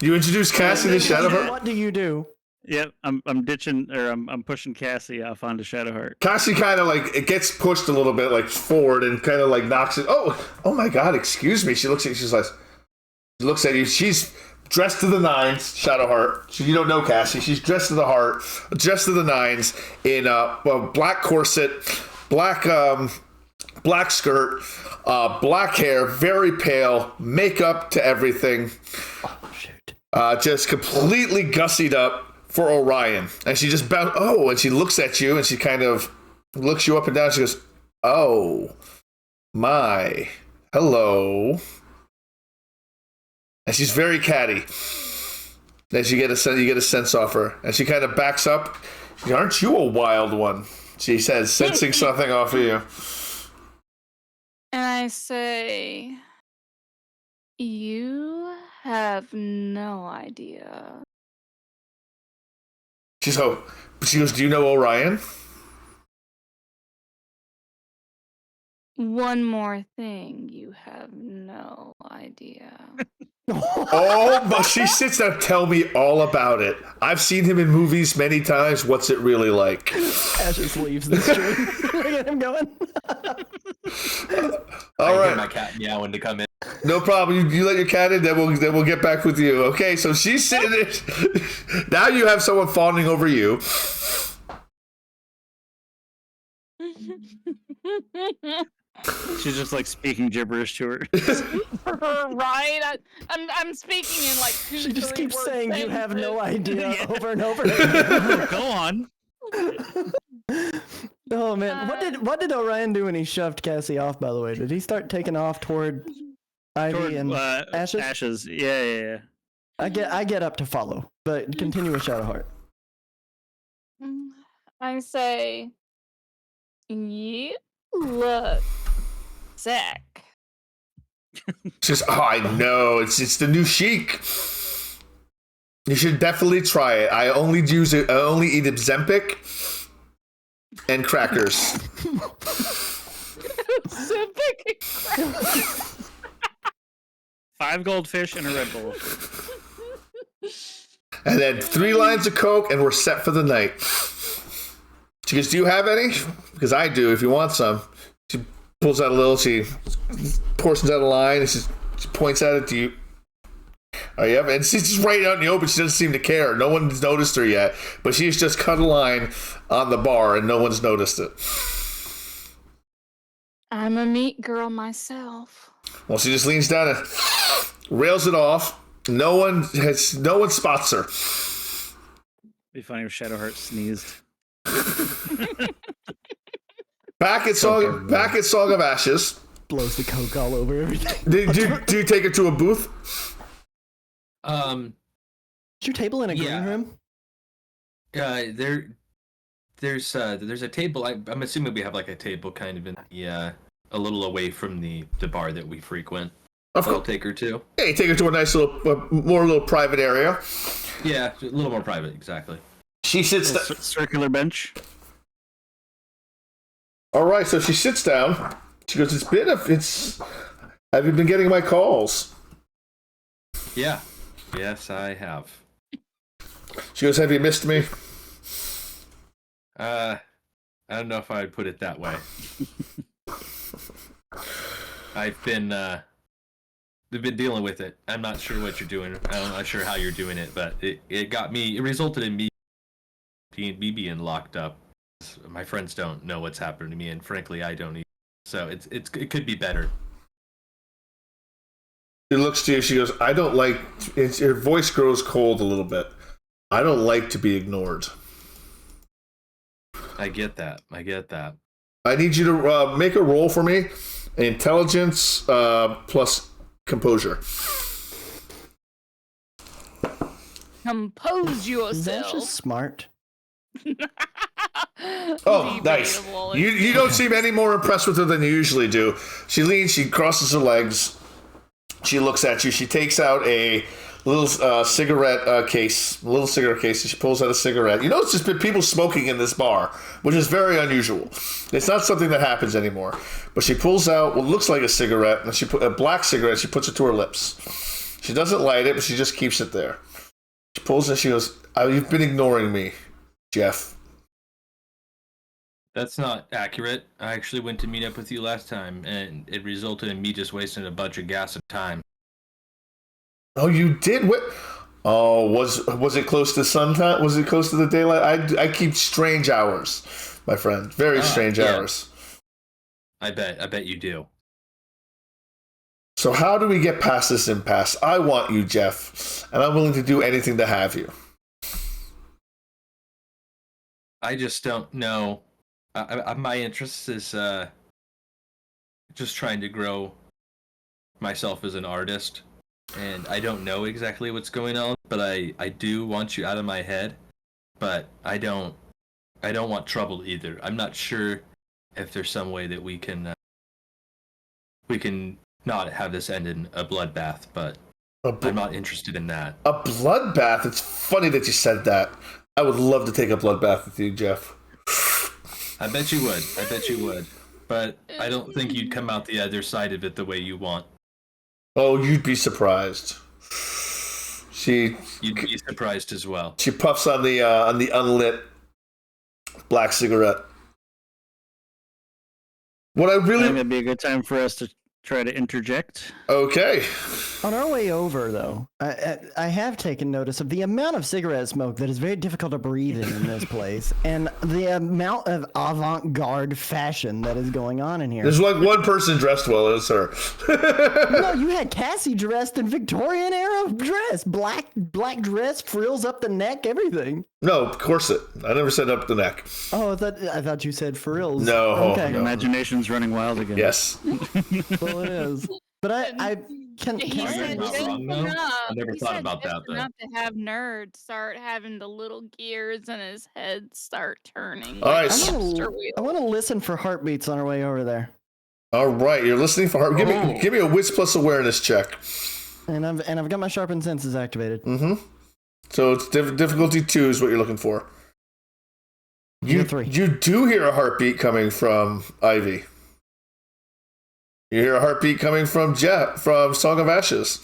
You introduce Cassie to Shadowheart. What do you do? Yep, I'm ditching, or I'm pushing Cassie off onto Shadowheart. Cassie kind of like it gets pushed a little bit like forward and kind of like knocks it. Oh my God! Excuse me. She looks at you. She looks at you. She's dressed to the nines. Shadowheart. You don't know Cassie. She's dressed to the nines in a black corset, black skirt, black hair, very pale, makeup to everything. Oh shoot! Just completely gussied up for Orion. And she just and she looks at you and she kind of looks you up and down. She goes, "Oh, my. Hello." And she's very catty. As you get a sense off her. And she kind of backs up. "Aren't you a wild one?" she says, sensing something off of you. And I say, you have no idea. She goes, "Do you know Orion?" One more thing, you have no idea. Oh, but she sits there. "Tell me all about it. I've seen him in movies many times. What's it really like?" Ashes leaves the stream. Look at him going. All I right. get my cat meowing to come in. No problem. You let your cat in, then we'll get back with you. Okay, so she's sitting there. Now you have someone fawning over you. She's just like speaking gibberish to her. Right? I'm speaking in like two. She just keeps three-word saying you have no idea Yeah. over and over again. Go on. Oh man, what did Orion do when he shoved Cassie off? By the way, did he start taking off toward Ivy Toward, and Ashes? Ashes. Yeah. I get up to follow, but continue with Shadowheart. I say, you look sick. She says, "Oh, I know. It's the new chic. You should definitely try it. I only eat Ozempic and crackers." Sick. 5 goldfish and a Red Bull. And then 3 lines of Coke, and we're set for the night. She goes, "Do you have any? Because I do, if you want some." She pulls out a little, she portions out a line, and she points at it. "Do you? Oh, yeah." And she's just right out in the open. She doesn't seem to care. No one's noticed her yet. But she's just cut a line on the bar, and no one's noticed it. I'm a meat girl myself. Well, she just leans down and rails it off. No one spots her. Be funny if Shadowheart sneezed. Back at Song of Ashes. Blows the Coke all over everything. Do you take her to a booth? Is your table in a Yeah. green room? There's a table. I'm assuming we have like a table kind of in a little away from the bar that we frequent. Of I'll course. take her to. Yeah, you take her to a nice little private area. Yeah, a little more private, exactly. She sits Little down. circular bench. All right, so she sits down. She goes, "Have you been getting my calls?" Yeah. Yes, I have. She goes, "Have you missed me?" I don't know if I'd put it that way. I've been dealing with it. I'm not sure what you're doing. I'm not sure how you're doing it, but it resulted in me being locked up. My friends don't know what's happened to me, and frankly, I don't either. So it could be better. She looks to you. She goes, "I don't like." Her voice grows cold a little bit. "I don't like to be ignored. I get that. I need you to make a roll for me. Intelligence plus composure. Compose That's yourself. just smart. Oh, nice. You don't seem any more impressed with her than you usually do. She leans, she crosses her legs, she looks at you, she takes out a little cigarette case, and she pulls out a cigarette. You know, it's just been people smoking in this bar, which is very unusual. It's not something that happens anymore. But she pulls out what looks like a cigarette, and she put a black cigarette, she puts it to her lips. She doesn't light it, but she just keeps it there. She pulls it, she goes, "You've been ignoring me, Jeff." That's not accurate. I actually went to meet up with you last time, and it resulted in me just wasting a bunch of gas and time. Oh, you did? What? Oh, was it close to suntime? Was it close to the daylight? I keep strange hours, my friend. Very strange hours. I bet you do. So how do we get past this impasse? I want you, Jeff, and I'm willing to do anything to have you. I just don't know. My interest is just trying to grow myself as an artist, and I don't know exactly what's going on, but I do want you out of my head, but I don't want trouble either. I'm not sure if there's some way that we can not have this end in a bloodbath, but I'm not interested in that. A bloodbath? It's funny that you said that. I would love to take a bloodbath with you, Jeff. I bet you would. But I don't think you'd come out the other side of it the way you want. Oh, you'd be surprised. You'd be surprised as well. She puffs on the unlit black cigarette. What I really... I think that'd be a good time for us to try to interject. Okay. On our way over, though, I have taken notice of the amount of cigarette smoke that is very difficult to breathe in this place, and the amount of avant-garde fashion that is going on in here. There's like one person dressed well, it's her. No, you had Cassie dressed in Victorian era dress, black dress, frills up the neck, everything. No, corset. I never said up the neck. Oh, I thought you said frills. No. Okay. No. Imagination's running wild again. Yes. Well, it is. But I can. He You're said not just wrong, though. enough. I never He thought said about just that, though. enough to have nerds start having the little gears in his head start turning. All right. I want to listen for heartbeats on our way over there. All right, you're listening for heart. Give me a wits plus awareness check. And I've got my sharpened senses activated. Mm-hmm. So it's difficulty 2 is what you're looking for. You 3. You do hear a heartbeat coming from Ivy. You hear a heartbeat coming from Jet from Song of Ashes.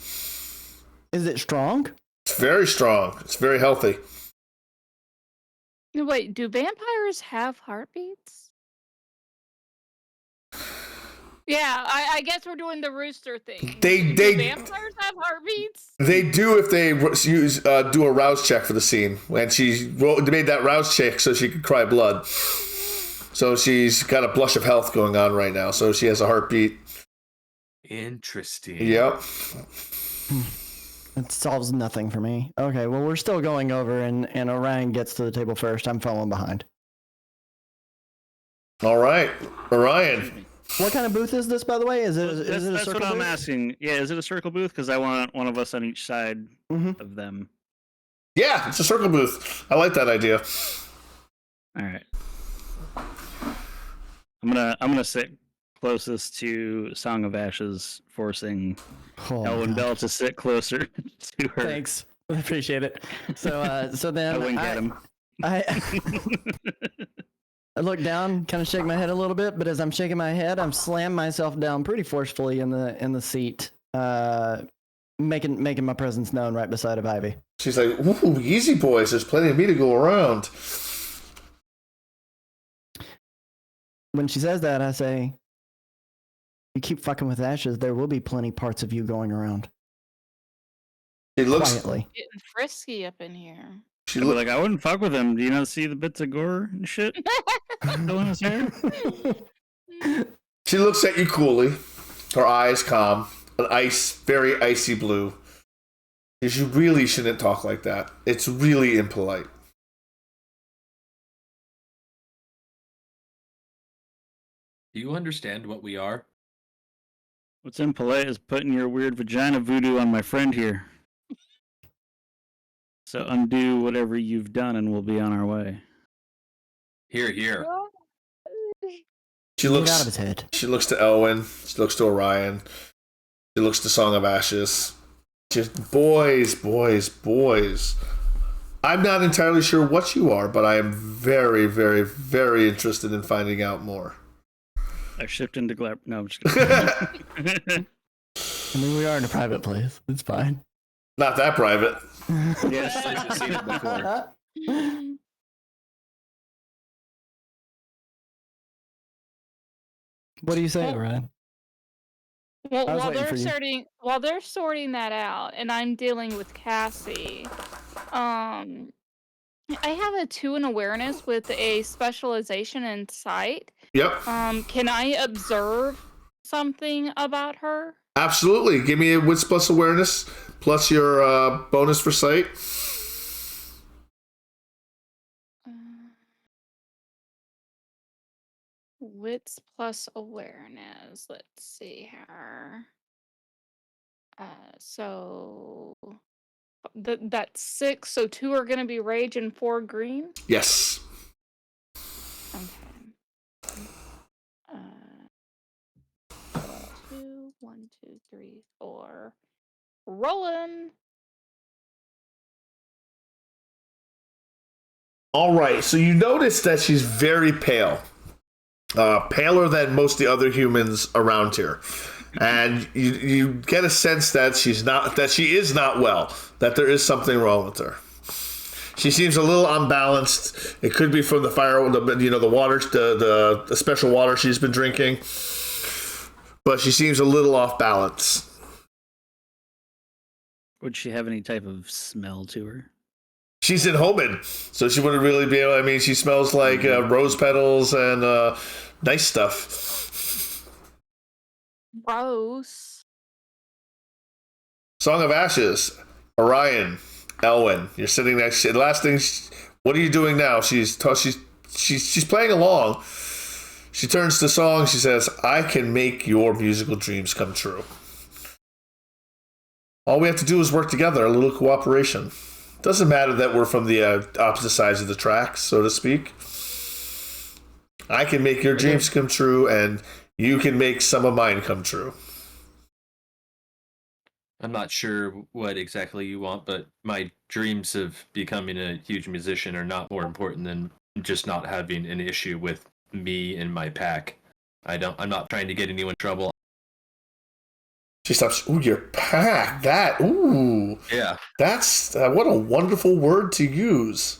Is it strong? It's very strong. It's very healthy. Wait, do vampires have heartbeats? Yeah, I guess we're doing the rooster thing. Do vampires have heartbeats? They do if they do a rouse check for the scene. And she made that rouse check so she could cry blood. So she's got a blush of health going on right now. So she has a heartbeat. Interesting. Yep. It solves nothing for me. Okay, well, we're still going over, and Orion gets to the table first. I'm following behind. All right. Orion. What kind of booth is this, by the way? Is it a That's circle what I'm booth? asking. Yeah, is it a circle booth? Because I want one of us on each side of them. Yeah, it's a circle booth. I like that idea. All right. I'm gonna sit closest to Song of Ashes, forcing Elwyn Bell to sit closer to her. Thanks. I appreciate it. So then I wink at him. I look down, kind of shake my head a little bit, but as I'm shaking my head, I'm slamming myself down pretty forcefully in the seat, making my presence known right beside of Ivy. She's like, "Ooh, easy boys. There's plenty of me to go around." When she says that, I say, "You keep fucking with Ashes, there will be plenty parts of you going around." She looks Quietly. Getting frisky up in here. She I'd be look, like, I wouldn't fuck with him. Do you not see the bits of gore and shit still in his hair? She looks at you coolly. Her eyes calm, very icy blue. You really shouldn't talk like that. It's really impolite. Do you understand what we are? What's impolite is putting your weird vagina voodoo on my friend here. So undo whatever you've done and we'll be on our way. Here, here. She Get looks. out of his head. She looks to Elwyn. She looks to Orion. She looks to Song of Ashes. Just boys. I'm not entirely sure what you are, but I am very, very, very interested in finding out more. I shipped into No, I'm just kidding. I mean, we are in a private place. It's fine. Not that private. Yes, I've seen it before. What do you say, Ryan? Well, I was while waiting they're for you. sorting that out, and I'm dealing with Cassie, I have a 2 in awareness with a specialization in sight. Yep. Can I observe something about her? Absolutely. Give me a wits plus awareness plus your bonus for sight. Wits plus awareness. Let's see here. So that's 6. So 2 are going to be rage and 4 green. Yes. Okay. 2, 1, 2, 3, 4. Rolling. All right. So you notice that she's very pale. Paler than most of the other humans around here. And you get a sense that she is not well, that there is something wrong with her. She seems a little unbalanced. It could be from the fire, the water, the special water she's been drinking. But she seems a little off balance. Would she have any type of smell to her? She's in Homan, so she wouldn't really be able. I mean, she smells like rose petals and nice stuff. Gross. Song of Ashes, Orion, Elwyn. You're sitting next. The last thing. What are you doing now? She's playing along. She turns to Song. She says, "I can make your musical dreams come true. All we have to do is work together. A little cooperation. Doesn't matter that we're from the opposite sides of the tracks, so to speak. I can make your dreams come true, and you can make some of mine come true." I'm not sure what exactly you want, but my dreams of becoming a huge musician are not more important than just not having an issue with me and my pack. I'm not trying to get anyone in trouble. She stops. Ooh, your pack. That. Ooh. Yeah. That's what a wonderful word to use.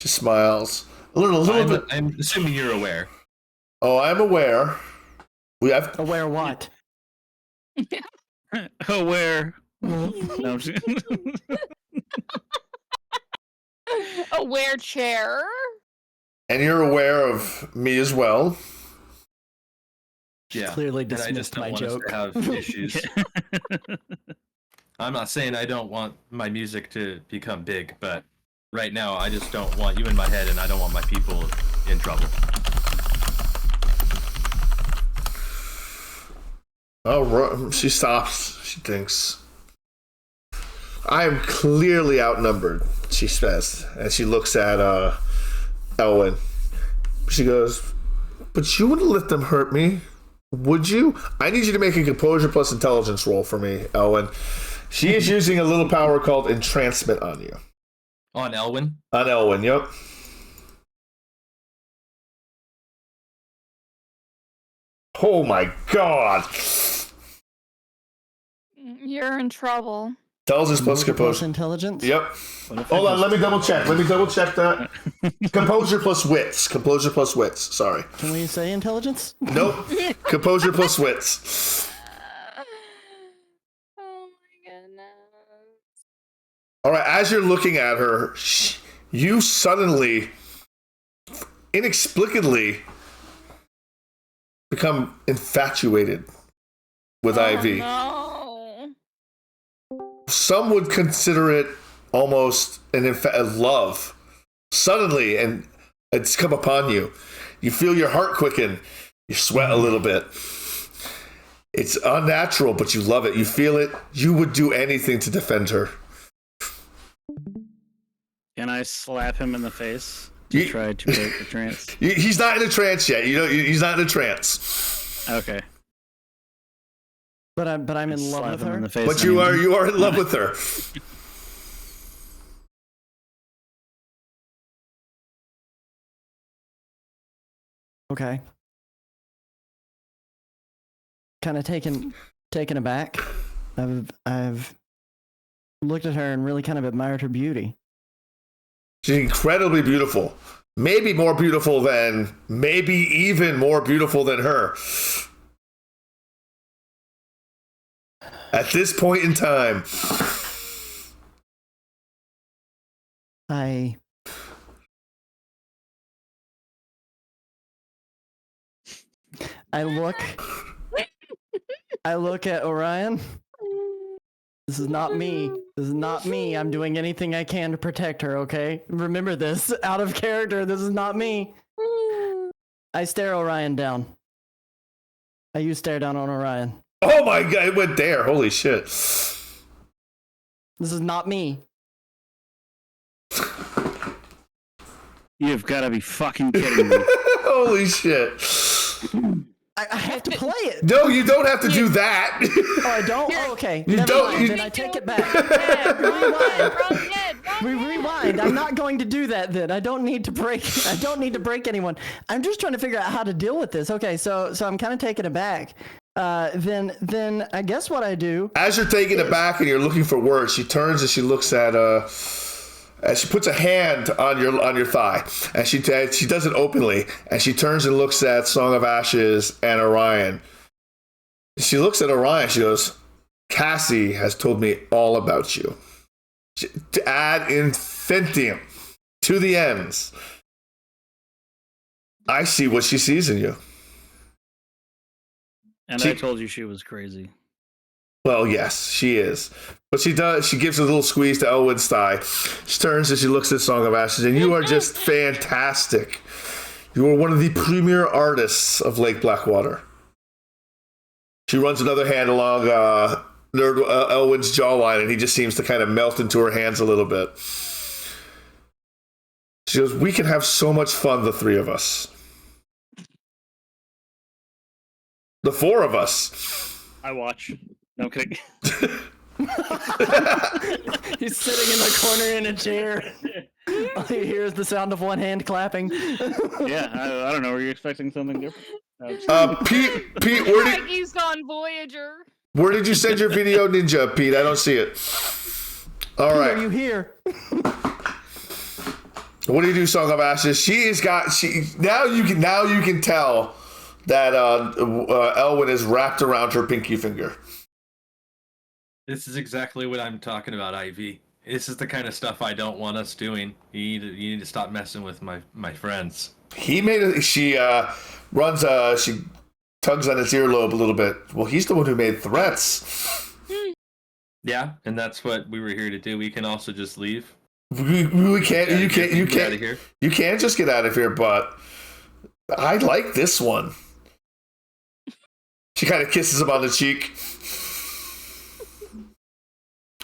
She smiles. A little bit. I'm assuming you're aware. Oh, I'm aware. Aware what? Aware. No, I'm just Aware chair. And you're aware of me as well. Yeah. Clearly And I just dismissed don't my want us joke. to have issues. I'm not saying I don't want my music to become big, but right now I just don't want you in my head, and I don't want my people in trouble. Oh, she stops. She thinks, "I am clearly outnumbered," she says, and she looks at Elwyn. She goes, "But you wouldn't let them hurt me, would you? I need you to make a composure plus intelligence roll for me, Elwyn." She is using a little power called entrancement on you. On Elwyn? On Elwyn, yep. Oh my god. You're in trouble. Intelligence plus Plus composure. intelligence? Yep. Hold on, let me double check that. Composure plus wits. Composure plus wits. Sorry. Can we say intelligence? Nope. Composure plus wits. Oh my goodness. All right, as you're looking at her, you suddenly, inexplicably, become infatuated with Ivy. No. Some would consider it almost a love. Suddenly, and it's come upon you. You feel your heart quicken. You sweat a little bit. It's unnatural, but you love it. You feel it. You would do anything to defend her. Can I slap him in the face to try to break the trance? He's not in a trance yet. He's not in a trance. Okay. But I'm in love with her. In the face But you are in love with her. Okay. Kind of taken aback. I've looked at her and really kind of admired her beauty. She's incredibly beautiful. Maybe even more beautiful than her. At this point in time. I look at Orion. This is not me. I'm doing anything I can to protect her, okay? Remember this. Out of character, this is not me. I stare Orion down. You stare down on Orion. Oh my god, it went there. Holy shit. This is not me. You've got to be fucking kidding me. Holy shit. I have to play it. No, you don't have to do that. Oh, I don't? Oh, okay. You Never don't- mind. you- Then I take it back. Rewind. We rewind. I'm not going to do that then. I don't need to break anyone. I'm just trying to figure out how to deal with this. Okay, so I'm kind of taken aback. Then I guess what I do. As you're taking it back and you're looking for words, she turns and she looks at and she puts a hand on your thigh, and she does it openly, and she turns and looks at Song of Ashes and Orion. She looks at Orion. She goes, "Cassie has told me all about you. To ad infinitum, to the ends. I see what she sees in you." And I told you she was crazy. Well, yes, she is. But she does. She gives a little squeeze to Elwyn's thigh. She turns and she looks at Song of Ashes, and you are just fantastic. You are one of the premier artists of Lake Blackwater. She runs another hand along Elwyn's jawline, and he just seems to kind of melt into her hands a little bit. She goes, "We can have so much fun, the three of us. The four of us." I watch. No, I'm kidding. He's sitting in the corner in a chair. All you hear is the sound of one hand clapping. Yeah, I don't know. Were you expecting something different? Pete, Like he's gone Voyager. where did you send your video, Ninja? Pete, I don't see it. All Are right. you here? What do you do, Song of Ashes? Now you can tell that Elwyn is wrapped around her pinky finger. This is exactly what I'm talking about, Ivy. This is the kind of stuff I don't want us doing. You need to stop messing with my friends. She tugs on his earlobe a little bit. Well, he's the one who made threats. Yeah, and that's what we were here to do. We can also just leave. We can't. Yeah, You can't. You get out can't. of here. You can't just get out of here. But I like this one. She kind of kisses him on the cheek.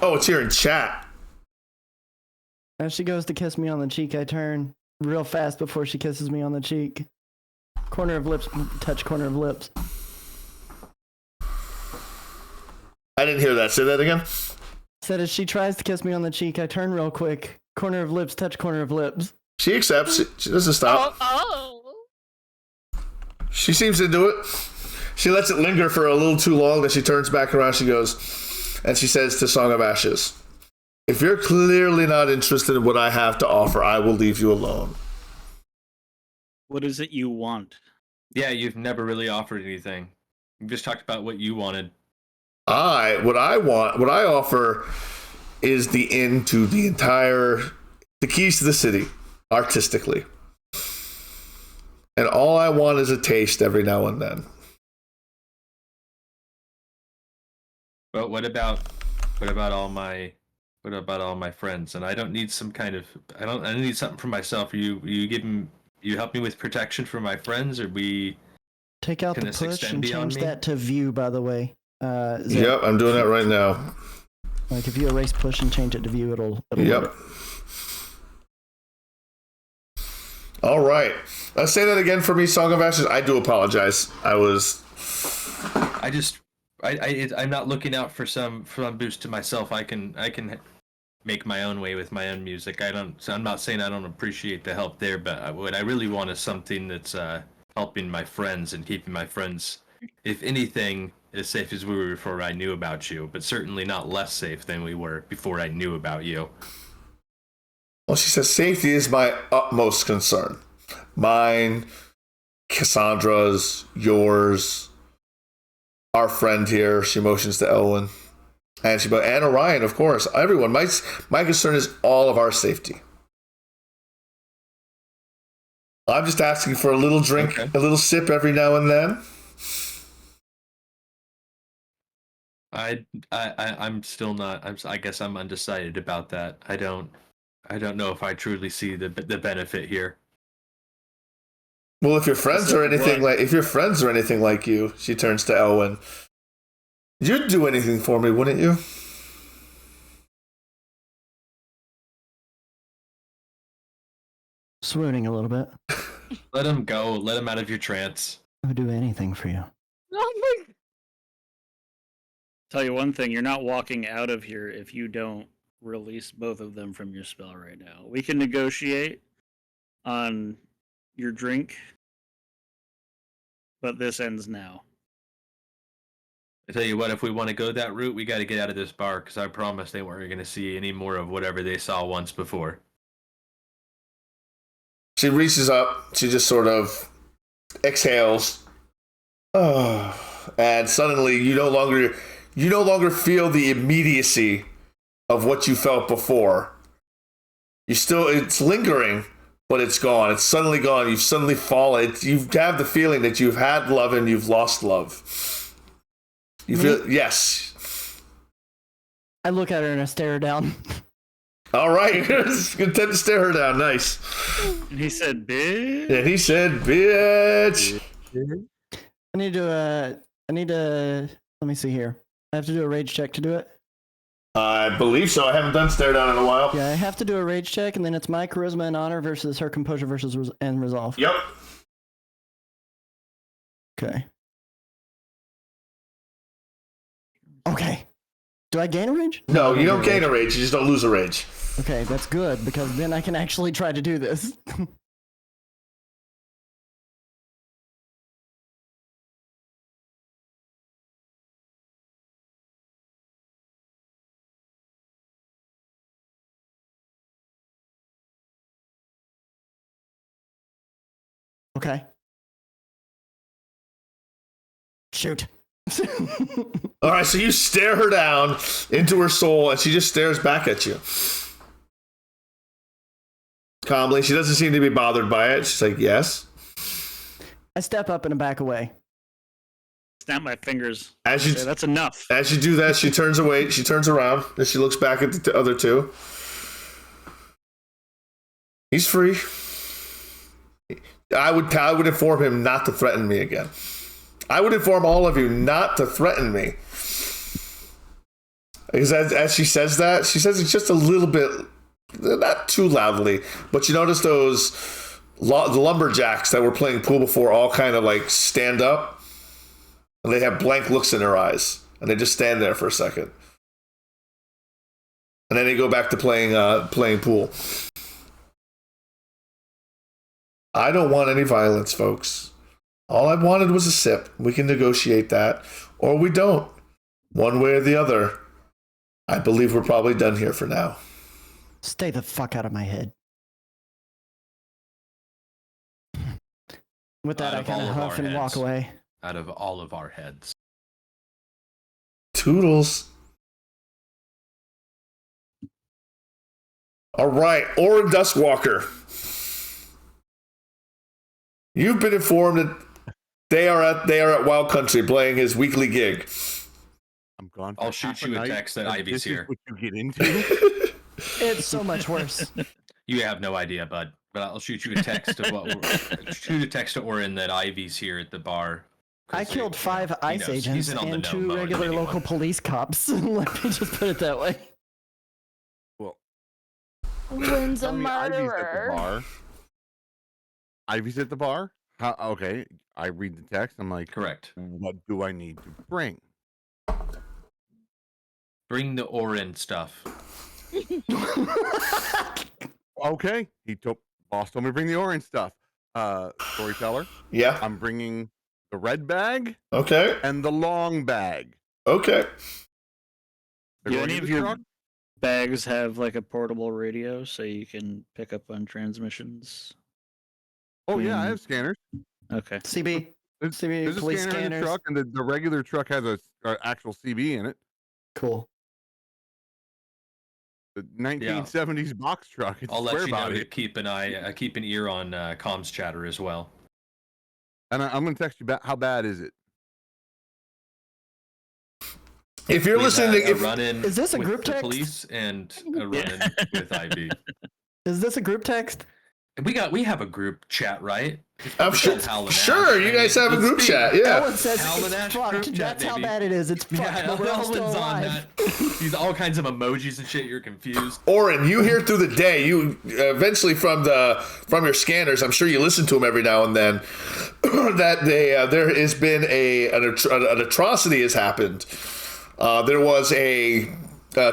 Oh, it's here in chat. As she goes to kiss me on the cheek, I turn real fast before she kisses me on the cheek. Corner of lips, touch corner of lips. I didn't hear that. Say that again. Said as she tries to kiss me on the cheek, I turn real quick. Corner of lips, touch corner of lips. She accepts. She doesn't stop. Oh. She seems to do it. She lets it linger for a little too long. Then she turns back around. She goes, and she says to Song of Ashes, "If you're clearly not interested in what I have to offer, I will leave you alone." What is it you want? Yeah, you've never really offered anything. You just talked about what you wanted. What I offer is the keys to the city, artistically. And all I want is a taste every now and then. But what about all my friends? And I don't need some kind of I need something for myself. You help me with protection for my friends, or we Take out Can the this push extend and beyond change me? that to view, by the way. Zach. Yep, I'm doing that right now. Like if you erase push and change it to view, it'll Yep. work. All right. Let's say that again for me, Song of Ashes. I do apologize. I'm not looking out for some boost to myself. I can make my own way with my own music. So I'm not saying I don't appreciate the help there, but what I really want is something that's helping my friends and keeping my friends, if anything, as safe as we were before I knew about you, but certainly not less safe than we were before I knew about you. Well, she says safety is my utmost concern. Mine, Cassandra's, yours, our friend here. She motions to Elwyn. And Orion, of course. Everyone. My concern is all of our safety. I'm just asking for a little drink, a little sip every now and then. I'm still not. I guess I'm undecided about that. I don't know if I truly see the benefit here. Well, if your friends are anything like you, she turns to Elwyn. You'd do anything for me, wouldn't you? Swooning a little bit. Let him go. Let him out of your trance. I would do anything for you. Oh my! Tell you one thing, you're not walking out of here if you don't release both of them from your spell right now. We can negotiate on your drink, but this ends now. I tell you what, if we want to go that route, we got to get out of this bar, because I promised they weren't going to see any more of whatever they saw once before. She reaches up. She just sort of exhales. And suddenly you no longer feel the immediacy of what you felt before. It's lingering, but it's gone. It's suddenly gone. You've suddenly fallen. You have the feeling that you've had love and you've lost love. You feel, yes. I look at her and I stare her down. All right. Content to stare her down. Nice. And he said, bitch. And he said, bitch. I need to, let me see here. I have to do a rage check to do it. I believe so. I haven't done stare down in a while. Yeah, I have to do a rage check, and then it's my charisma and honor versus her composure versus and resolve. Yep. Okay. Okay. Do I gain a rage? No, you don't gain a rage. You just don't lose a rage. Okay, that's good, because then I can actually try to do this. Okay. Shoot. All right, so you stare her down into her soul, and she just stares back at you. Calmly, she doesn't seem to be bothered by it. She's like, yes. I step up and back away. Snap my fingers. As you, okay, that's enough. As you do that, she turns away. She turns around, and she looks back at the other two. He's free. I would inform him not to threaten me again. I would inform all of you not to threaten me. Because as she says that, she says it's just a little bit, not too loudly, but you notice the lumberjacks that were playing pool before all kind of like stand up, and they have blank looks in their eyes, and they just stand there for a second. And then they go back to playing pool. I don't want any violence, folks. All I wanted was a sip. We can negotiate that, or we don't. One way or the other. I believe we're probably done here for now. Stay the fuck out of my head. With that, I kind of huff and walk away. Out of all of our heads. Toodles. All right, Orin Duskwalker. You've been informed that they are at Wild Country playing his weekly gig. I'm gone. I'll shoot you a text that Ivy's here. This is what you get into. It's so much worse. You have no idea, bud. But I'll shoot you a text to Orin that Ivy's here at the bar. I killed 5 ICE knows. He's agents in on the and know 2 mode regular anyway. local police cops. Let me just put it that way. Well, When's a tell me Ivy's at the murderer? bar. Ivy's at the bar? How, okay, I read the text. I'm like, Correct. what do I need to bring? Bring the Orin stuff. Okay, boss told me to bring the orange stuff. Storyteller, Yeah. I'm bringing the red bag Okay. and the long bag. Okay. They're Do going any in of the your truck? bags have like a portable radio so you can pick up on transmissions? Oh yeah, I between- have scanners. Okay. CB. There's CB, a police scanner in the scanners. truck, and the regular truck has a actual CB in it. Cool. The 1970s box truck. It's I'll let square you know body. to keep an ear on comms chatter as well. And I'm going to text you back. How bad is it? If you're We've listening, had a run-in Is this a with group the text? police and a run-in with IB. Is this a group text? We have a group chat, right? It's I'm probably sure. called Hal and Sure, Ash. you I guys mean, have a let's group be- chat. Yeah. Ellen says Hal and it's Ash fucked. group chat, That's how baby. bad it is. It's fucked, Yeah, but we're all still Elvin's on alive. that. He's all kinds of emojis and shit. You're confused. Oren, you hear through the day. You eventually from your scanners. I'm sure you listen to them every now and then. That there has been an atrocity has happened. There was a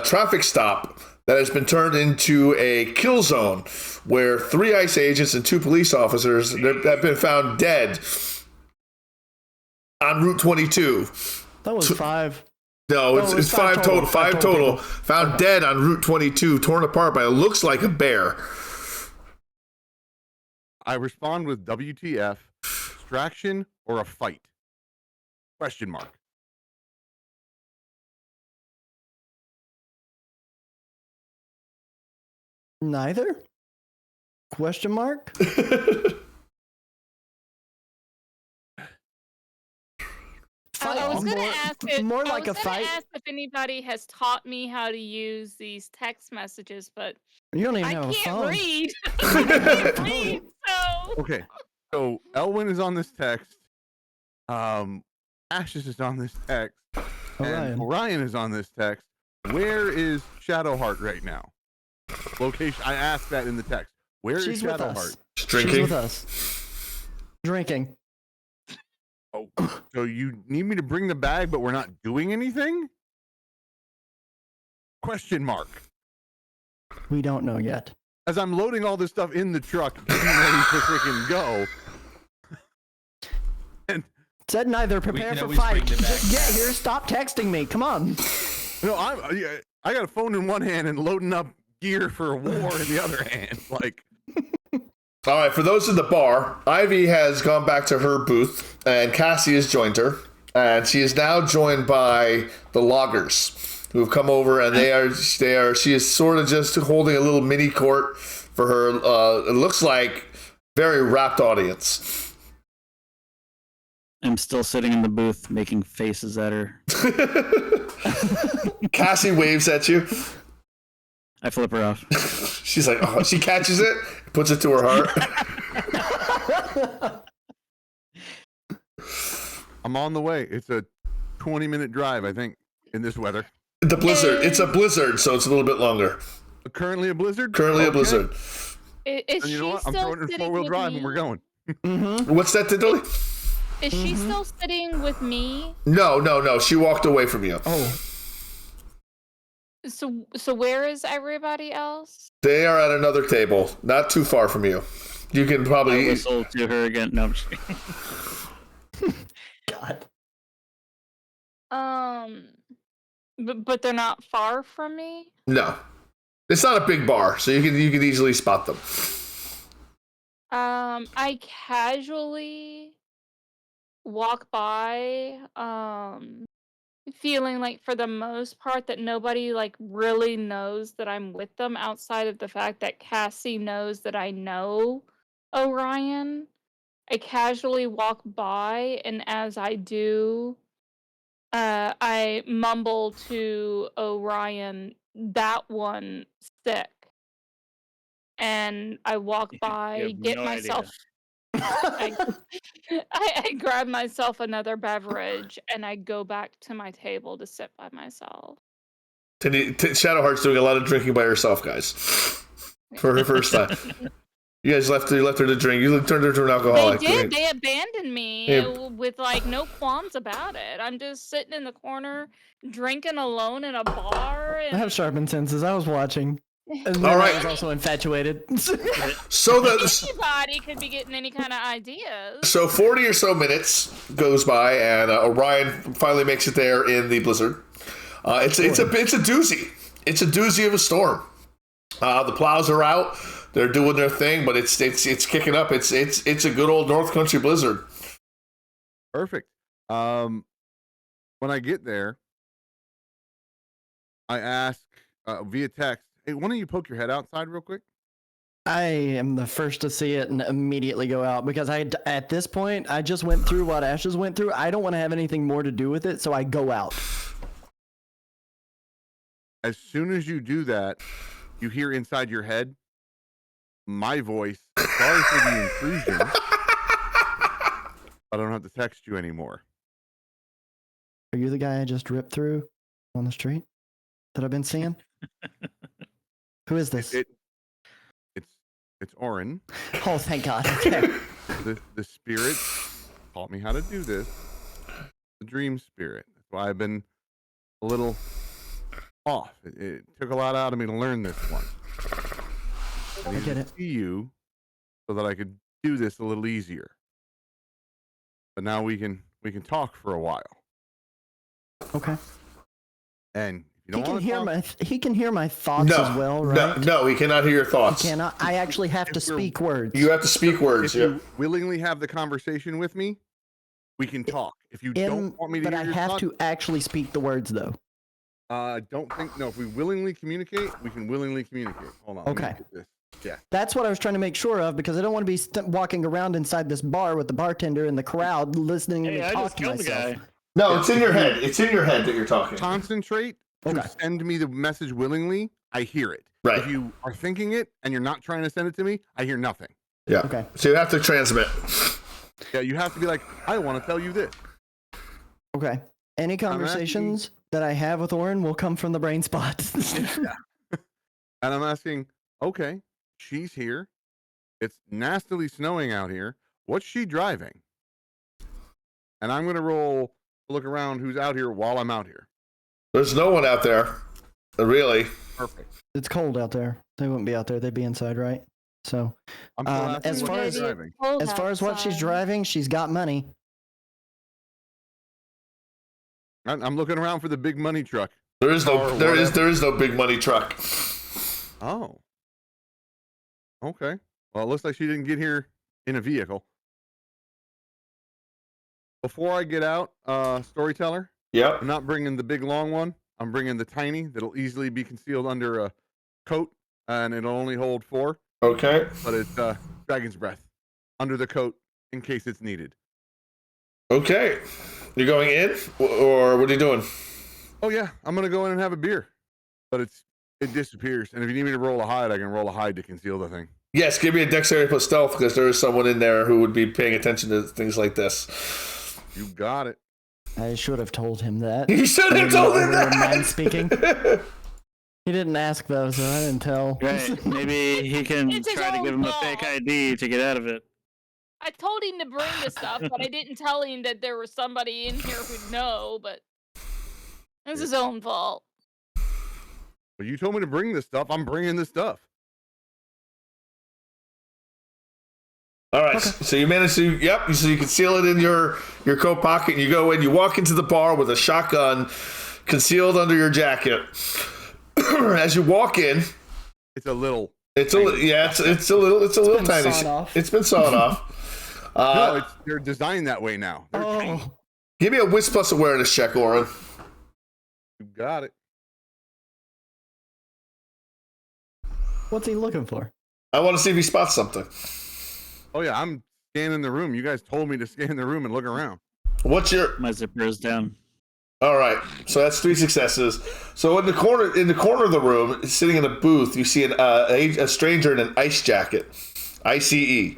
traffic stop that has been turned into a kill zone where 3 ICE agents and 2 police officers have been found dead on Route 22. That was 5. No, Oh, it's, it was it's 5 total. 5 total. people. Found dead on Route 22, torn apart by what looks like a bear. I respond with WTF, distraction, or a fight? Question mark. Neither? Question mark? I was gonna more, ask it. more I like was a gonna fight. ask if anybody has taught me how to use these text messages, but You don't even I have a can't phone. read. I can't read, so Okay, so Elwin is on this text. Ashes is on this text. And Orion is on this text. Where is Shadowheart right now? Location. I asked that in the text. Where is She's with Shadowheart? us. Drinking. She's with us. Drinking. Oh, so you need me to bring the bag, but we're not doing anything? Question mark. We don't know yet. As I'm loading all this stuff in the truck, getting ready to freaking go. And Said neither. can Prepare for always fight. bring the Just back. get here. Stop texting me. Come on. no, I got a phone in one hand and loading up gear for a war in the other hand. Like, All right, for those in the bar, Ivy has gone back to her booth, and Cassie has joined her, and she is now joined by the loggers, who have come over, and she is sort of just holding a little mini court for her. It looks like very rapt audience. I'm still sitting in the booth making faces at her. Cassie waves at you. I flip her off. She's like, oh, she catches it, puts it to her heart. I'm on the way. It's a 20-minute drive, I think, in this weather. The blizzard. It's a blizzard, so it's a little bit longer. Currently a blizzard? Currently a Okay. blizzard. Is And she you know what? I'm still throwing it in sitting four-wheel with drive me? and we're going. What's that, Diddley? Is she still sitting with me? No. She walked away from you. Oh, So where is everybody else? They are at another table, not too far from you. You can I probably. whistle to her again. No, I'm just kidding. God. But they're not far from me. No, it's not a big bar, so you can easily spot them. I casually walk by, feeling like for the most part that nobody like really knows that I'm with them outside of the fact that Cassie knows that I know Orion. I casually walk by, and as I do, I mumble to Orion, "That one sick." And I walk You by, have get no myself idea. I grab myself another beverage and I go back to my table to sit by myself. Shadowheart's doing a lot of drinking by herself, guys. For her first time. You guys left her to drink. You turned her into an alcoholic. They did. They abandoned me Yeah. with like no qualms about it. I'm just sitting in the corner drinking alone in a bar. I have sharpened senses. I was watching. And then All right. I was also infatuated. So anybody could be getting any kind of ideas. So 40 or so minutes goes by, and Orion finally makes it there in the blizzard. It's a doozy. It's a doozy of a storm. The plows are out. They're doing their thing, but it's kicking up. It's a good old North Country blizzard. Perfect. When I get there, I ask via text, "Hey, why don't you poke your head outside real quick?" I am the first to see it and immediately go out because at this point I just went through what Ashes went through. I don't want to have anything more to do with it, so I go out. As soon as you do that, you hear inside your head my voice. Sorry for the intrusion. I don't have to text you anymore. Are you the guy I just ripped through on the street that I've been seeing? Who is this? It's Orin. Oh, thank God. Okay. The spirit taught me how to do this. The dream spirit. That's why I've been a little off. It took a lot out of me to learn this one. I get it. See you so that I could do this a little easier. But now we can talk for a while. Okay. And you He don't can want to hear he can hear my thoughts as well, right? No, he cannot hear your thoughts. He cannot. I actually have to speak words. You have to speak words. If you willingly have the conversation with me, we can talk. If you don't want me to but hear I your have thoughts, to actually speak the words, though. don't think. No, if we willingly communicate, we can willingly communicate. Hold on. let me Okay. get this. Yeah. That's what I was trying to make sure of because I don't want to be walking around inside this bar with the bartender and the crowd listening to me talk to myself. No, it's in your head. It's in your head that you're talking. Concentrate. To send me the message willingly, I hear it. Right. If you are thinking it and you're not trying to send it to me, I hear nothing. Yeah. Okay. So you have to transmit. Yeah, you have to be like, I want to tell you this. Okay. Any conversations that I have with Orin will come from the brain spot. Yeah. And I'm asking, okay, she's here. It's nastily snowing out here. What's she driving? And I'm going to roll to look around who's out here while I'm out here. There's no one out there. Really. Perfect. It's cold out there. They wouldn't be out there. They'd be inside, right? So, as far as what she's driving, she's got money. I'm looking around for the big money truck. There is no big money truck. Oh. Okay. Well, it looks like she didn't get here in a vehicle. Before I get out, storyteller. Yep. I'm not bringing the big long one. I'm bringing the tiny that'll easily be concealed under a coat, and it'll only hold 4. Okay. But it's dragon's breath under the coat in case it's needed. Okay. You're going in, or what are you doing? Oh yeah, I'm gonna go in and have a beer, but it disappears. And if you need me to roll a hide, I can roll a hide to conceal the thing. Yes, give me a dexterity plus stealth because there is someone in there who would be paying attention to things like this. You got it. I should have told him that. You should have told him that. Mind speaking. He didn't ask though, so I didn't tell. Right. Maybe he can It's his try to own give him a fault. fake ID to get out of it. I told him to bring the stuff, but I didn't tell him that there was somebody in here who'd know, but it's his own fault. Well, you told me to bring this stuff. I'm bringing this stuff. All right, so you manage to, so you can seal it in your coat pocket, and you go in, you walk into the bar with a shotgun concealed under your jacket. As you walk in, it's a little tiny. It's been sawn off. No, they're designed that way now. They're tiny. Give me a Wisp plus awareness check, Orin. You got it. What's he looking for? I want to see if he spots something. Oh yeah, I'm scanning the room. You guys told me to scan the room and look around. What's your? My zipper is down. All right, so that's 3 successes. So in the corner of the room, sitting in a booth, you see a stranger in an ice jacket, ICE.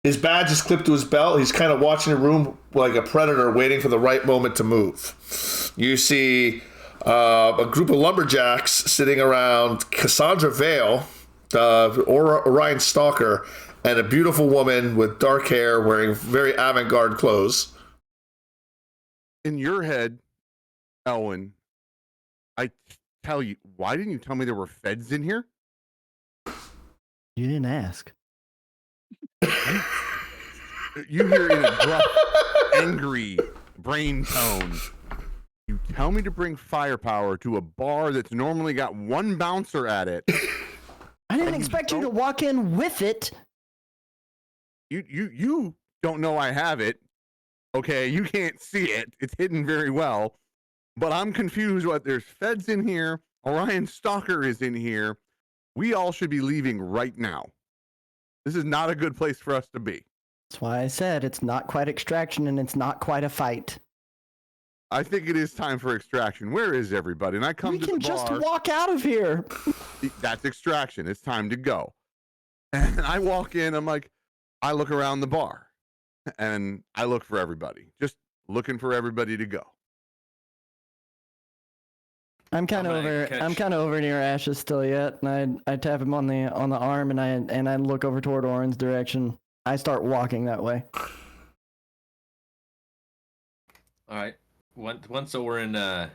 His badge is clipped to his belt. He's kind of watching the room like a predator, waiting for the right moment to move. You see a group of lumberjacks sitting around Cassandra Vale, Orion Stalker, and a beautiful woman with dark hair wearing very avant-garde clothes. In your head, Elwin, I tell you, why didn't you tell me there were feds in here? You didn't ask. You hear in a gruff, angry brain tone. You tell me to bring firepower to a bar that's normally got one bouncer at it. I didn't expect you to walk in with it. You don't know I have it. Okay, you can't see it. It's hidden very well. But I'm confused what there's feds in here. Orion Stalker is in here. We all should be leaving right now. This is not a good place for us to be. That's why I said it's not quite extraction and it's not quite a fight. I think it is time for extraction. Where is everybody? And I come We to the can bar. just walk out of here. That's extraction. It's time to go. And I walk in. I'm like, I look around the bar, and I look for everybody. Just looking for everybody to go. I'm kind of over near Ashes still yet, and I tap him on the arm, and I look over toward Oren's direction. I start walking that way. All right. Once Oren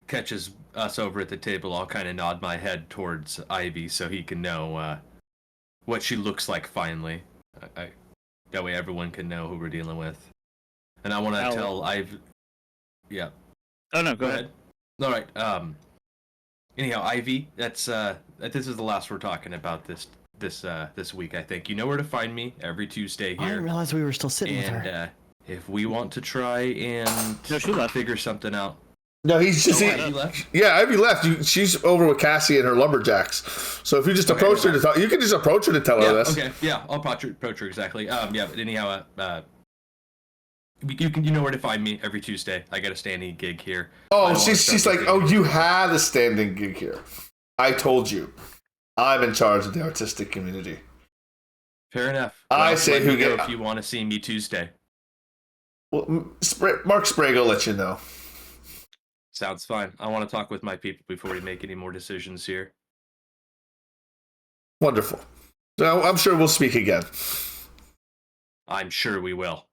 catches us over at the table, I'll kind of nod my head towards Ivy so he can know what she looks like finally. That way everyone can know who we're dealing with. And I want to tell Ivy... Yeah. Oh, no, go ahead. All right. Anyhow, Ivy, this is the last we're talking about this week, I think. You know where to find me every Tuesday here. I didn't realize we were still sitting with her. And if we want to try and figure something out. No, he's just... Ivy left? Yeah, Ivy left. She's over with Cassie and her lumberjacks. So if you just approach her to talk... You can just approach her to tell her this. Okay, yeah, I'll approach her exactly. But anyhow, you know where to find me every Tuesday. I got a standing gig here. Oh, she's like, oh, you had a standing gig here. I told you. I'm in charge of the artistic community. Fair enough. I say who get if you want to see me Tuesday. Well, Mark Sprague will let you know. Sounds fine. I want to talk with my people before we make any more decisions here. Wonderful. So I'm sure we'll speak again. I'm sure we will.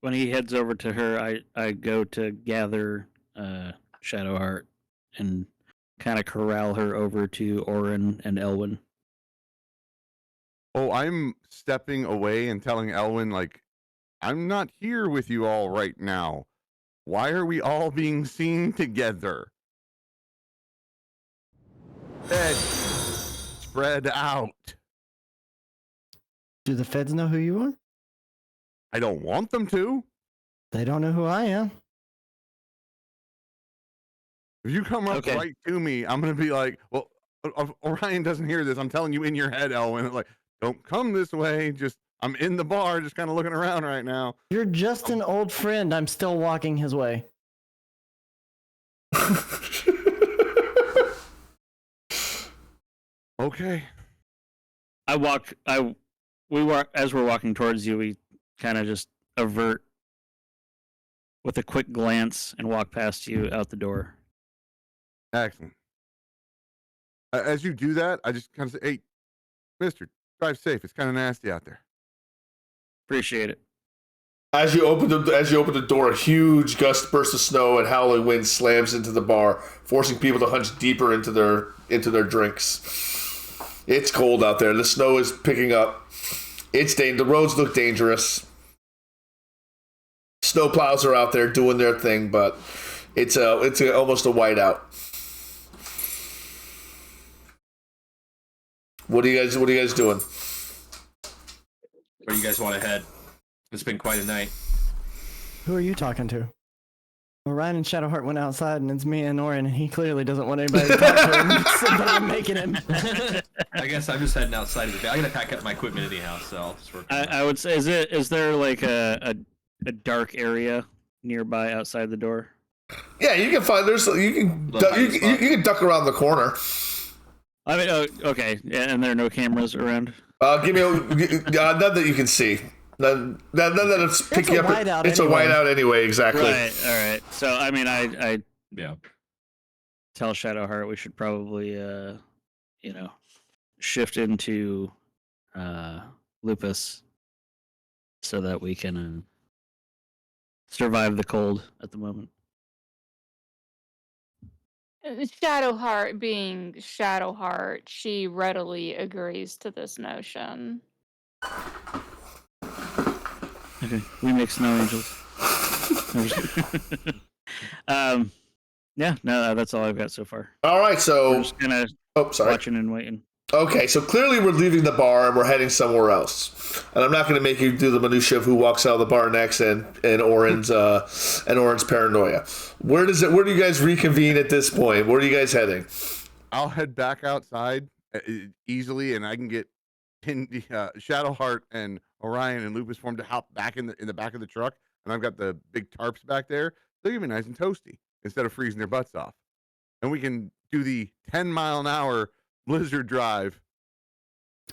When he heads over to her, I go to gather Shadowheart and kind of corral her over to Oren and Elwin. Oh, I'm stepping away and telling Elwin, like, I'm not here with you all right now. Why are we all being seen together? Spread out. Do the feds know who you are? I don't want them to. They don't know who I am. If you come up right to me, I'm going to be like, well, Orion doesn't hear this. I'm telling you in your head, Elwin. Like, don't come this way. Just, I'm in the bar, just kind of looking around right now. You're just an old friend. I'm still walking his way. Okay. As we're walking towards you, we kind of just avert with a quick glance and walk past you out the door. Excellent. As you do that, I just kind of say, hey, mister, drive safe. It's kind of nasty out there. Appreciate it. As you open the door, a huge gust burst of snow and howling wind slams into the bar, forcing people to hunch deeper into their drinks. It's cold out there. The snow is picking up. The roads look dangerous. Snow plows are out there doing their thing, but it's almost a whiteout. What are you guys doing? Where do you guys want to head? It's been quite a night. Who are you talking to? Well, Ryan and Shadowheart went outside, and it's me and Oren, and he clearly doesn't want anybody to talk to him, so I'm making him. I guess I'm just heading outside of the bay. I'm gonna pack up my equipment anyhow, so I'll just work. I would say, is there like a dark area nearby outside the door? Yeah, you can find you can duck around the corner. I mean, okay, and there are no cameras around. Give me none that you can see. None that's picking a up. whiteout It's a anyway. whiteout anyway. Exactly. Right. All right. So I mean, I Yeah. tell Shadowheart we should probably shift into Lupus so that we can survive the cold at the moment. Shadowheart being Shadowheart, she readily agrees to this notion. Okay, we make snow angels. Yeah, no, that's all I've got so far. All right, We're so just kind of sorry. watching and waiting. Okay, so clearly we're leaving the bar and we're heading somewhere else. And I'm not going to make you do the minutia of who walks out of the bar next and Oren's paranoia. Where do you guys reconvene at this point? Where are you guys heading? I'll head back outside easily, and I can get Shadowheart and Orion and Lupus form to hop back in the back of the truck, and I've got the big tarps back there. They're gonna be nice and toasty instead of freezing their butts off, and we can do the 10-mile-an-hour blizzard drive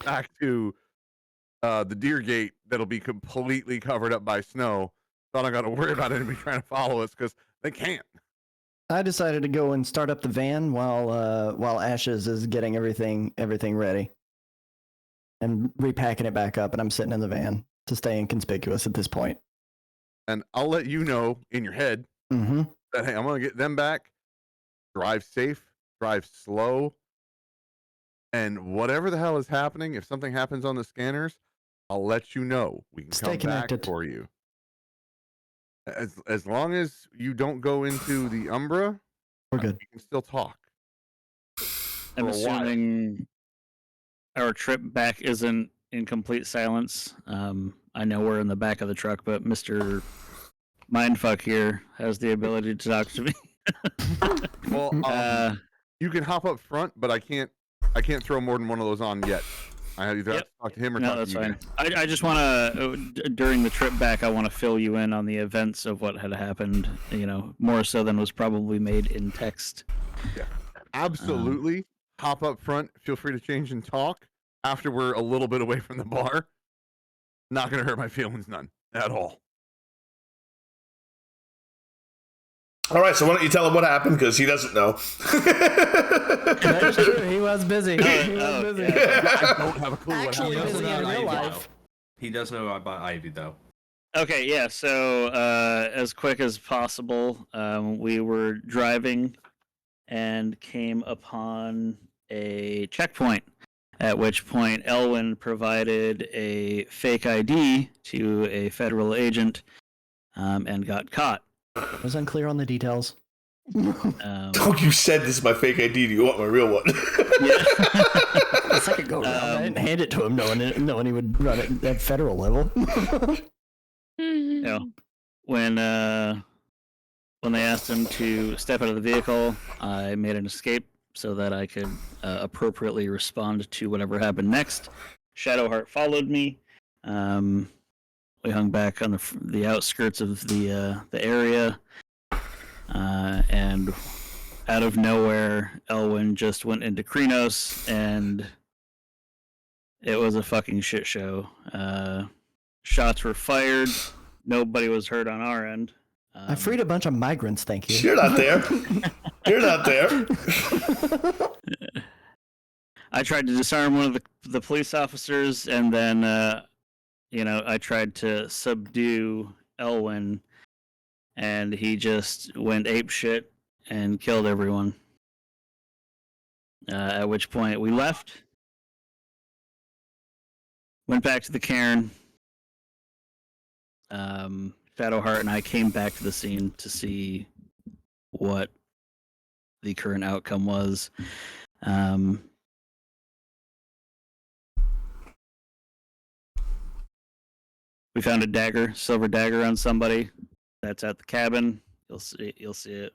back to the Deer Gate that'll be completely covered up by snow. So I don't got to worry about anybody trying to follow us because they can't. I decided to go and start up the van while Ashes is getting everything ready and repacking it back up, and I'm sitting in the van to stay inconspicuous at this point. And I'll let you know in your head that, hey, I'm going to get them back, drive safe, drive slow, and whatever the hell is happening, if something happens on the scanners, I'll let you know. We can Stay come connected. back for you. As long as you don't go into the Umbra, we're good. We can still talk. I'm assuming our trip back isn't in complete silence. I know we're in the back of the truck, but Mr. Mindfuck here has the ability to talk to me. Well, you can hop up front, but I can't throw more than one of those on yet. I either have to talk to him or talk that's to you. fine. I just want to, during the trip back, I want to fill you in on the events of what had happened, more so than was probably made in text. Yeah, absolutely. Hop up front. Feel free to change and talk after we're a little bit away from the bar. Not going to hurt my feelings none at all. All right, so why don't you tell him what happened, because he doesn't know. That's true. He was busy. He was busy. I don't have a clue Actually what happened. busy in real life. He does know about Ivy, though. Okay, yeah, so as quick as possible, we were driving and came upon a checkpoint, at which point Elwyn provided a fake ID to a federal agent and got caught. I was unclear on the details. Oh, you said this is my fake ID. Do you want my real one? Yeah. The second go round, I didn't hand it to him knowing he would run it at federal level. When they asked him to step out of the vehicle, I made an escape so that I could appropriately respond to whatever happened next. Shadowheart followed me. We hung back on the outskirts of the area, and out of nowhere, Elwyn just went into Krenos, and it was a fucking shit show. Shots were fired. Nobody was hurt on our end. I freed a bunch of migrants, thank you. You're not there. You're not there. I tried to disarm one of the police officers, and then I tried to subdue Elwyn, and he just went apeshit and killed everyone. At which point we left, went back to the cairn. Shadowheart and I came back to the scene to see what the current outcome was. We found a dagger, silver dagger on somebody. That's at the cabin. You'll see it,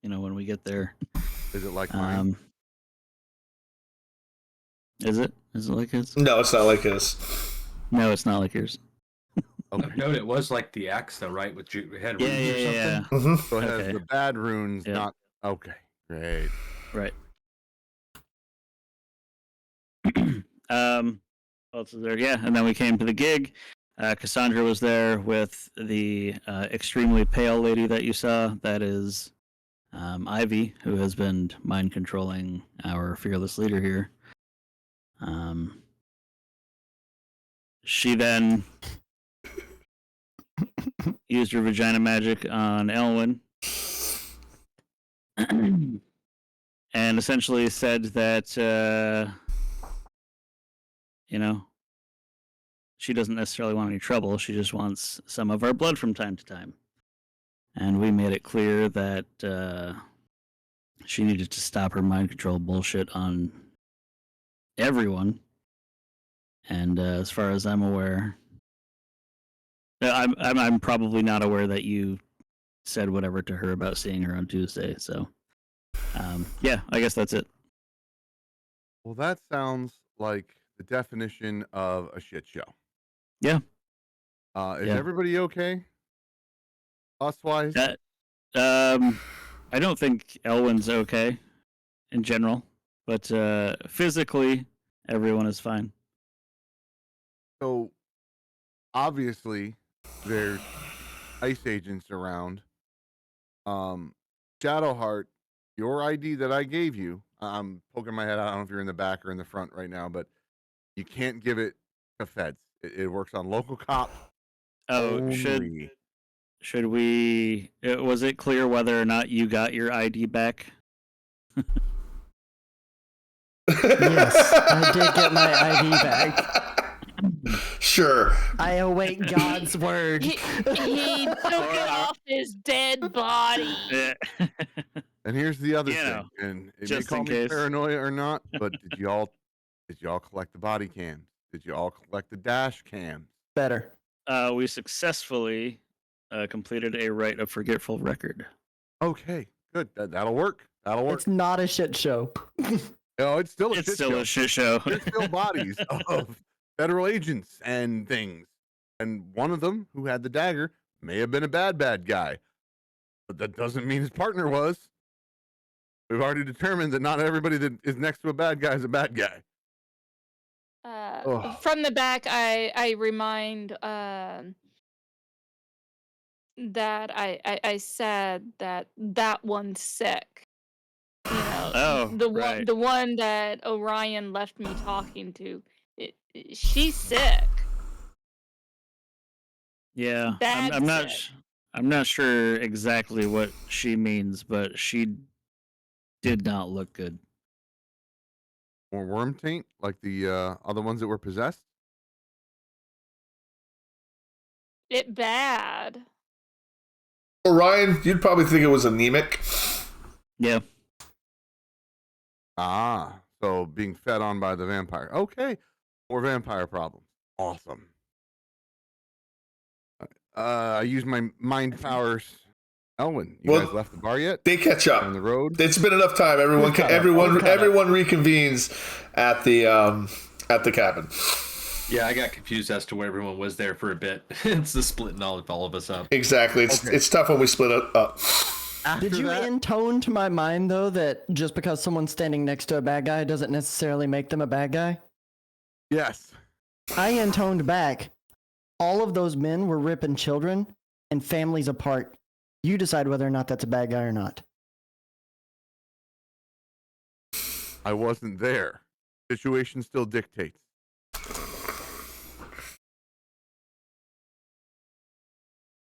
when we get there. Is it like mine? Is it? Is it like his? No, it's not like his. No, it's not like yours. Okay. Note it was like the axe, though, right? With head runes or something. Yeah. Mm-hmm. So it has Okay. the bad runes, Yeah. not... Okay, great. Right. Who else is there? Yeah, and then we came to the gig. Cassandra was there with the extremely pale lady that you saw. That is Ivy, who has been mind controlling our fearless leader here. She then used her vagina magic on Elwyn and essentially said that, she doesn't necessarily want any trouble. She just wants some of our blood from time to time. And we made it clear that she needed to stop her mind control bullshit on everyone. And as far as I'm aware, I'm probably not aware that you said whatever to her about seeing her on Tuesday. So, yeah, I guess that's it. Well, that sounds like the definition of a shit show. Yeah. Is Yeah. everybody okay? Us-wise? I don't think Elwyn's okay in general, but physically, everyone is fine. So, obviously, there's ice agents around. Shadowheart, your ID that I gave you, I'm poking my head out. I don't know if you're in the back or in the front right now, but you can't give it to feds. It works on local cops. Oh, only. should we? Was it clear whether or not you got your ID back? Yes, I did get my ID back. Sure. I await God's word. He took it off his dead body. Yeah. And here's the other You thing, know, and it may just call in me case. paranoia or not, but did y'all collect the body cams? Did you all collect the dash cams? Better. We successfully completed a rite of forgetful record. Okay, good. That'll work. That'll work. It's not a shit show. Oh, it's still a It's shit still show. a shit show. There's still bodies of federal agents and things. And one of them, who had the dagger, may have been a bad guy. But that doesn't mean his partner was. We've already determined that not everybody that is next to a bad guy is a bad guy. Ugh. From the back, I remind that I said that one's sick. You know, Right. the one that Orion left me talking to, she's sick. Yeah, Bad I'm not sure exactly what she means, but she did not look good. More worm taint, like the other ones that were possessed. It bad. Orion, you'd probably think it was anemic. Yeah. Ah, so being fed on by the vampire. Okay, more vampire problems. Awesome. I used my mind powers. Elwyn, you guys left the bar yet? They catch up On the road. It's been enough time. Everyone reconvenes at the cabin. Yeah, I got confused as to where everyone was there for a bit. It's the splitting all of us up. Exactly. It's tough when we split up. Did you intone to my mind, though, that just because someone's standing next to a bad guy doesn't necessarily make them a bad guy? Yes. I intoned back. All of those men were ripping children and families apart. You decide whether or not that's a bad guy or not. I wasn't there. Situation still dictates.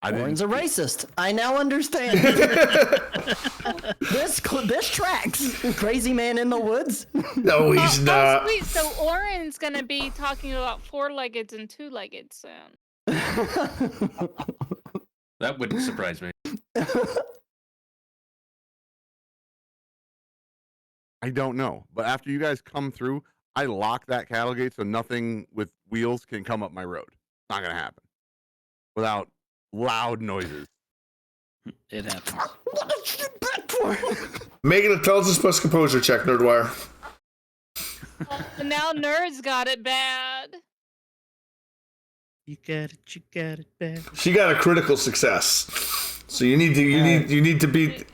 Warren's a racist. I now understand. This tracks. Crazy man in the woods. No, he's not. Oh, sweet. So Oren's gonna be talking about four-leggeds and two-legged soon. That wouldn't surprise me. I don't know, but after you guys come through, I lock that cattle gate so nothing with wheels can come up my road. It's not gonna happen without loud noises. It happens. Make an intelligence plus composure check, Nerdwire. And now Nerd's got it bad. You got it bad. She got a critical success, so you need to beat.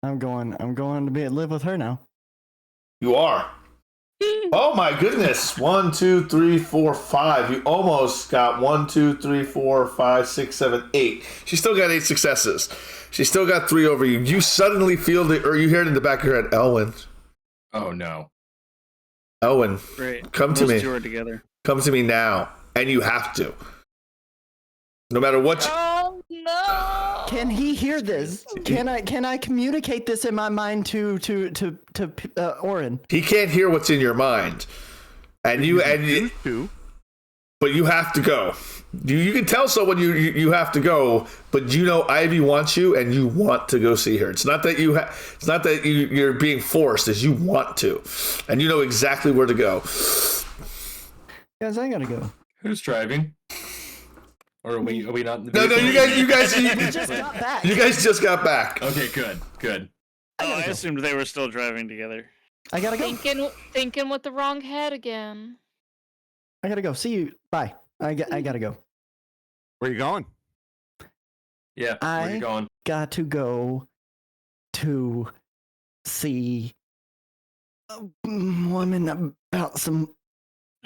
I'm going to live with her now. You are. Oh my goodness. 1, 2, 3, 4, 5. You almost got 1, 2, 3, 4, 5, 6, 7, 8. She still got 8 successes. She still got 3 over you. You suddenly feel or you hear it in the back of your head, Elwin. Oh no. Elwin, Great. come to me. Those two are together. Come to me now. And you have to. No matter what. Oh no! Can he hear this? Can I communicate this in my mind to Orin? He can't hear what's in your mind. And you Used to. but you have to go. You can tell someone you have to go, but you know Ivy wants you and you want to go see her. It's not that it's not that you're being forced, it's you want to. And you know exactly where to go. Guys, I gotta go. Who's driving? Or are we not in the No, vehicle? you guys We just got back. you guys just got back. Okay, good. Oh, I assumed they were still driving together. I gotta go. Thinking with the wrong head again. I gotta go. See you. Bye. I gotta go. Where you going? Yeah, where you going? Got to go to see a woman about some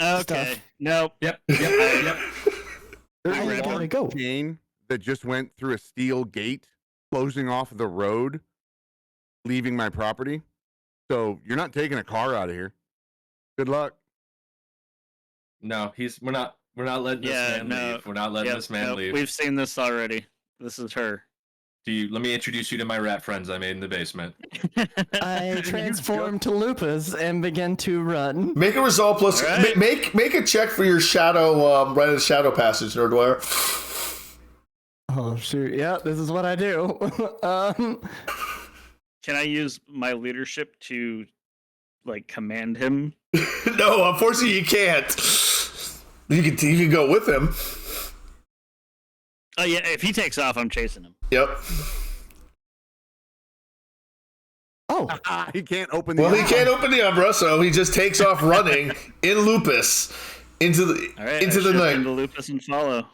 Okay. stuff. Nope. Yep. There's I a gotta large go. chain that just went through a steel gate, closing off the road, leaving my property. So you're not taking a car out of here. Good luck. No, we're not letting this man leave. We're not letting this man leave. We've seen this already. This is her. Let me introduce you to my rat friends I made in the basement. I transformed to Lupus and began to run. Make a resolve plus. Right. Make a check for your shadow. Right in the shadow passage, Nerdwire. Oh shoot! Yeah, this is what I do. Can I use my leadership to, like, command him? No, unfortunately, you can't. You can go with him. Oh yeah, if he takes off, I'm chasing him. Yep. Oh, He can't open the Well, he door. can't open the Umbra, so he just takes off running in Lupus into the All right, into I the shift night. into Lupus and follow.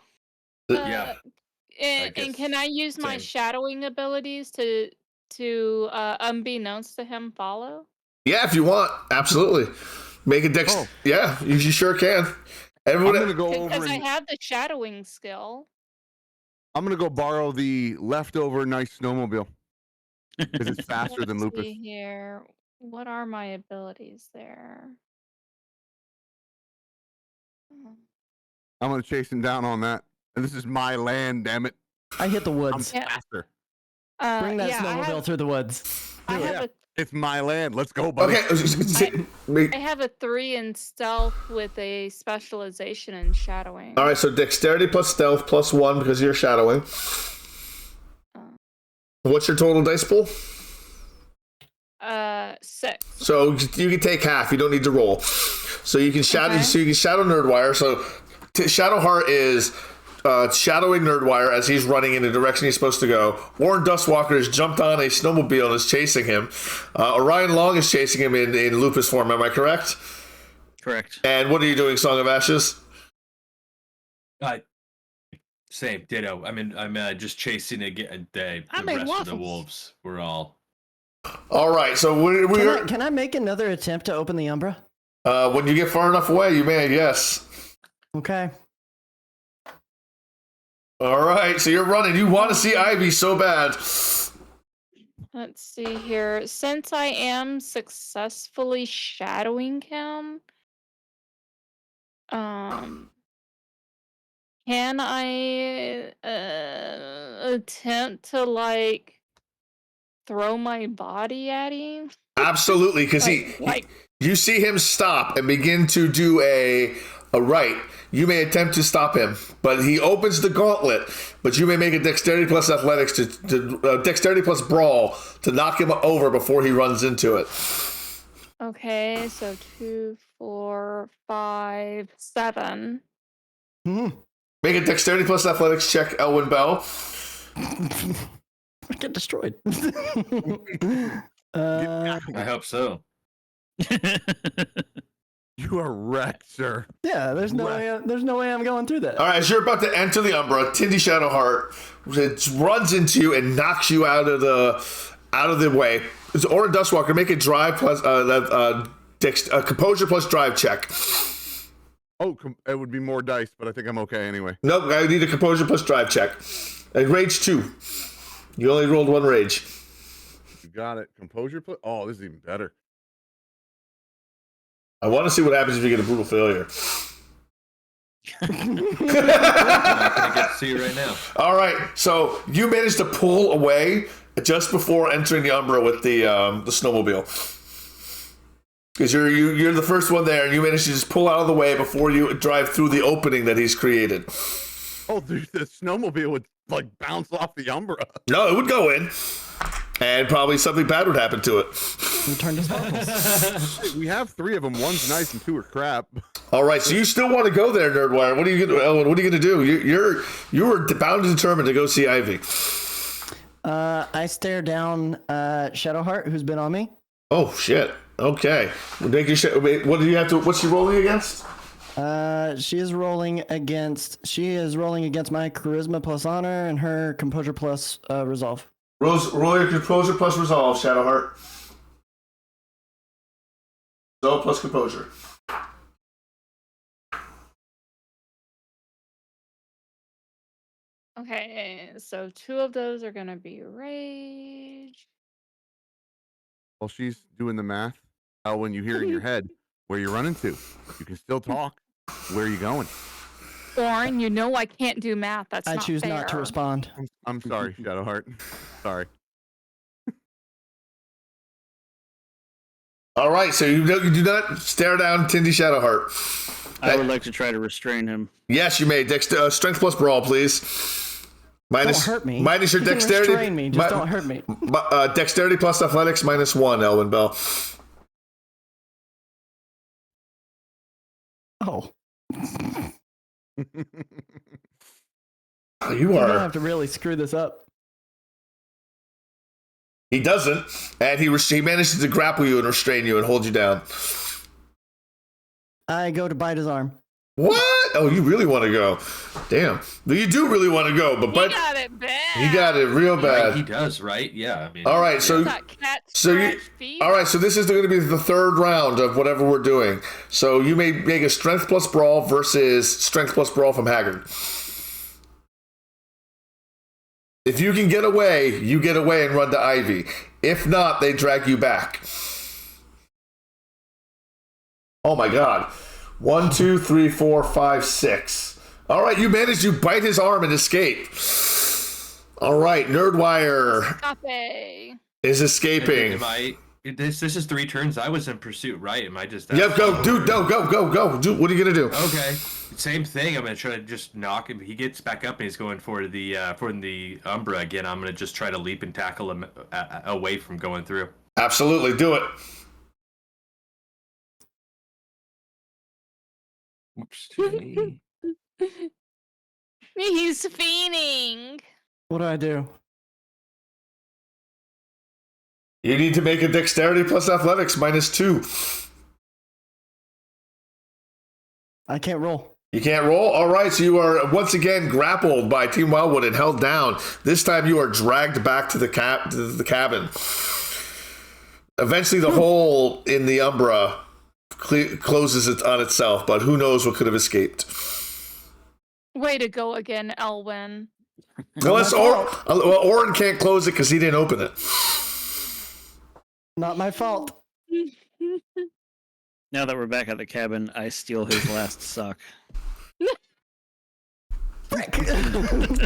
Yeah. And guess can I use my same. shadowing abilities to unbeknownst to him follow? Yeah, if you want, absolutely. Make a dex. Oh. Yeah, you sure can. I'm Everyone, gonna go over. Because I And, have the shadowing skill. I'm gonna go borrow the leftover nice snowmobile because it's faster than Let's Lupus. see here. What are my abilities there? I'm gonna chase him down on that. And this is my land, damn it. I hit the I'm woods. Yeah. faster. Bring that yeah, snowmobile through the woods. I Do it. have It's my land. Let's go, buddy. okay. I have a 3 in stealth with a specialization in shadowing. All right, so dexterity plus stealth plus 1 because you're shadowing. What's your total dice pool? 6. So you can take half. You don't need to roll. So you can shadow. Okay. So you can shadow Nerdwire. So Shadow Heart is shadowing Nerdwire as he's running in the direction he's supposed to go. Warren Dustwalker has jumped on a snowmobile and is chasing him. Orion Long is chasing him in Lupus form. Am I correct? Correct. And what are you doing, Song of Ashes? Same, ditto. I'm just chasing again the made rest of the waffles. wolves. We're all. All right. So we're Can I make another attempt to open the Umbra? when you get far enough away, you may. Yes. Okay. All right. So you're running. You want to see Ivy so bad. Let's see here. Since I am successfully shadowing him, can I attempt to like throw my body at him? Absolutely, because you see him stop and begin to do a right. You may attempt to stop him, but he opens the gauntlet. But you may make a dexterity plus athletics to dexterity plus brawl to knock him over before he runs into it. Okay, so 2, 4, 5, 7. Hmm. Make a dexterity plus athletics check, Elwin Bell. I get destroyed. I hope so. You are wrecked, sir. Yeah, there's no way I'm going through that. All right, as you're about to enter the Umbra, Tindy Shadowheart runs into you and knocks you out of the way. It's Orin Dustwalker. Make a drive plus composure plus drive check. Oh, it would be more dice, but I think I'm okay anyway. Nope, I need a composure plus drive check. And rage 2. You only rolled 1 rage. You got it. Composure plus. Oh, this is even better. I want to see what happens if you get a brutal failure. I'm not gonna get to see you right now. All right, so you managed to pull away just before entering the Umbra with the snowmobile. Because you're the first one there, and you managed to just pull out of the way before you drive through the opening that he's created. Oh, the snowmobile would like bounce off the Umbra. No, it would go in, and probably something bad would happen to it. Return to sparkles. Hey, we have 3 of them. One's nice and 2 are crap. All right, so you still want to go there, Nerdwire? What are you gonna do? You were bound and determined to go see Ivy. I stare down Shadowheart, who's been on me. Oh shit. Okay. Make your what do you have to? What's she rolling against? She is rolling against my charisma plus honor and her composure plus resolve. Roll your composure plus resolve, Shadowheart. Resolve plus composure. Okay, so 2 of those are gonna be rage. While she's doing the math, when you hear in your head where you're running to, you can still talk. Where are you going? Warren, you know I can't do math. That's I not choose fair. not to respond. I'm sorry, Shadowheart. Sorry. All right, so you do not stare down Tindy Shadowheart. I would like to try to restrain him. Yes, you may. Strength plus brawl, please. Minus, Don't hurt me. Minus your You can dexterity. restrain me, just don't hurt me. Dexterity plus athletics minus 1, Elwin Bell. Oh. You You're gonna are. have to really screw this up. He doesn't, and he manages to grapple you and restrain you and hold you down. I go to bite his arm. What? Oh, you really want to go? Damn. You do really want to go, but He got it bad. he got it real bad. Right, he does, right? Yeah. I mean, All right, so Got cat so you. scratch feet. All right, so this is going to be the 3rd round of whatever we're doing. So you may make a strength plus brawl versus strength plus brawl from Haggard. If you can get away, you get away and run to Ivy. If not, they drag you back. Oh my God. 1, 2, 3, 4, 5, 6. All right, you managed to bite his arm and escape. All right, Nerdwire Escape. is escaping. This is 3 turns. I was in pursuit, right? Am I just? Yep, go, dude, go. Dude, what are you gonna do? Okay, same thing. I'm gonna try to just knock him. He gets back up and he's going for the Umbra again. I'm gonna just try to leap and tackle him away from going through. Absolutely, do it. Oops. Jenny. He's fiending. What do? You need to make a dexterity plus athletics minus 2. I can't roll. You can't roll? All right, so you are once again grappled by Team Wildwood and held down. This time you are dragged back to the cabin. Eventually the hole in the Umbra closes it on itself, but who knows what could have escaped. Way to go again, Elwin. Unless Oren can't close it because he didn't open it. Not my fault. Now that we're back at the cabin, I steal his last sock. Frick.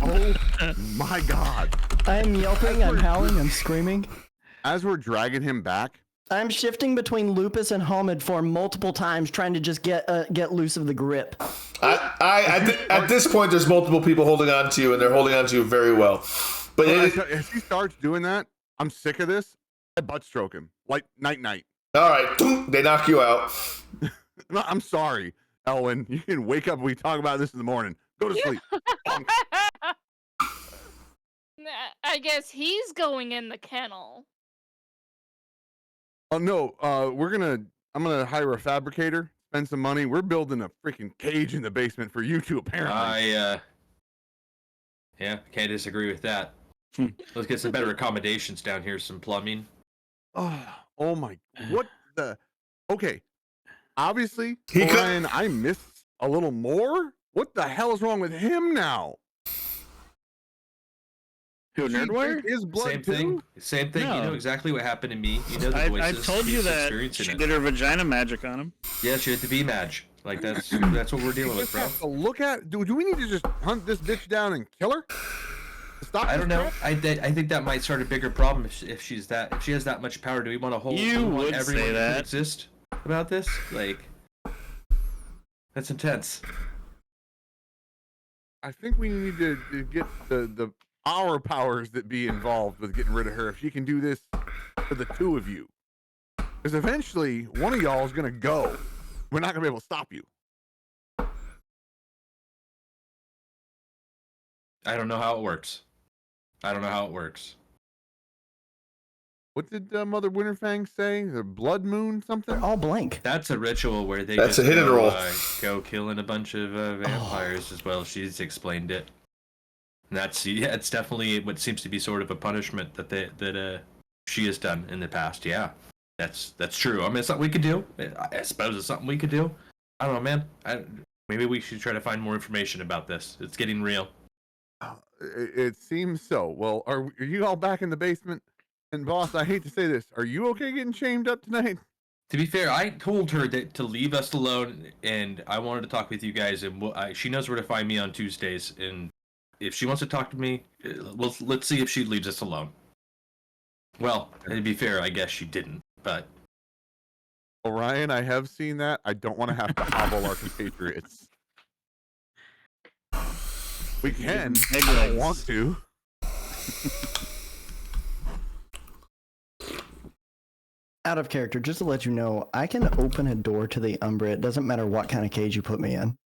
Oh my God. I'm yelping, I'm howling, I'm screaming. As we're dragging him back, I'm shifting between Lupus and Homid for multiple times, trying to just get loose of the grip. At this point, there's multiple people holding on to you, and they're holding on to you very well. But as he starts doing that, I'm sick of this. I butt stroke him. Like, night. all right, they knock you out. No, I'm sorry, Elwin. You can wake up and we talk about this in the morning. Go to sleep. I guess he's going in the kennel. Oh no, I'm gonna hire a fabricator, spend some money. We're building a freaking cage in the basement for you two, apparently. Yeah, can't disagree with that. Let's get some better accommodations down here, some plumbing. Oh my, what the? Okay, Obviously, He could- Orion, I missed a little more. What the hell is wrong with him now? Who, Does he Nerdwire? drink his blood Same too? thing. Same thing. You No. know exactly what happened to me. You know the I voices. told you He's that experiencing she it. did her vagina magic on him. Yeah, she had the V match. Like that's what we're dealing We with, just bro. have to look at. Do we need to just hunt this bitch down and kill her? Stop. I this don't know. crap? I think that might start a bigger problem if she has that much power. Do we want to hold? You do we want would everyone say to that. exist about this? Like, that's intense. I think we need to get the our powers that be involved with getting rid of her. If she can do this for the two of you, because eventually one of y'all is gonna go. We're not gonna be able to stop you. I don't know how it works. What did Mother Winterfang say? The blood moon something? They're all blank. That's a ritual where they That's just a hit and go, roll. Go killing a bunch of vampires as well. She's explained it. And it's definitely what seems to be sort of a punishment that she has done in the past. Yeah, that's true. I mean, it's something we could do. I suppose it's something we could do. I don't know, man. Maybe we should try to find more information about this. It's getting real. It seems so. Well, are you all back in the basement? And boss, I hate to say this, are you okay getting shamed up tonight? To be fair, I told her to leave us alone, and I wanted to talk with you guys. And she knows where to find me on Tuesdays. And if she wants to talk to me, let's see if she leaves us alone. Well, to be fair, I guess she didn't. But Orion, I have seen that. I don't want to have to hobble our compatriots. We can. I don't want to. Out of character, just to let you know, I can open a door to the Umbra. It doesn't matter what kind of cage you put me in.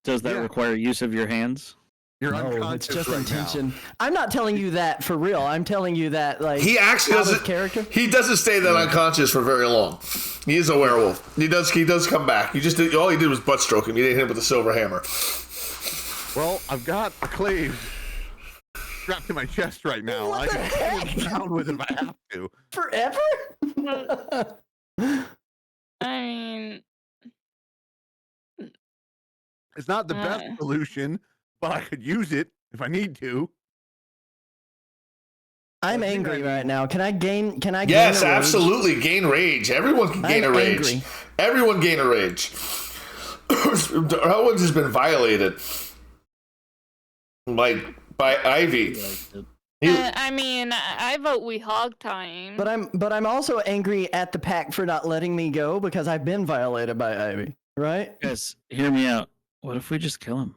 Does that Yeah. require use of your hands? You're No, it's unconscious just right intention. I'm not telling you that for real. I'm telling you that like He actually out of doesn't. character. He doesn't stay that unconscious for very long. He is a werewolf. He does come back. All he did was butt stroke him. You didn't hit him with a silver hammer. now. Well, I've got a clave strapped to my chest right now. What I the can heck? play around with it if I have to. Forever? I mean, It's not the best solution, but I could use it if I need to. I'm I think angry I need- right now. Can I gain? Yes, a rage? absolutely. Gain rage. Everyone can gain I'm a rage. angry. Everyone gain a rage. Owens has been violated, like by Ivy. I mean, I vote we hog time. But I'm also angry at the pack for not letting me go because I've been violated by Ivy. Right? Guys, hear me out. What if we just kill him?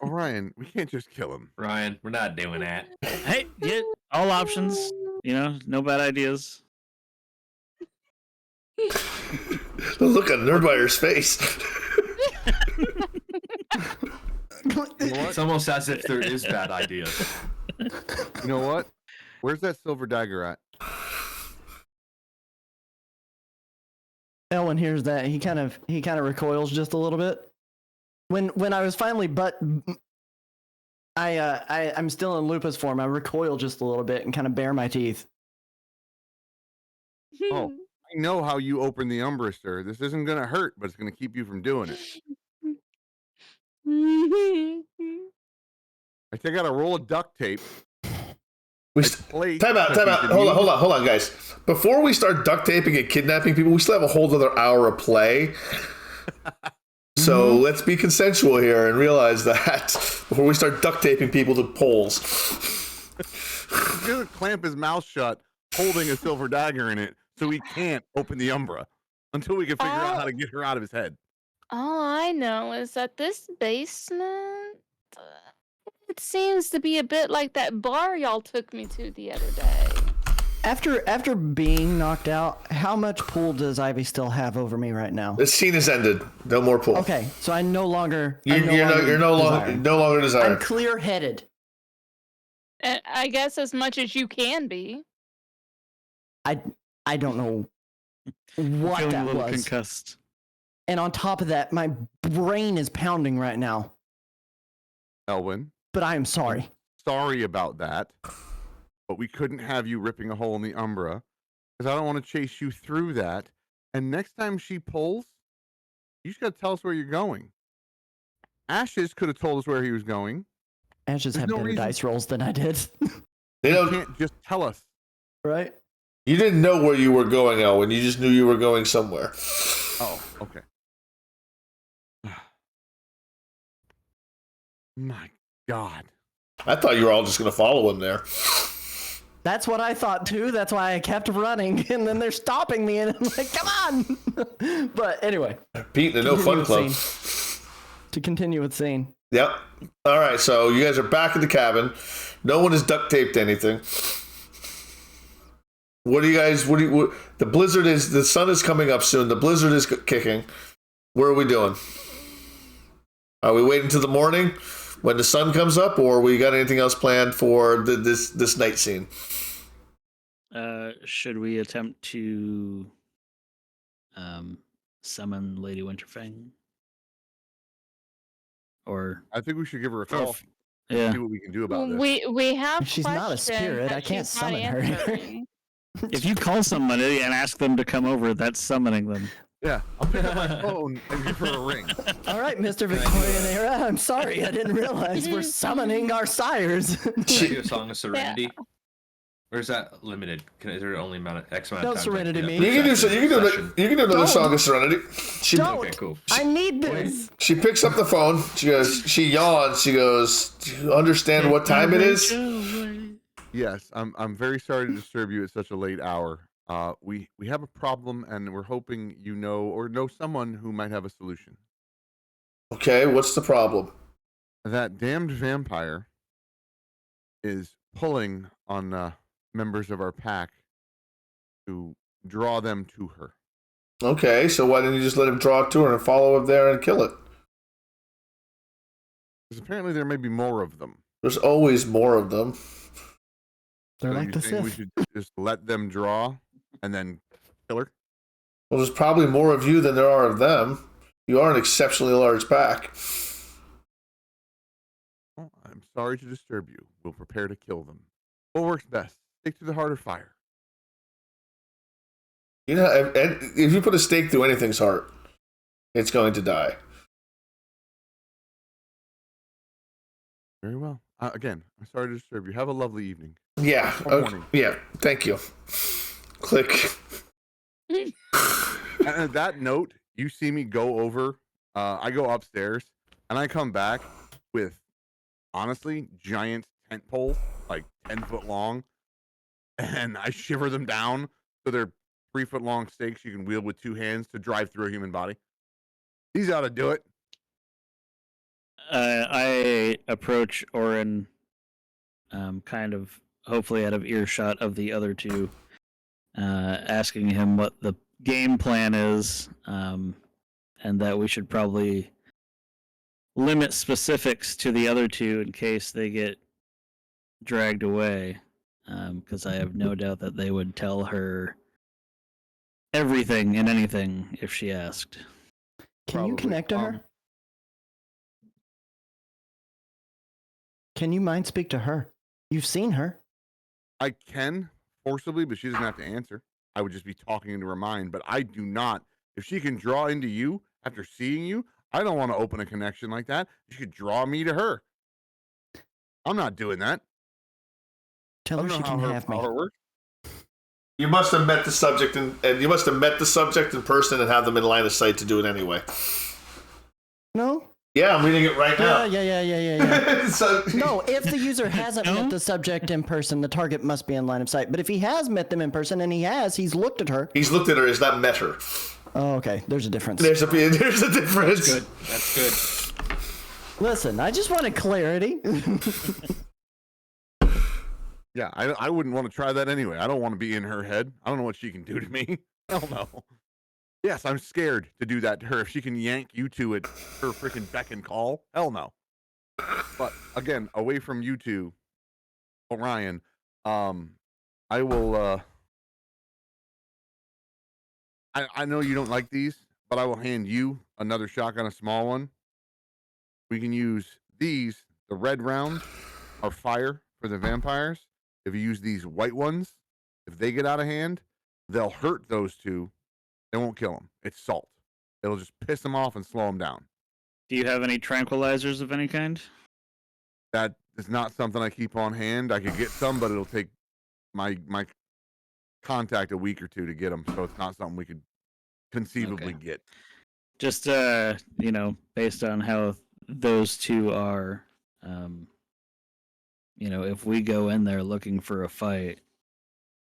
Orion, we can't just kill him. Ryan, we're not doing that. Hey, get all options. No bad ideas. The look on Nerdwire's face. You know what? It's almost as if there is bad ideas. You know what? Where's that silver dagger at? Elwin hears that he kind of recoils just a little bit. When I was finally I'm still in lupus form. I recoil just a little bit and kind of bare my teeth. Oh, I know how you open the Umbra, sir. This isn't gonna hurt, but it's gonna keep you from doing it. I take out a roll of duct tape. Time out. Hold on, guys. Before we start duct taping and kidnapping people, we still have a whole other hour of play. So let's be consensual here and realize that before we start duct taping people to poles. He's gonna clamp his mouth shut, holding a silver dagger in it, so he can't open the Umbra until we can figure out how to get her out of his head. All I know is that this basement, it seems to be a bit like that bar y'all took me to the other day. After being knocked out, how much pull does Ivy still have over me right now? The scene is ended. No more pull. Okay, so I no longer. You're no longer desired. I'm clear-headed. And I guess as much as you can be. I don't know what Feeling a that little was. concussed. And on top of that, my brain is pounding right now. Elwin, But I am sorry. sorry about that, but we couldn't have you ripping a hole in the Umbra because I don't want to chase you through that. And next time she pulls, you just got to tell us where you're going. Ashes could have told us where he was going. Ashes There's have no better reason- dice rolls than I did. They You don't. can't just tell us. Right? You didn't know where you were going, Elwin. You just knew you were going somewhere. Oh, okay. My God. I thought you were all just going to follow him there. That's what I thought too. That's why I kept running, and then they're stopping me, and I'm like, "Come on!" But anyway, Pete, the No Fun Club. To continue with scene. Yep. All right. So you guys are back in the cabin. No one has duct taped anything. What do you guys? The blizzard is. The sun is coming up soon. The blizzard is kicking. What are we doing? Are we waiting till the morning when the sun comes up, or we got anything else planned for this night scene? Should we attempt to summon Lady Winterfang? Or I think we should give her a call. yeah, See what we can do about this. We have. She's not a questions spirit. that I can't she's not summon her. answering. if you call somebody and ask them to come over, that's summoning them. Yeah, I'll pick up my phone and give her a ring. All right, Mr. Victorian era. I'm sorry, I didn't realize we're summoning our sires. Can I do a Song of Serenity? Or is that limited? Is there only X amount of Don't time? Serenity me. You can do another Don't. Song of Serenity. Don't. Okay, cool. I need this. She picks up the phone. She yawns. She goes, "Do you understand what time it is?" Yes, I'm very sorry to disturb you at such a late hour. We have a problem, and we're hoping you know someone who might have a solution. Okay, what's the problem? That damned vampire is pulling on members of our pack to draw them to her. Okay, so why didn't you just let him draw it to her and follow him there and kill it? Because apparently there may be more of them. There's always more of them. They're So like you the think we Sith. should just let them draw and then kill her? Well, there's probably more of you than there are of them. You are an exceptionally large pack. Well, I'm sorry to disturb you. We'll prepare to kill them. What works best? Stick to the heart or fire? You know, if you put a stake through anything's heart, it's going to die. Very well. Again, I'm sorry to disturb you. Have a lovely evening. Yeah. Or Okay, morning. yeah. Thank you. Click. And at that note, you see me go over. I go upstairs, and I come back with, honestly, giant tent poles, like 10-foot long, and I shiver them down so they're 3-foot long stakes you can wield with 2 hands to drive through a human body. These ought to do it. I approach Orin, kind of hopefully out of earshot of the other two, asking him what the game plan is, and that we should probably limit specifics to the other two in case they get dragged away, because I have no doubt that they would tell her everything and anything if she asked. Can you Probably. connect to her? Can you mind speak to her? You've seen her. I can forcibly, but she doesn't have to answer. I would just be talking into her mind, but I do not. If she can draw into you after seeing you, I don't want to open a connection like that. She could draw me to her. I'm not doing that. Tell I her don't she know can how have me. her works. You must have met the subject, and you must have met the subject in person and have them in line of sight to do it anyway. No? Yeah, I'm reading it right now. Yeah. So, No, if the user hasn't met the subject in person, the target must be in line of sight. But if he has met them in person, and he's looked at her. he's looked at her, he's not met her. Oh, okay. There's a difference. There's a difference. Good. That's good. Listen, I just wanted clarity. Yeah, I wouldn't want to try that anyway. I don't want to be in her head. I don't know what she can do to me. Hell no. Yes, I'm scared to do that to her. If she can yank you two at her freaking beck and call, hell no. But again, away from you two, Orion, I will. I know you don't like these, but I will hand you another shotgun, a small one. We can use these. The red rounds are fire for the vampires. If you use these white ones, if they get out of hand, they'll hurt those two. They won't kill them. It's salt. It'll just piss them off and slow them down. Do you have any tranquilizers of any kind? That is not something I keep on hand. I could get some, but it'll take my contact a week or two to get them. So it's not something we could conceivably get. Just based on how those two are, if we go in there looking for a fight,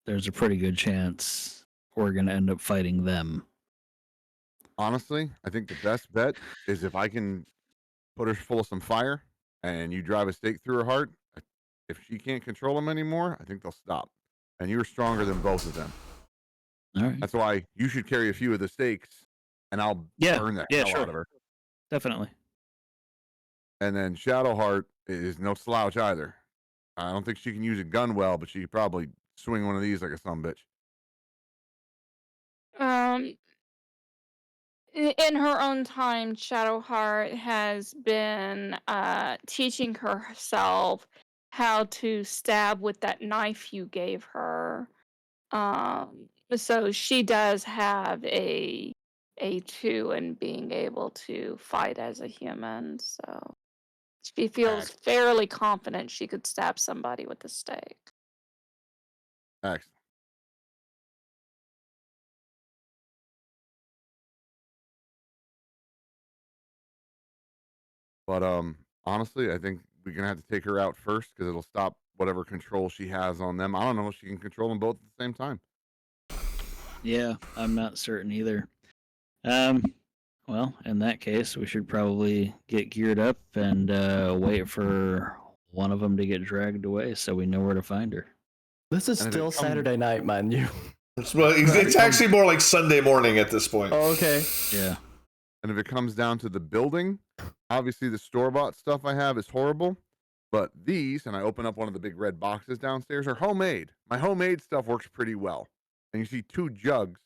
there's a pretty good chance we're gonna end up fighting them. Honestly, I think the best bet is if I can put her full of some fire and you drive a stake through her heart. If she can't control them anymore, I think they'll stop. And you're stronger than both of them. All right. That's why you should carry a few of the stakes, and I'll burn the hell out of her. Definitely. And then Shadowheart is no slouch either. I don't think she can use a gun well, but she could probably swing one of these like a sumbitch. In her own time, Shadowheart has been teaching herself how to stab with that knife you gave her. So she does have a 2 in being able to fight as a human. So she feels fairly confident she could stab somebody with a stake. Excellent. But honestly, I think we're gonna have to take her out first because it'll stop whatever control she has on them. I don't know if she can control them both at the same time. Yeah, I'm not certain either. Well, in that case, we should probably get geared up and wait for one of them to get dragged away so we know where to find her. This is still Saturday night, mind you. Well, it's actually more like Sunday morning at this point. Oh, okay. Yeah. And if it comes down to the building, obviously the store-bought stuff I have is horrible, but these, and I open up one of the big red boxes downstairs, are homemade. My homemade stuff works pretty well. And you see 2 jugs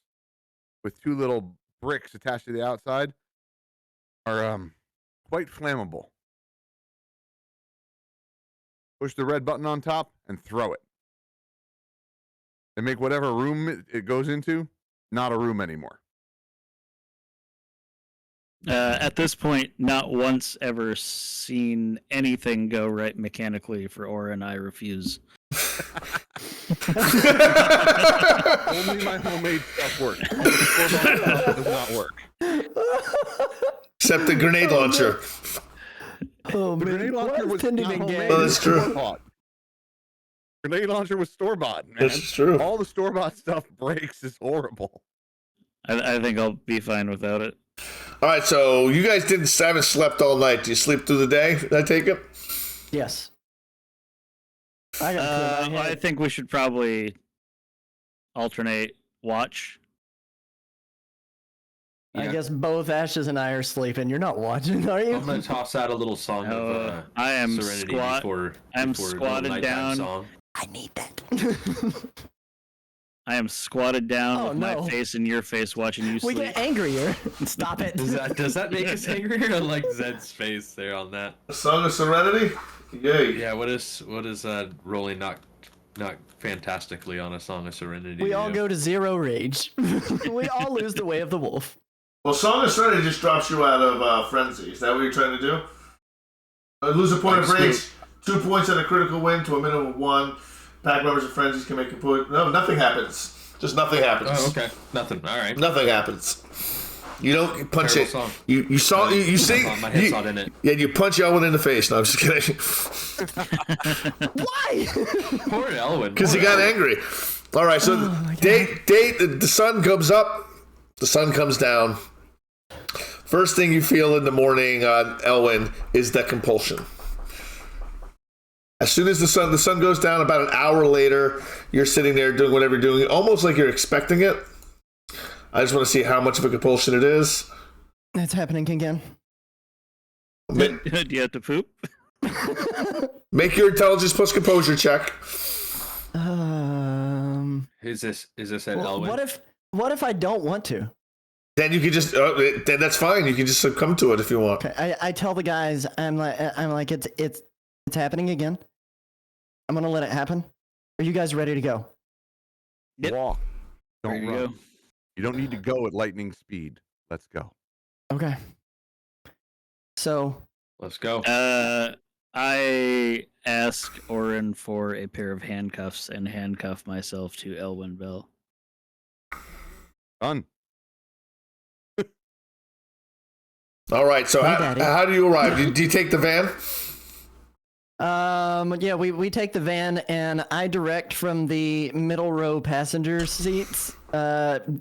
with 2 little bricks attached to the outside are quite flammable. Push the red button on top and throw it. They make whatever room it goes into not a room anymore. At this point, not once ever seen anything go right mechanically for Aura, and I refuse. Only my homemade stuff works. All the store-bought stuff does not work. Except the grenade launcher. Oh, The man. grenade launcher was Pending not in homemade. game. Oh, It that's was true. store-bought. Grenade launcher was store-bought, man. That's true. All the store-bought stuff breaks is horrible. I think I'll be fine without it. All right, so you guys haven't slept all night. Do you sleep through the day? I take it. Yes. I got I think we should probably alternate watch. I guess both Ashes and I are sleeping. You're not watching, are you? I'm gonna toss out a little song of I am Serenity I'm before squatted nighttime down. Song. I need that. I am squatted down Oh, with no. my face in your face watching you We sleep. get angrier. Stop it. Does that make us angry? I like Zed's face there on that. Song of Serenity? Yay. Yeah, what is rolling not fantastically on a Song of Serenity? We all go to 0 rage. We all lose the way of the wolf. Well, Song of Serenity just drops you out of Frenzy. Is that what you're trying to do? Lose a point of rage, 2 points and a critical win to a minimum of 1. Pack members of Frenzies can make a point. No, nothing happens. Just nothing happens. Oh, okay. Nothing. All right. Nothing happens. You don't punch Terrible it. song. You saw. You see. My head's not in it. Yeah, you punch Elwin in the face. No, I'm just kidding. Why? Poor Elwin. Because he got angry. All right, so the sun comes up, the sun comes down. First thing you feel in the morning on Elwin is that compulsion. As soon as the sun goes down, about an hour later, you're sitting there doing whatever you're doing, almost like you're expecting it. I just want to see how much of a compulsion it is. It's happening again. Do you have to poop? Make your intelligence plus composure check. Is this at Elwin? What if I don't want to? Then you can just then that's fine. You can just succumb to it if you want. Okay, I tell the guys I'm like it's happening again. I'm gonna let it happen. Are you guys ready to go? Yep. Walk. Don't There you run. go. You don't need to go at lightning speed. Let's go. Okay. So Let's go. I ask Orin for a pair of handcuffs and handcuff myself to Elwyn Bell. Done. All right. So Hey, Daddy. how do you arrive? Do you take the van? yeah, we take the van and I direct from the middle row passenger seats,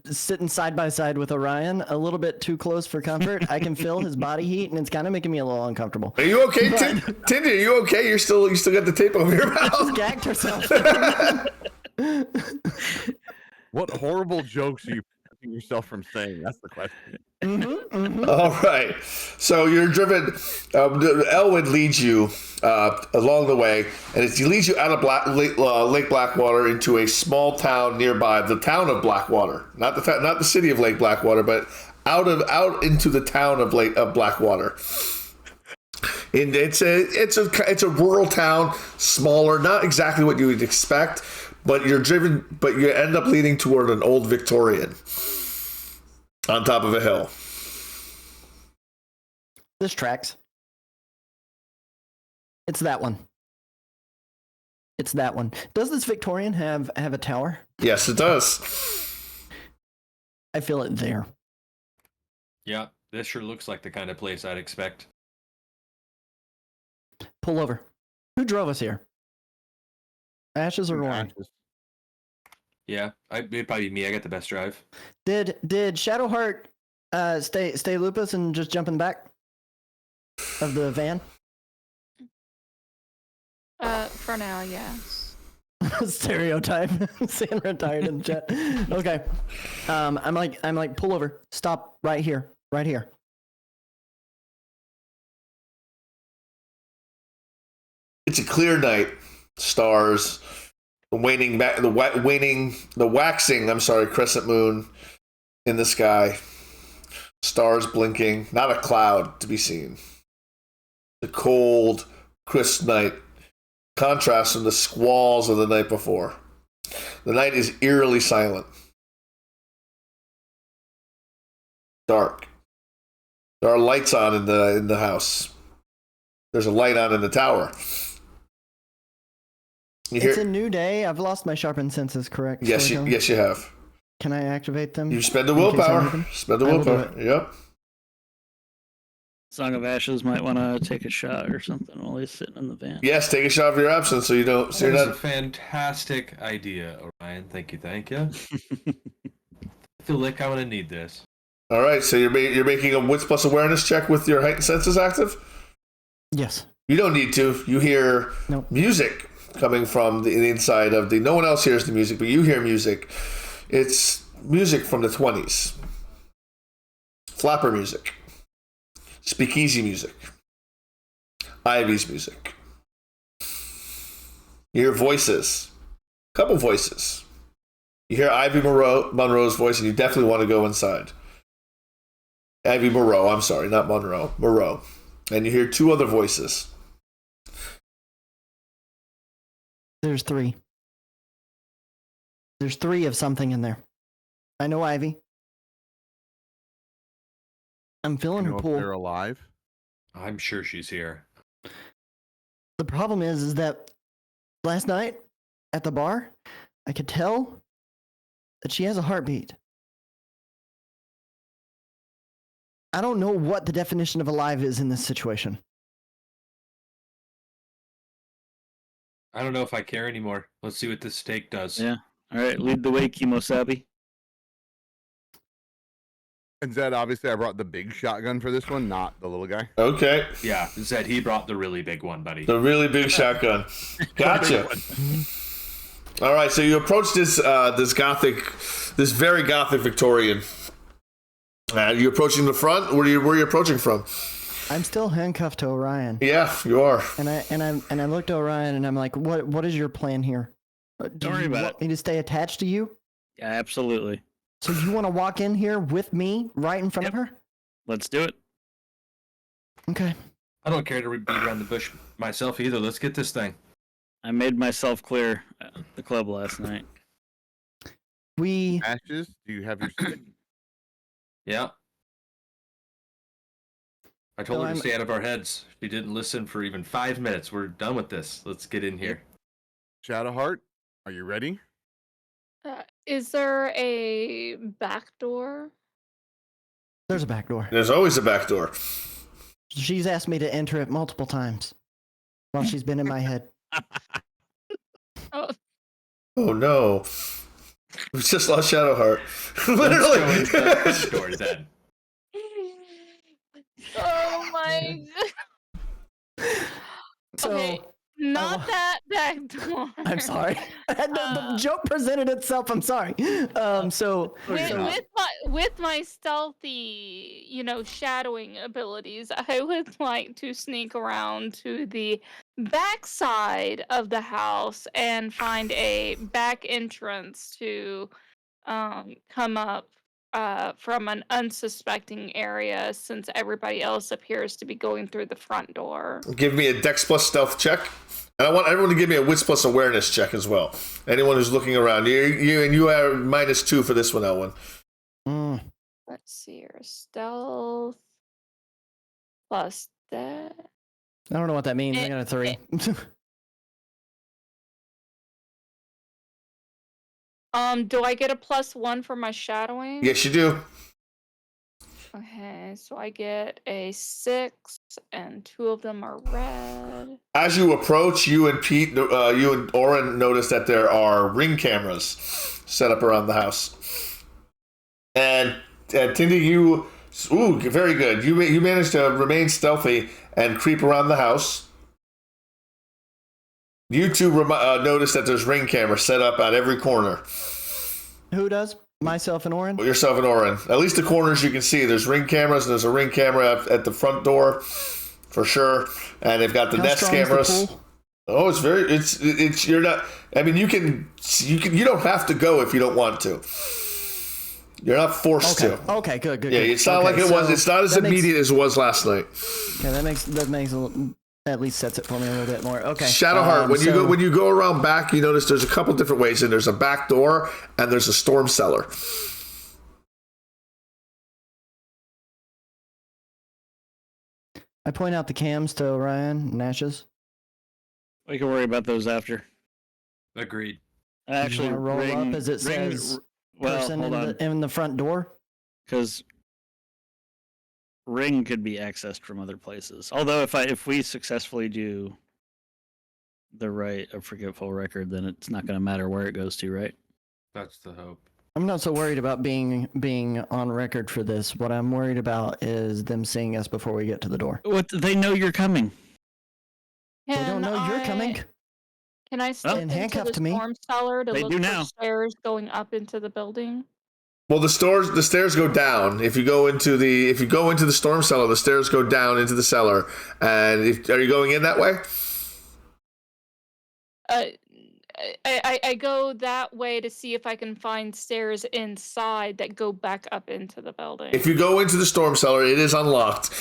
sitting side by side with Orion, a little bit too close for comfort. I can feel his body heat and it's kind of making me a little uncomfortable. Are you okay, Tindy? Are you okay? You still got the tape over your Just mouth? gagged herself. What horrible jokes are you preventing yourself from saying? That's the question. All right. So you're driven. Elwood leads you along the way, and he leads you out of Lake Blackwater into a small town nearby, the town of Blackwater, not the city of Lake Blackwater, but out into the town of Blackwater. And it's a rural town, smaller, not exactly what you would expect, but you end up leading toward an old Victorian on top of a hill. This tracks. It's that one. It's that one. Does this Victorian have a tower? Yes, it does. I feel it there. Yeah, this sure looks like the kind of place I'd expect. Pull over. Who drove us here? Ashes or Ryan? Yeah, it'd probably be me. I got the best drive. Did Shadowheart stay lupus and just jump in the back of the van? For now, yes. Stereotype. Saying retired in the chat. Okay. I'm like pull over. Stop right here. Right here. It's a clear night. Stars, the waxing crescent moon in the sky. Stars blinking, not a cloud to be seen. The cold, crisp night contrasts from the squalls of the night before. The night is eerily silent. Dark. There are lights on in the house. There's a light on in the tower. It's a new day. I've lost my sharpened senses, correct? Yes, you have. Can I activate them? You spend the in case I need willpower. them? Spend the I will do willpower. Yep. Song of Ashes might want to take a shot or something while he's sitting in the van. Yes, take a shot of your absence so you don't. So That you're is not. a fantastic idea, Orion. Thank you. I feel like I'm gonna need this. All right, so you're making a wits plus awareness check with your heightened senses active. Yes. You don't need to. You hear Nope. music coming from the inside of the. No one else hears the music, but you hear music. It's music from the 20s. Flapper music. Speakeasy music. Ivy's music. You hear voices. A couple voices. You hear Ivy Monroe's voice, and you definitely want to go inside. Ivy Moreau, I'm sorry, not Monroe. Moreau. And you hear two other voices. There's three. There's three of something in there. I know Ivy. I'm feeling You her know if pull. they're alive. I'm sure she's here. The problem is that last night at the bar, I could tell that she has a heartbeat. I don't know what the definition of alive is in this situation. I don't know if I care anymore. Let's see what this steak does. Yeah. All right, lead the way, Kimosabi. And Zed, obviously, I brought the big shotgun for this one, not the little guy. Okay. Yeah, Zed, he brought the really big one, buddy. The really big shotgun. Gotcha. All right, so you approach this very gothic Victorian. You approaching the front? Where are you approaching from? I'm still handcuffed to Orion. Yeah, you are. And I looked at Orion and I'm like, what is your plan here? Do Don't worry you about want it. me to stay attached to you? Yeah, absolutely. So you want to walk in here with me right in front of her? Let's do it. Okay. I don't care to beat around the bush myself either. Let's get this thing. I made myself clear at the club last night. We Ashes, do you have your stick? Yeah. I told So her to I'm- stay out of our heads. She didn't listen for even 5 minutes. We're done with this. Let's get in here. Shadowheart, are you ready? Is there a back door? there's a back door. There's always a back door. She's asked me to enter it multiple times while she's been in my head. Oh, Oh no. We just lost Shadowheart. Let's go into the Literally. front door then. oh my. So okay, not wa- that back door. I'm sorry. The joke presented itself. I'm sorry. So With my stealthy, shadowing abilities, I would like to sneak around to the back side of the house and find a back entrance to come up from an unsuspecting area, since everybody else appears to be going through the front door. Give me a Dex plus stealth check. And I want everyone to give me a Wits plus awareness check as well. Anyone who's looking around. You are -2 for this one, Elwin. Let's see here. Stealth plus that. I don't know what that means. I got a 3. Do I get a +1 for my shadowing? Yes, you do. Okay, so I get a 6, and 2 of them are red. As you approach, you and Pete, you and Oren notice that there are ring cameras set up around the house. And Tindy, very good. You managed to remain stealthy and creep around the house. You two notice that there's ring cameras set up at every corner. Who does? Myself and Oren? Yourself and Oren. At least the corners you can see. There's ring cameras, and there's a ring camera at the front door, for sure. And they've got the How nest strong is the cameras. pool? Oh, it's you're not. I mean, you don't have to go if you don't want to. You're not forced to. Okay, good. Yeah, it's not like it was. It's not as immediate as it was last night. Okay, that makes at least sets it for me a little bit more. Okay. Shadowheart, when you go around back, you notice there's a couple different ways, and there's a back door and there's a storm cellar. I point out the cams to Orion and Ashes. We can worry about those after. Agreed. Actually, You wanna roll up as it says person hold on, in the front door. because ring could be accessed from other places. Although if we successfully do the right of forgetful record, then it's not going to matter where it goes to, right? That's the hope. I'm not so worried about being on record for this. What I'm worried about is them seeing us before we get to the door. What, they know you're coming. They don't know you're coming. Can I slip And into handcuffed the to me. storm cellar to They look do for now. stairs going up into the building? Well, the stairs go down. If you go into the storm cellar, the stairs go down into the cellar. And are you going in that way? I go that way to see if I can find stairs inside that go back up into the building. If you go into the storm cellar, it is unlocked.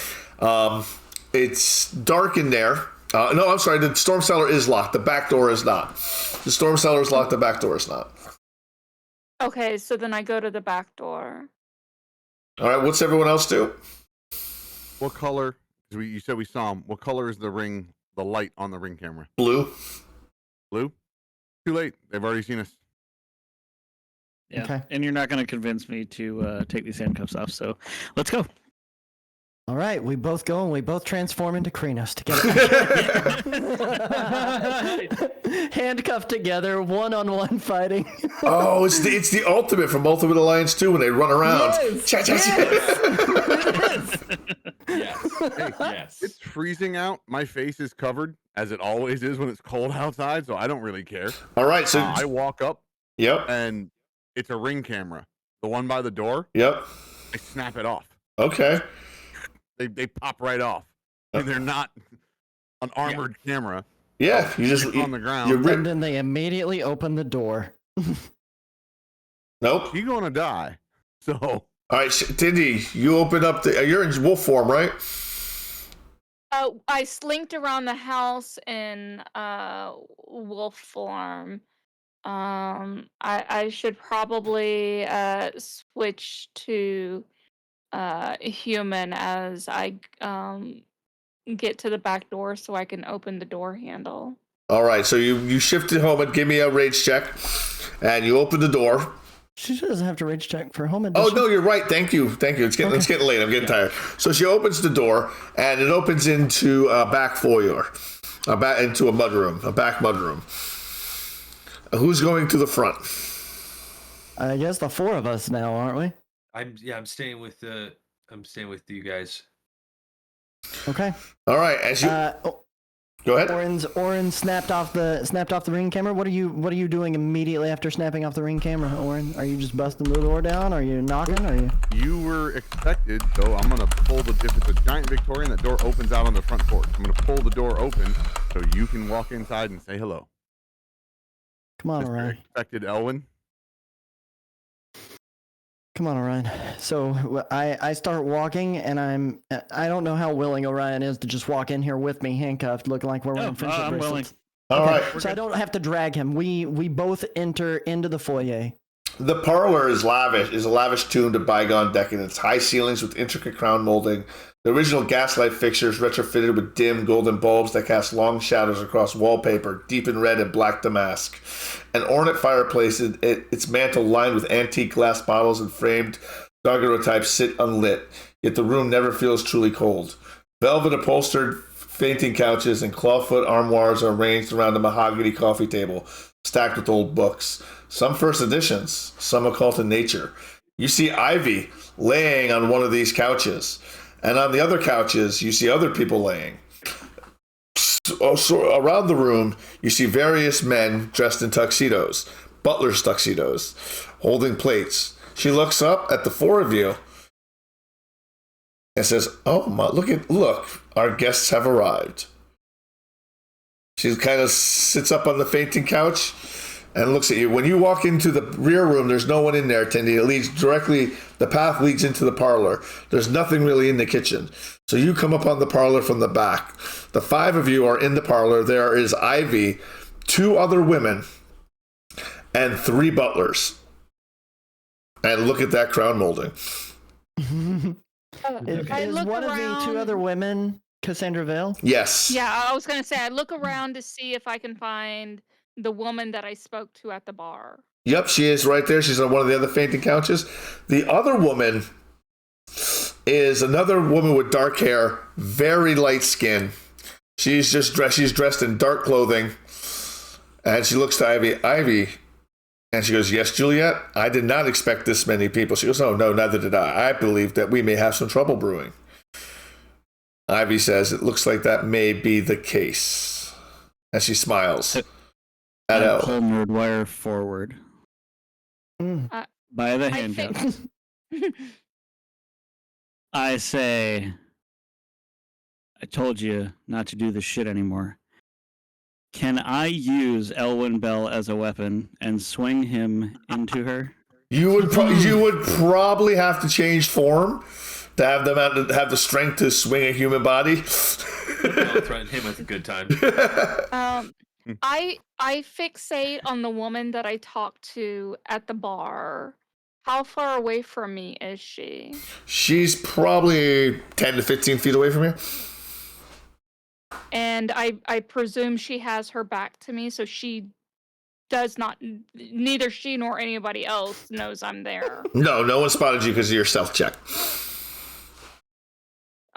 It's dark in there. No, I'm sorry. The storm cellar is locked. The back door is not. The storm cellar is locked. The back door is not. Okay, so then I go to the back door. All right. What's everyone else do? What color? 'Cause you said we saw him. What color is the light on the ring camera? Blue. Blue? Too late. They've already seen us. Yeah. Okay. And you're not going to convince me to take these handcuffs off, so let's go. All right, we both go and we both transform into Krynos together. Handcuffed together, one-on-one fighting. Oh, it's the ultimate from Ultimate Alliance 2 when they run around. Yes, Cha, cha, cha. Yes. Yes. It's freezing out. My face is covered, as it always is when it's cold outside, so I don't really care. All right. So I walk up, yep. and it's a ring camera. The one by the door, Yep. I snap it off. Okay. They pop right off. And they're not an armored camera. Yeah. You just on the ground. you And rip. then they immediately open the door. Nope. She's gonna die. So All right, Tindy, you open up you're in wolf form, right? I slinked around the house in wolf form, I should probably switch to human as I get to the back door so I can open the door handle. All right, so you shifted home and give me a rage check, and you open the door. She doesn't have to rage check for home Oh edition. no, you're right. Thank you. It's getting late. I'm getting tired. So she opens the door, and it opens into a back foyer, into a mudroom, a back mudroom. Who's going to the front? I guess the four of us now, aren't we? I'm staying with you guys. Okay. All right, as you go ahead. Orin snapped off the ring camera. What are you doing immediately after snapping off the ring camera, Orin? Are you just busting the door down? Are you knocking? Are you? You were expected, so I'm gonna pull if it's a giant Victorian, that door opens out on the front porch. I'm gonna pull the door open so you can walk inside and say hello. Come on, Mr. Orion. Expected Elwyn. Come on, Orion. So I start walking, and I don't know how willing Orion is to just walk in here with me, handcuffed, looking like we're wearing friendship I'm willing. bracelets. All right. So I don't have to drag him. We both enter into the foyer. The parlor is a lavish tomb to bygone decadence. High ceilings with intricate crown molding. The original gaslight fixtures retrofitted with dim golden bulbs that cast long shadows across wallpaper, deep in red and black damask. An ornate fireplace, its mantle lined with antique glass bottles and framed daguerreotypes sit unlit, yet the room never feels truly cold. Velvet upholstered fainting couches and clawfoot armoires are arranged around a mahogany coffee table, stacked with old books. Some first editions, some occult in nature. You see Ivy laying on one of these couches. And on the other couches, you see other people laying. So around the room, you see various men dressed in tuxedos, butler's tuxedos, holding plates. She looks up at the four of you and says, "Oh my! Look! Our guests have arrived." She kind of sits up on the fainting couch and looks at you. When you walk into the rear room, there's no one in there attending. It leads directly, the path leads into the parlor. There's nothing really in the kitchen. So you come up on the parlor from the back. The five of you are in the parlor. There is Ivy, two other women, and three butlers. And look at that crown molding. Is look one of the two around. other women Cassandra Vale? Yes. Yeah, I was gonna say I look around to see if I can find the woman that I spoke to at the bar. Yep, she is right there. She's on one of the other fainting couches. The other woman is another woman with dark hair, very light skin. She's dressed in dark clothing. And she looks to Ivy, and she goes, "Yes, Juliet, I did not expect this many people." She goes, "Oh, no, neither did I. I believe that we may have some trouble brewing." Ivy says, "It looks like that may be the case." And she smiles. I pull Nerdwire forward by the handcuff. I say, "I told you not to do this shit anymore. Can I use Elwyn Bell as a weapon and swing him into her?" You would probably have to change form to have them have the strength to swing a human body. I'll threaten him with a good time. I fixate on the woman that I talked to at the bar. How far away from me is she? She's probably 10 to 15 feet away from you. And I presume she has her back to me, so she does not. Neither she nor anybody else knows I'm there. No one spotted you because of your stealth check.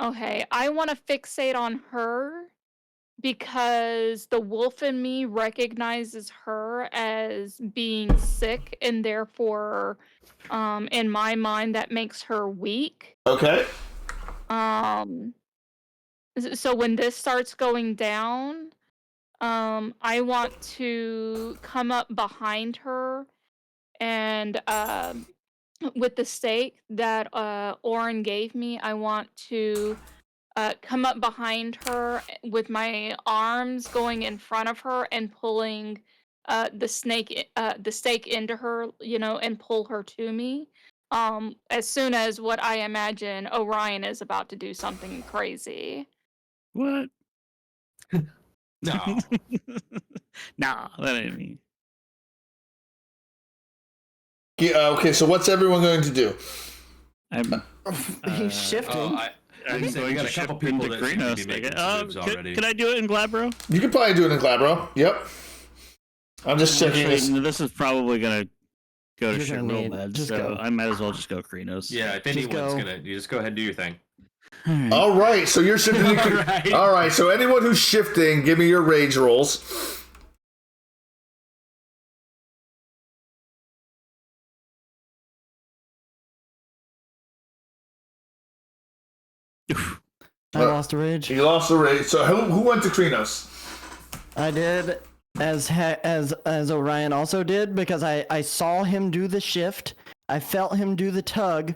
Okay, I want to fixate on her because the wolf in me recognizes her as being sick, and therefore, in my mind, that makes her weak. Okay. So when this starts going down, I want to come up behind her and with the stake that Orin gave me, I want to come up behind her with my arms going in front of her and pulling the stake into her, and pull her to me. As soon as what I imagine Orion is about to do something crazy. What? No. Nah, that ain't me. Okay, so what's everyone going to do? He's shifting. I'm we going got to a couple shift people into that seem to be Krenos. making some moves already. Can I do it in Glabro? You can probably do it in Glabro. Yep. I'm just checking this. Actually, this is probably going to go to You're shit gonna real need- bad, just so go. I might as well just go Krenos. Yeah, if anyone's gonna, you just go ahead and do your thing. All right, so you're shifting. All right, so anyone who's shifting, give me your rage rolls. I lost a rage. You lost the rage. So who went to Krenos? I did, as Orion also did, because I saw him do the shift. I felt him do the tug,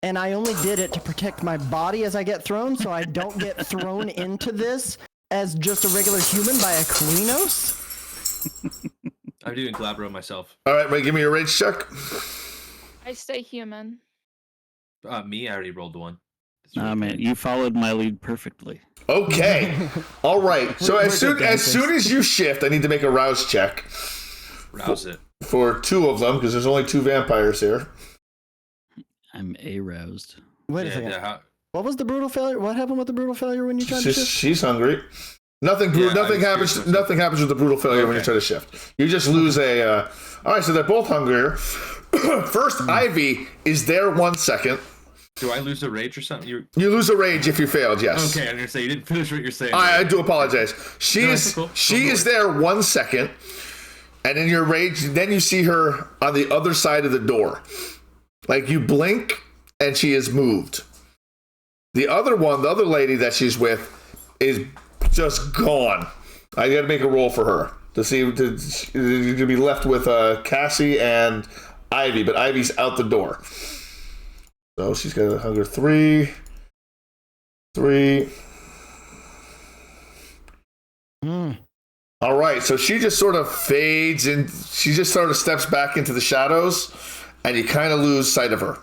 and I only did it to protect my body as I get thrown, so I don't get thrown into this as just a regular human by a Krenos. I'm doing Glabro myself. All right, give me your rage check. I stay human. Me, I already rolled the one. Man, you followed my lead perfectly. Okay. All right. So We're as soon good as you shift, I need to make a rouse check Rouse it. for two of them because there's only two vampires here. I'm aroused. Wait a Yeah, second. yeah, What was the brutal failure? What happened with the brutal failure when you tried to shift? She's hungry. Nothing happens with the brutal failure when you try to shift. You just lose a. All right, so they're both hungrier. First, Ivy is there 1 second. Do I lose a rage or something? You lose a rage if you failed. Yes. Okay, I'm gonna say you didn't finish what you're saying. I do apologize. She it's cool. is there 1 second, and in your rage, then you see her on the other side of the door. Like you blink, and she is moved. The other lady that she's with, is just gone. I got to make a roll for her to see. You're gonna be left with Cassie and Ivy, but Ivy's out the door. So she's got a hunger 3. All right, so she just sort of fades and she just sort of steps back into the shadows, and you kind of lose sight of her.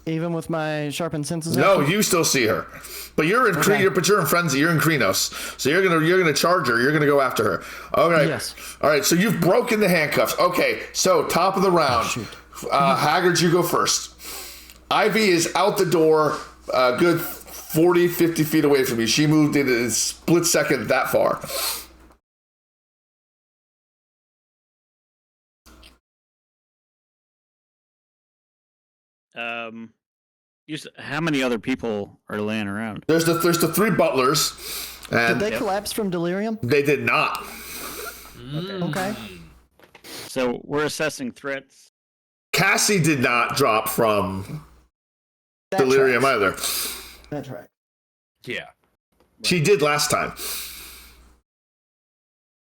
Even with my sharpened senses? No, you still see her, but you're in you're in frenzy. You're in Krenos, so you're gonna charge her. You're gonna go after her. All right, Yes. All right. So you've broken the handcuffs. Okay, so top of the round, Haggard, you go first. Ivy is out the door, good 40, 50 feet away from you. She moved in a split second that far. How many other people are laying around? There's the 3 butlers, and Did they collapse from delirium? they did not. Okay. So we're assessing threats. Cassie did not drop from That delirium tracks. either. That's right. Yeah. She did last time.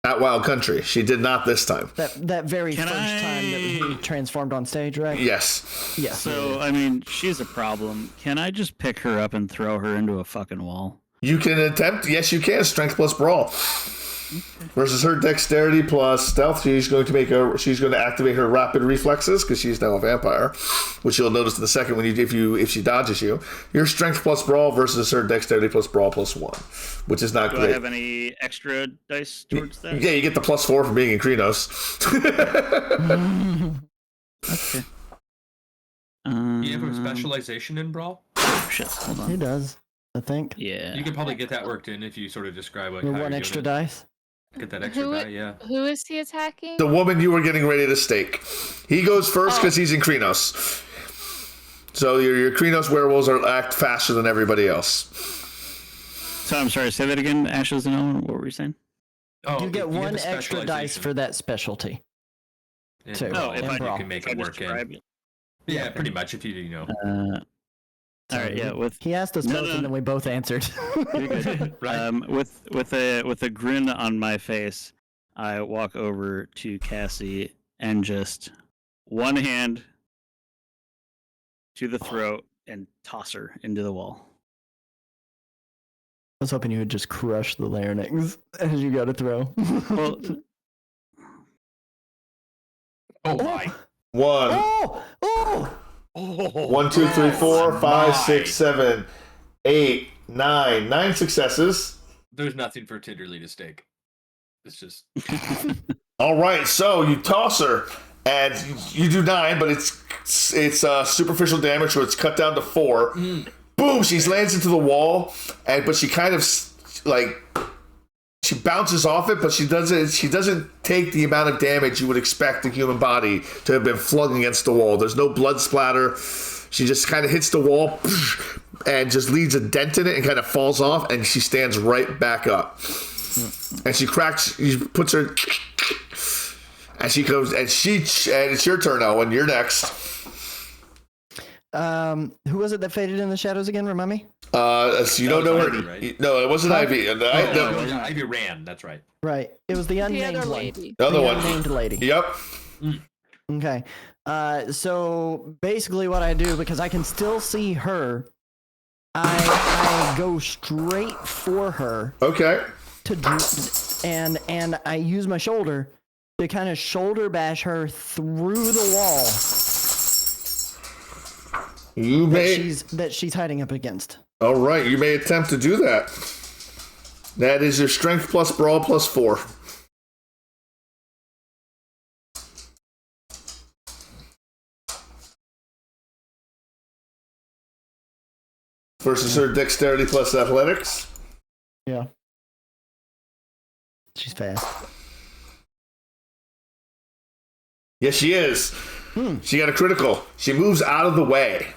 At Wild Country. She did not this time. That very Can first time that he transformed on stage, right? Yes. Yeah. So, I mean, she's a problem. Can I just pick her up and throw her into a fucking wall? You can attempt. Yes, you can. Strength plus brawl. Versus her dexterity plus stealth. She's going to activate her rapid reflexes because she's now a vampire, which you'll notice in a second if she dodges you. Your strength plus brawl versus her dexterity plus brawl plus 1, which is not Do great. I have any extra dice towards that? Yeah, you get the plus 4 for being in Krenos. Okay. You have a specialization in brawl? Shit, hold He on. does, I think. Yeah. You can probably get that worked in if you sort of describe like With how one you're extra gonna dice. get that extra Who- die. Yeah. Who is he attacking? The woman you were getting ready to stake. He goes first because he's in Krenos. So your Krenos werewolves act faster than everybody else. So I'm sorry, say that again, Ashes and Ellen. What were you saying? Oh, You get have one a extra dice specialization for that specialty. in two. brawl. Oh, if and I brawl. you can make if I it work in. describe it. Yeah, pretty much. If you know. All right, yeah. With He asked us both, and then we both answered. You're good. Right. With a grin on my face, I walk over to Cassie and just one hand to the throat and toss her into the wall. I was hoping you would just crush the larynx as you go to throw. Well, Oh my. 1, oh! 1, 2, 3, 4, 5, 6, 7, 8, 9. 9 successes. There's nothing for Tinderly to stake. It's just All right, so you toss her, and you do 9, but it's superficial damage, so it's cut down to 4. Boom! She lands into the wall, but she kind of she bounces off it, but she doesn't take the amount of damage you would expect a human body to have been flung against the wall. There's no blood splatter. She just kind of hits the wall and just leaves a dent in it and kind of falls off, and she stands right back up. And she puts her, and she goes, and it's your turn, Owen. You're next. Who was it that faded in the shadows again? Remind me. So you don't know her. Ivy, right? No, it wasn't Ivy. Ivy ran. That's right. Right. It was the unnamed other one. lady. The other the one. unnamed lady. Yep. Okay. So basically, what I do, because I can still see her, I go straight for her Okay. and I use my shoulder to kind of shoulder bash her through the wall that she's hiding up against. All right, you may attempt to do that. That is your strength plus brawl plus 4. Versus her dexterity plus athletics. Yeah. She's fast. Yes, she is. She got a critical. She moves out of the way.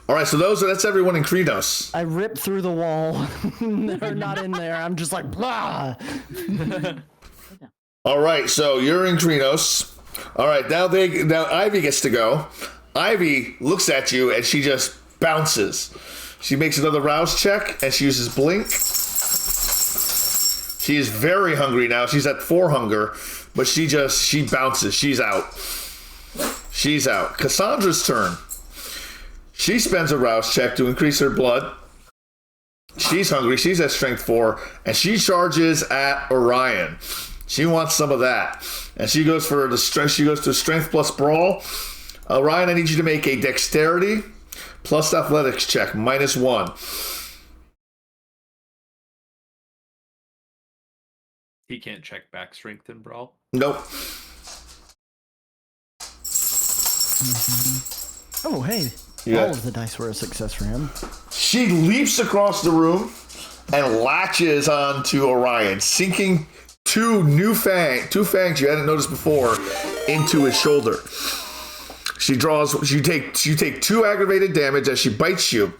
All right, so that's everyone in Krenos. I rip through the wall. They're not in there. I'm just like, blah. All right, so you're in Krenos. All right, now Ivy gets to go. Ivy looks at you and she just bounces. She makes another rouse check and she uses blink. She is very hungry now. She's at 4 hunger, but she bounces. She's out. She's out. Cassandra's turn. She spends a rouse check to increase her blood. She's hungry. She's at strength 4, and she charges at Orion. She wants some of that, and she goes for the strength. She goes to strength plus brawl. Orion, I need you to make a dexterity plus athletics check -1. He can't check back strength and brawl. Nope. Oh, hey. Yeah. All of the dice were a success for him. She leaps across the room and latches onto Orion, sinking two fangs you hadn't noticed before into his shoulder. You take 2 aggravated damage as she bites you,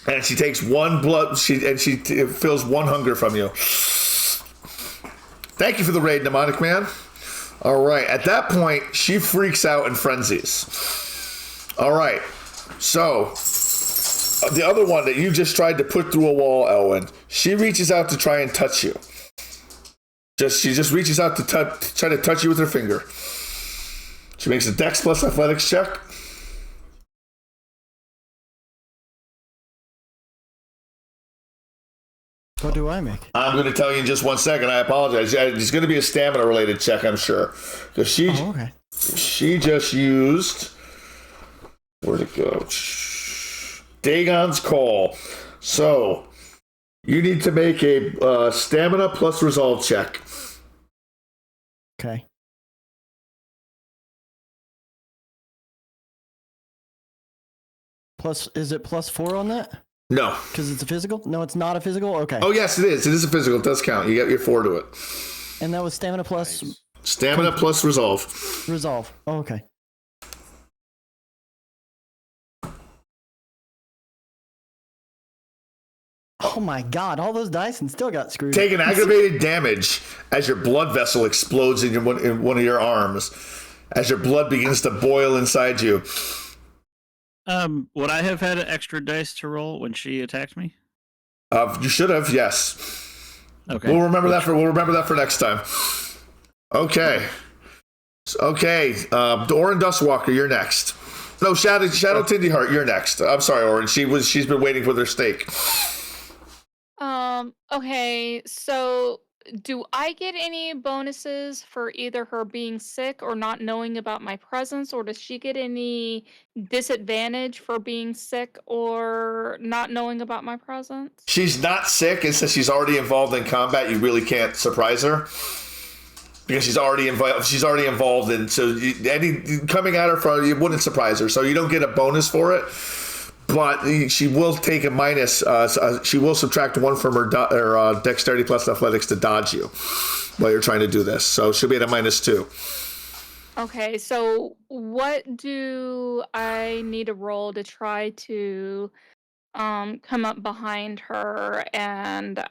and she takes 1 blood. She fills 1 hunger from you. Thank you for the raid, Mnemonic Man. All right, at that point, she freaks out and frenzies. All right, so the other one that you just tried to put through a wall, Elwyn, she reaches out to try and touch you. She just reaches out to try to touch you with her finger. She makes a dex plus athletics check. What do I make? I'm going to tell you in just 1 second. I apologize. It's going to be a stamina related check, I'm sure. Because she just used... Where'd it go? Dagon's Call. So, you need to make a stamina plus resolve check. Okay. Is it +4 on that? No. Because it's a physical? No, it's not a physical? Okay. Oh, yes, it is. It is a physical. It does count. You got your 4 to it. And that was stamina plus Stamina plus resolve. resolve. Oh, okay. Oh my god, all those dice and still got screwed. Take an aggravated damage as your blood vessel explodes in one of your arms, as your blood begins to boil inside you. Would I have had extra dice to roll when she attacked me? You should have, yes. Okay. We'll remember that for next time. Okay. Orin Dustwalker, you're next. No, Shadow Tindyheart, you're next. I'm sorry, Orin. She's been waiting for their steak. Okay, so do I get any bonuses for either her being sick or not knowing about my presence, or does she get any disadvantage for being sick or not knowing about my presence? She's not sick, and since she's already involved in combat, you really can't surprise her. because she's already involved. She's already involved, and so any coming at her from it wouldn't surprise her. So you don't get a bonus for it, but she will take a minus. She will subtract 1 from her dexterity plus athletics to dodge you while you're trying to do this. So she'll be at a -2. Okay, so what do I need to roll to try to come up behind her and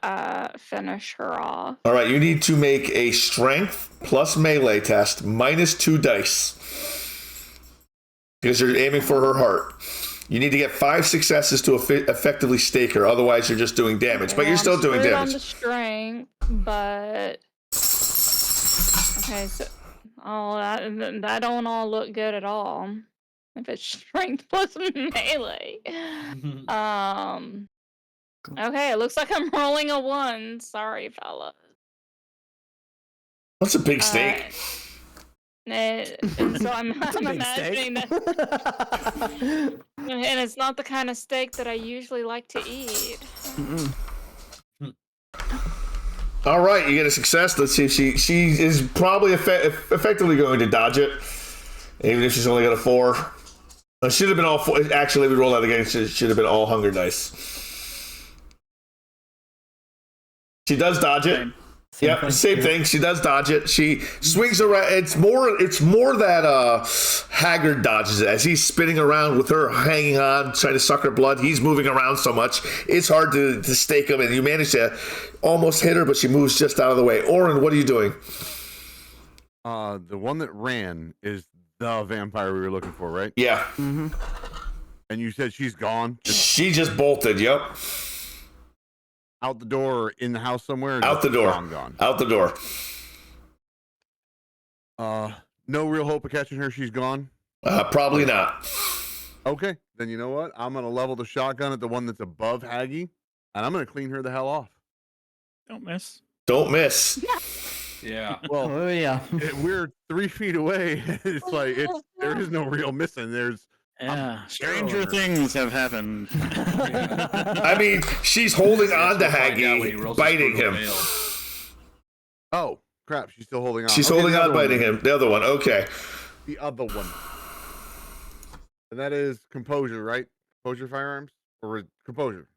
finish her off? All right, you need to make a strength plus melee test -2 dice because you're aiming for her heart. You need to get 5 successes to effectively stake her. Otherwise, you're just doing damage, but you're still doing I'm damage. on the strength, but okay, so that don't all look good at all. If it's strength plus melee. Okay, it looks like I'm rolling a 1. Sorry, fella. What's a big stake? And so I'm big imagining steak. that, and it's not the kind of steak that I usually like to eat. All right, you get a success. Let's see if she is probably effectively going to dodge it, even if she's only got a 4. It should have been all 4. Actually, we rolled out again. It should have been all hunger dice. She does dodge it. Same thing. She does dodge it. She swings around. It's more that Haggard dodges it as he's spinning around with her hanging on, trying to suck her blood. He's moving around so much, it's hard to stake him, and you manage to almost hit her, but she moves just out of the way. Oren, what are you doing? The one that ran is the vampire we were looking for, right? Yeah. Mm-hmm. And you said she's gone? She just bolted. Yep. Out the door or in the house somewhere? Or Out the just door. Gone? Out the door. No real hope of catching her. She's gone? Probably not. Okay. Then you know what? I'm going to level the shotgun at the one that's above Haggy, and I'm going to clean her the hell off. Don't miss. Don't miss. Yeah. Well, Oh yeah. we're 3 feet away. It's like there is no real missing. There's Yeah, stranger things have happened. I mean, she's holding on to Haggy, biting him. Oh crap! She's still holding on. She's Okay, holding the on, other one biting then. him. The other one. Okay. The other one. And that is composure, right? Composure firearms or composure?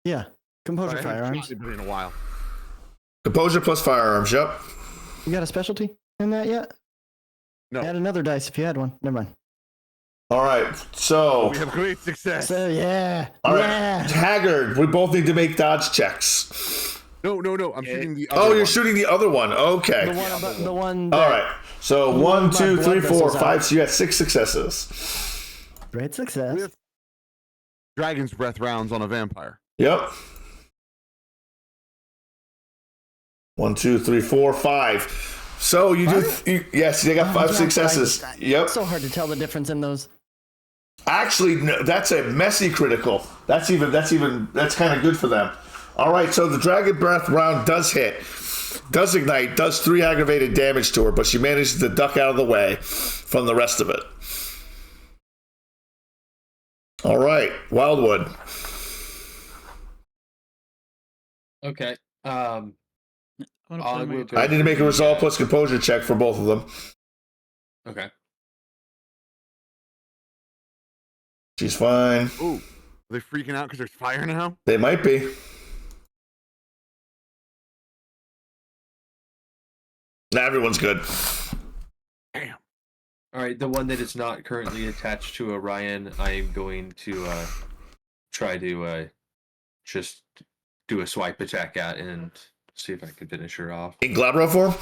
Yeah. Composure I haven't firearms. shot anybody in a while. Composure plus firearms. Yep. You got a specialty in that yet? No. Add another dice if you had one. Never mind. All right. So. We have great success. So yeah. All right. Yeah. Haggard, we both need to make dodge checks. No. I'm shooting the other Oh, you're one. shooting the other one. Okay. The one. All that- right. So the 1, one 2, my 3, blood 4, vessels 5. out. So you got 6 successes. Great success. With dragon's breath rounds on a vampire. Yep. 1, 2, 3, 4, 5. So you do. Yes, they got 5 Yeah, successes. Yep. It's so hard to tell the difference in those. Actually, no, that's a messy critical. That's kind of good for them. All right, so the dragon breath round does hit, does ignite, does 3 aggravated damage to her, but she manages to duck out of the way from the rest of it. All right, Wildwood. Okay. I I need to make a resolve plus composure check for both of them. Okay. She's fine. Ooh, are they freaking out because there's fire now? They might be. Nah, everyone's good. Damn. All right. The one that is not currently attached to Orion, I am going to try to just do a swipe attack at and see if I can finish her off. In Glabro form?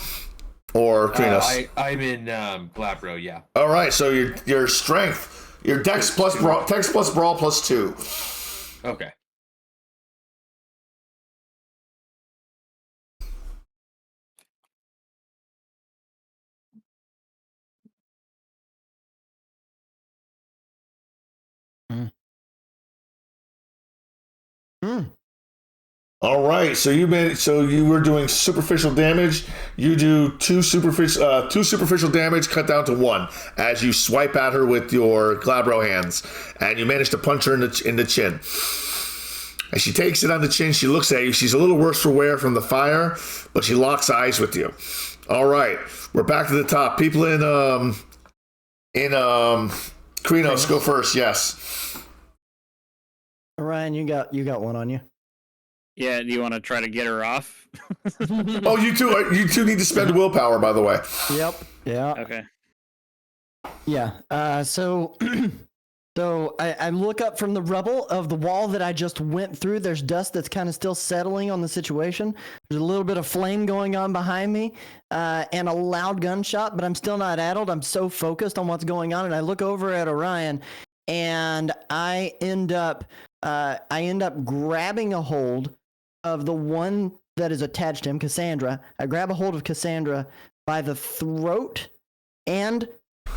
Or Krinos? I'm in Glabro, yeah. All right, so your strength, your dex plus brawl plus 2. Okay. All right, so you were doing superficial damage. You do two superficial damage, cut down to 1 as you swipe at her with your Glabro hands, and you manage to punch her in the chin. As she takes it on the chin, she looks at you. She's a little worse for wear from the fire, but she locks eyes with you. All right, we're back to the top. People in Krinos, go first. Yes. Ryan, you got one on you. Yeah, do you want to try to get her off? Oh, you two need to spend willpower, by the way. Yep. Yeah. Okay. Yeah. So I look up from the rubble of the wall that I just went through. There's dust that's kind of still settling on the situation. There's a little bit of flame going on behind me, and a loud gunshot, but I'm still not addled. I'm so focused on what's going on, and I look over at Orion, and I end up grabbing a hold of the one that is attached to him, Cassandra. I grab a hold of Cassandra by the throat and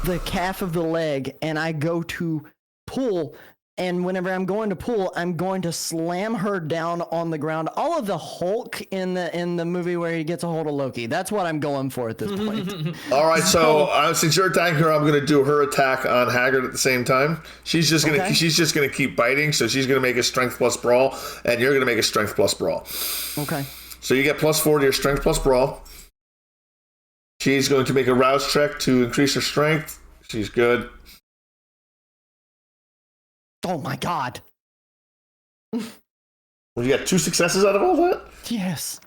the calf of the leg, and I go to pull. And whenever I'm going to pull, I'm going to slam her down on the ground. All of the Hulk in the movie where he gets a hold of Loki. That's what I'm going for at this point. All right, so since you're attacking her, I'm going to do her attack on Haggard at the same time. She's just gonna keep biting, so she's gonna make a strength plus brawl, and you're gonna make a strength plus brawl. Okay. So you get +4 to your strength plus brawl. She's going to make a rouse check to increase her strength. She's good. Oh my god. Well, you got 2 successes out of all that? Yes.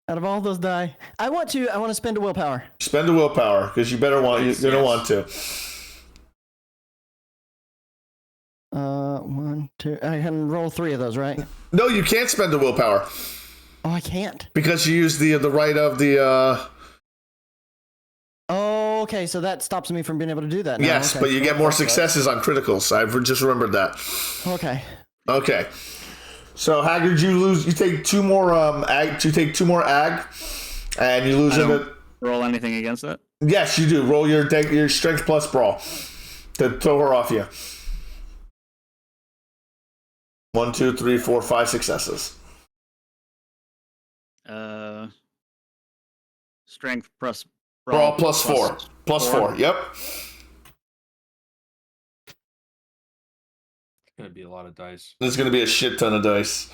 Out of all those die, I want to spend a willpower. Spend a willpower, because you're gonna want to. 1, 2. I can roll 3 of those, right? No, you can't spend a willpower. Oh, I can't. Because you use the right of the Oh, okay, so that stops me from being able to do that now. Yes, Okay. but you get more successes on criticals. I've just remembered that. Okay. Okay. So Haggard, you take 2 more ag, and you lose it. Roll anything against that? Yes, you do. Roll your strength plus brawl to throw her off you. 1, 2, 3, 4, 5 successes. Strength plus Brawl plus 4. Plus 4. Yep. It's gonna be a lot of dice. There's going to be a shit ton of dice.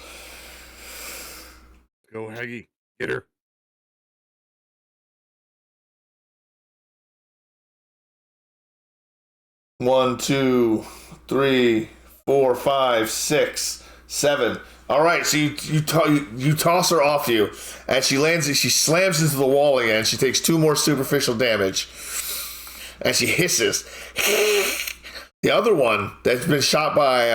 Go, Haggy. Get her. One, 2, 3, 4, 5, 6, 7. All right, so you toss her off you, and she lands. She slams into the wall again. She takes 2 more superficial damage, and she hisses. The other one that's been shot by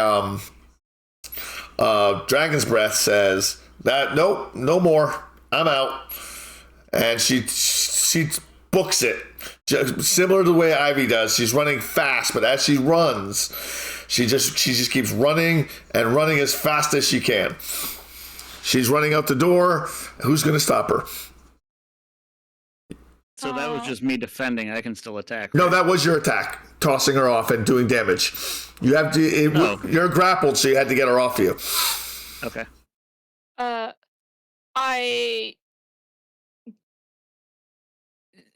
Dragon's Breath says that nope, no more. I'm out, and she books it. Just similar to the way Ivy does. She's running fast, but as she runs, she just keeps running and running as fast as she can. She's running out the door. Who's going to stop her? So that was just me defending. I can still attack. No, that was your attack, tossing her off and doing damage. You have to. You're grappled, so you had to get her off you. Okay.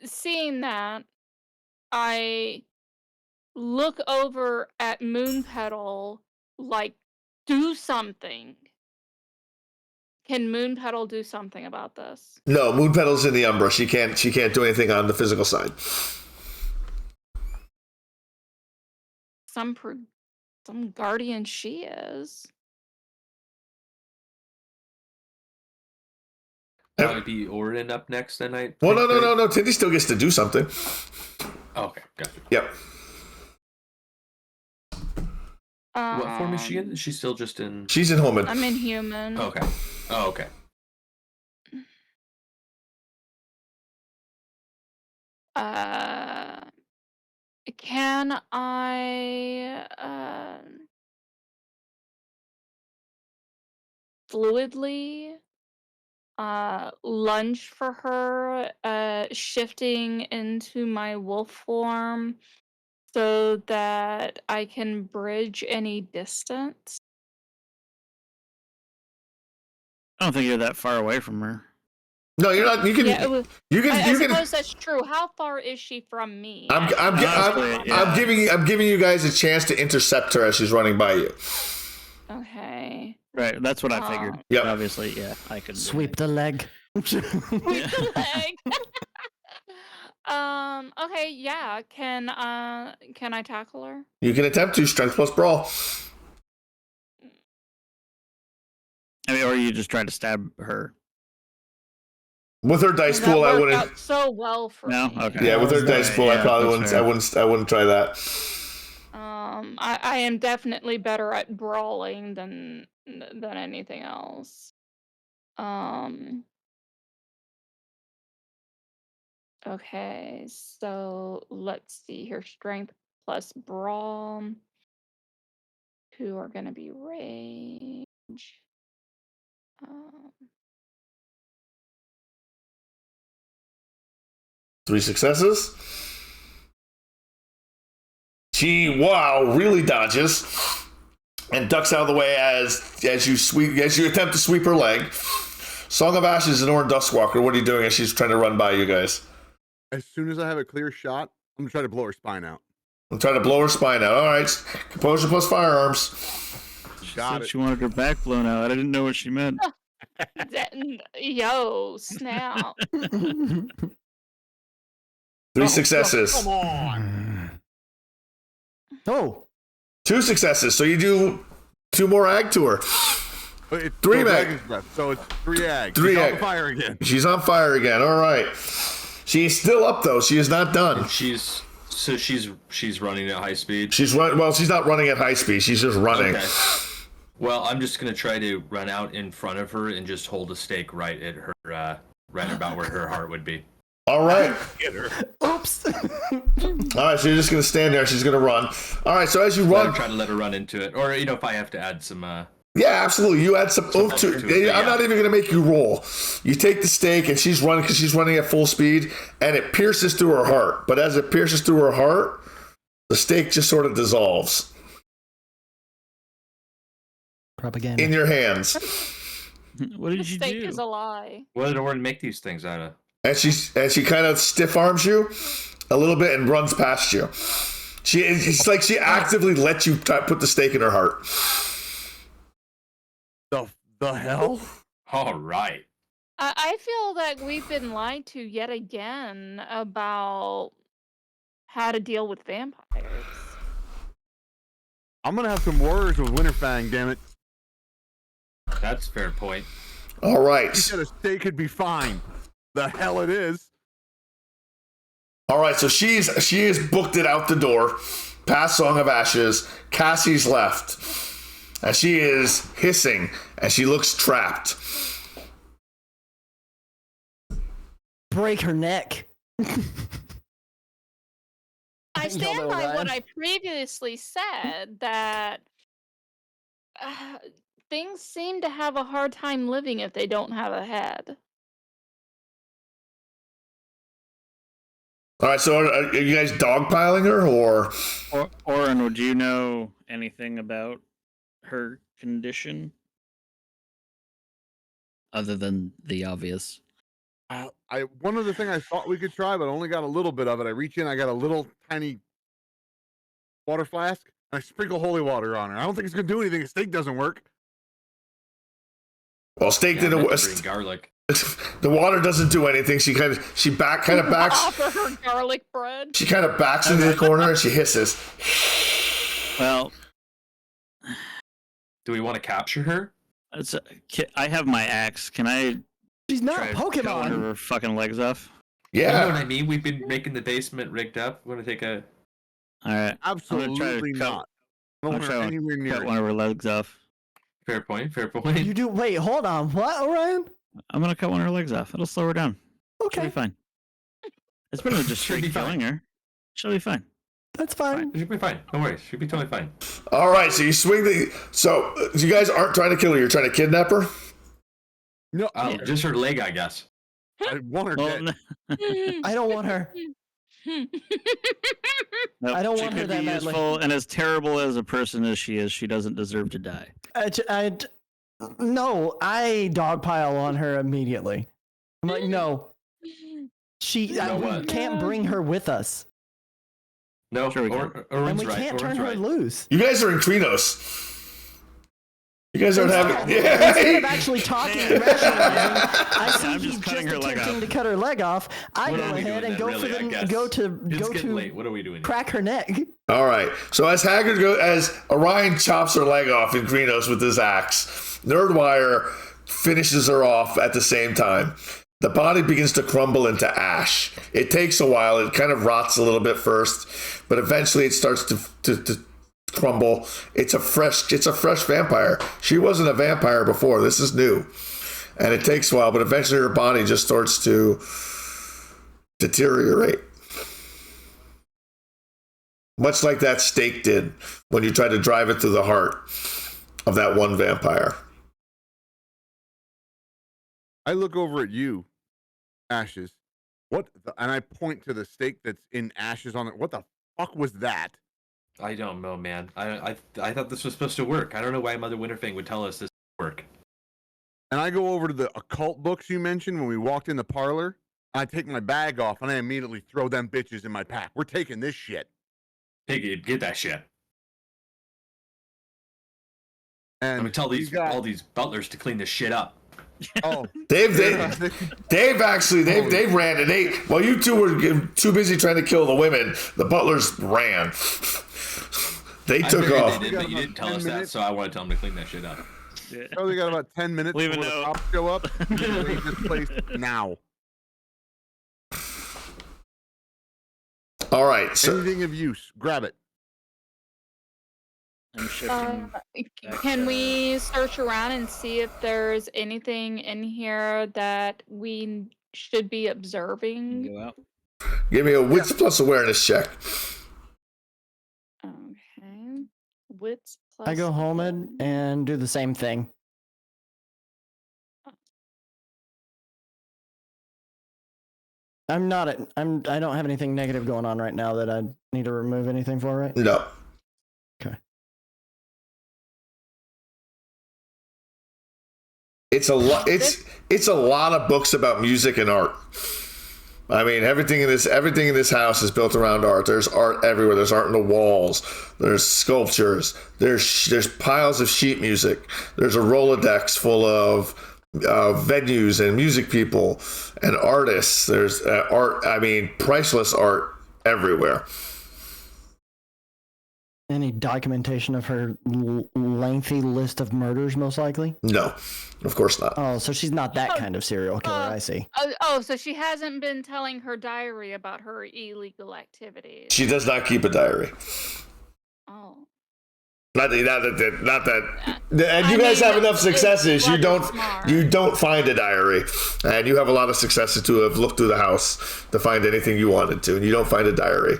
Seeing that, I look over at Moonpetal, like, do something. Can Moonpetal do something about this? No, Moonpetal's in the Umbra. She can't do anything on the physical side. Some guardian she is. Might be Orin up next then, I Well, no. Tindy still gets to do something. Oh, okay, gotcha. Yep. What form is she in? Is she still just in... She's in Human. I'm in Human. Okay. Oh, okay. Can I fluidly lunge for her, shifting into my wolf form so that I can bridge any distance? I don't think you're that far away from her. No, you're not. You can. Yeah, I can. suppose that's true. How far is she from me? I'm giving you guys a chance to intercept her as she's running by you. Okay. Right, that's what I figured. Yep. Obviously, yeah, I could Sweep the leg. Sweep the leg. Okay, yeah. Can I tackle her? You can attempt to strength plus brawl. I mean, or you just try to stab her. With her dice That pool, I worked wouldn't. out so well for No? me. Okay. Yeah, with her That was dice nice. pool, I Yeah, probably that's wouldn't. fair. I wouldn't try that. I am definitely better at brawling than anything else. Okay, so let's see here. Strength plus brawl. Who are gonna be rage? Um, 3 successes. She really dodges and ducks out of the way as you attempt to sweep her leg. Song of Ashes and Orin Duskwalker, what are you doing as she's trying to run by you guys? As soon as I have a clear shot, I'm gonna try to blow her spine out. I'm trying to blow her spine out. All right, composure plus firearms. She Got said it. she wanted her back blown out. I didn't know what she meant. Yo, snap. 3 successes. Come on. Oh, 2 successes. So you do 2 more ag to her. But it's 3 still mag. Dragon's Breath, so it's 3 ag. 3 She's on ag. fire again. She's on fire again. All right. She's still up though. She is not done. She's running at high speed. She's not running at high speed. She's just running. Okay. Well, I'm just gonna try to run out in front of her and just hold a stake right at her, right about where her heart would be. All right. Get her. oops. All right. So you're just gonna stand there. She's gonna run. All right. So as you I'm run, trying to let her run into it, or if I have to add some. yeah, absolutely. You add some oomph to to it, it. I'm yeah. not even gonna make you roll. You take the stake and she's running because she's running at full speed, and it pierces through her heart. But as it pierces through her heart, the stake just sort of dissolves Propaganda. in your hands. What did you Mistake do? is a lie. What did Orin make these things out of? And she kind of stiff arms you a little bit and runs past you. It's like she actively lets you put the stake in her heart. The hell? All right. I feel that we've been lied to yet again about how to deal with vampires. I'm gonna have some words with Winterfang, damn it. That's a fair point. All right. He said a stake could be fine. The hell it is. All right, so she is booked it out the door, past Song of Ashes. Cassie's left, and she is hissing, and she looks trapped. Break her neck. I stand Yellow by what line. I previously said that things seem to have a hard time living if they don't have a head. All right, so are you guys dogpiling her, or Oren, would you know anything about her condition? Other than the obvious. One other thing I thought we could try, but I only got a little bit of it. I reach in, I got a little tiny water flask, and I sprinkle holy water on her. I don't think it's gonna do anything. A stake doesn't work. well, stake Yeah, I did meant a to bring garlic. the water doesn't do anything. She kind of backs. Offer her garlic bread. She kind of backs into the corner and she hisses. Well, Do we want to capture her? I have my axe. Can I She's not try a to cut one of Pokemon. her fucking legs off? You know what Yeah. I mean? We've been making the basement rigged up. We're gonna take a. All right. Absolutely cut- not. I don't I'm want trying her to anywhere near cut it. one of her legs off. Fair point. Fair point. You do. Wait, hold on. What, Orion? I'm gonna cut one of her legs off. It'll slow her down. She'll Okay, be fine. It's better than just She'll be straight killing fine. her. She'll be fine. that's fine. She'll be fine. No worries. She'll be totally fine. All right, so you swing the. So you guys aren't trying to kill her. You're trying to kidnap her. No, Yeah. Just her leg, I guess. I want her Well, dead. I don't want her. nope, I don't she want her could that be badly. useful, and as terrible as a person as she is, she doesn't deserve to die. No, I dogpile on her immediately. I'm like, no, we what? can't bring her with us, No, Sure we can. and Orin's we right. can't turn Orin's her right. loose. You guys are in Krenos. You guys aren't having. Instead of actually talking and rationalizing, I see I'm he's just just cutting her leg attempting off. to cut her leg off. I What go are we ahead doing and then, go for really, I the guess? go It's to getting late. What are we doing? crack her neck. All right. So as Orion chops her leg off in Greenhouse with his axe, Nerdwire finishes her off at the same time. The body begins to crumble into ash. It takes a while. It kind of rots a little bit first, but eventually it starts to crumble. It's a fresh vampire. She wasn't a vampire before. This is new. And it takes a while, but eventually her body just starts to deteriorate. Much like that stake did when you tried to drive it through the heart of that one vampire. I look over at you, Ashes. And I point to the stake that's in ashes on it. What the fuck was that? I don't know, man. I thought this was supposed to work. I don't know why Mother Winterfang would tell us this would work. And I go over to the occult books you mentioned when we walked in the parlor. I take my bag off and I immediately throw them bitches in my pack. We're taking this shit. Take it, get that shit. And I'm gonna tell all these butlers to clean this shit up. Oh, They've ran it. While you two were too busy trying to kill the women, the butlers ran. They took off. They did, but you didn't tell us that, so I want to tell them to clean that shit up. Yeah. Probably got about 10 minutes Leave a before the note. cops show up. Leave this place now. All right. So Anything of use, grab it. I'm shifting. Can we search around and see if there's anything in here that we should be observing? Go out. give me a wits plus awareness check. Okay. Wits plus. I go home and do the same thing. I don't have anything negative going on right now that I need to remove anything for, right? No. Okay. It's a lot. It's a lot of books about music and art. I mean, everything in this house is built around art. There's art everywhere. There's art in the walls. There's sculptures. There's piles of sheet music. There's a Rolodex full of venues and music people and artists. There's art. I mean, priceless art everywhere. Any documentation of her lengthy list of murders, most likely? No, of course not. Oh, so she's not that kind of serial killer, I see. So she hasn't been telling her diary about her illegal activities. She does not keep a diary. Oh. Not that. And you guys have enough successes. You don't find a diary, and you have a lot of successes to have looked through the house to find anything you wanted to, and you don't find a diary.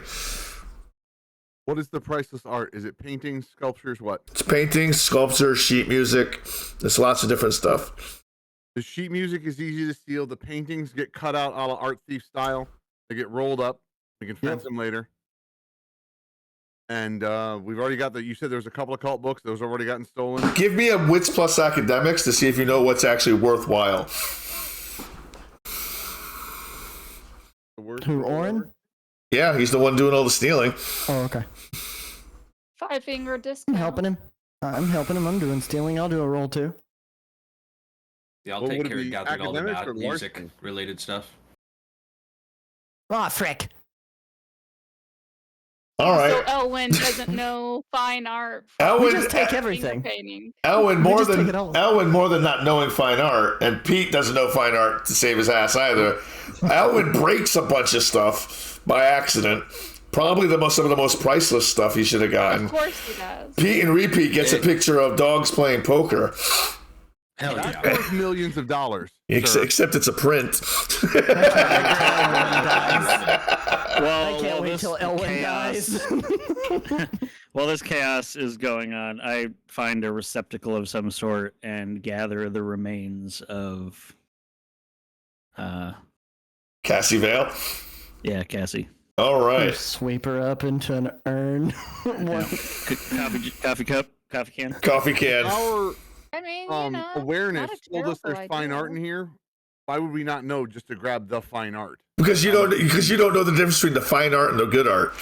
What is the priceless art? Is it paintings, sculptures, what? It's paintings, sculpture, sheet music. There's lots of different stuff. The sheet music is easy to steal. The paintings get cut out a la Art Thief style. They get rolled up. We can fence them later. And we've already got you said there was a couple of cult books. Those already gotten stolen. Give me a wits plus academics to see if you know what's actually worthwhile. Who, Oren? Yeah, he's the one doing all the stealing. Oh, okay. 5-finger I'm discount. helping him. I'm doing stealing. I'll do a roll too. Yeah, I'll What take would it care of be, gathering all the academics or bad music-related stuff. Ah, frick. All So right. Elwyn doesn't know fine art. We just take everything. Painting. Elwyn We more just take than it all. Elwyn more than not knowing fine art, and Pete doesn't know fine art to save his ass either. Elwyn breaks a bunch of stuff by accident. Probably some of the most priceless stuff he should have gotten. Of course he does. Pete and Repeat gets a picture of dogs playing poker. Hell That's yeah. worth millions of dollars. sir. Except it's a print. Well, I can't wait this till Elwyn chaos- dies. While this chaos is going on, I find a receptacle of some sort and gather the remains of, Cassie Vale. yeah, Cassie. All right. Sweep her up into an urn. What? Coffee cup, coffee can. Coffee can. Our I mean, awareness not a told us terrible there's fine art in idea. here. Why would we not know just to grab the fine art? Because you don't know the difference between the fine art and the good art.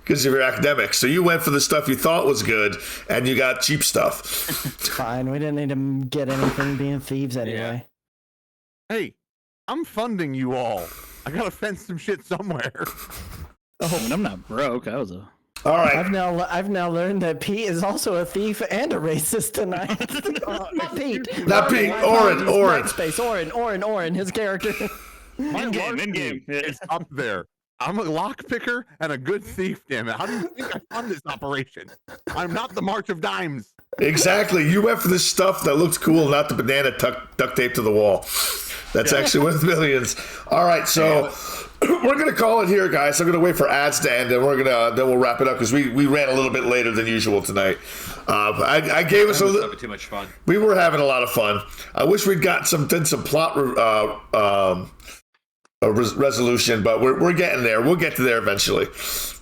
because of your academics. So you went for the stuff you thought was good, and you got cheap stuff. It's fine. We didn't need to get anything being thieves anyway. Hey, I'm funding you all. I gotta fence some shit somewhere. Oh, and I'm not broke. I was a. All right. I've now learned that Pete is also a thief and a racist tonight. Not Pete. Not Pete. Oren. Space. Oren. His character. My In game. larceny is up there. I'm a lockpicker and a good thief, damn it. How do you think I fund this operation? I'm not the March of Dimes. Exactly. You went for the stuff that looked cool, not the banana duct tape to the wall. That's actually worth millions. All right, so we're gonna call it here, guys. I'm gonna wait for ads to end, and then we'll wrap it up because we ran a little bit later than usual tonight. I gave us having too much fun. We were having a lot of fun. I wish we'd got some plot resolution, but we're getting there. We'll get to there eventually.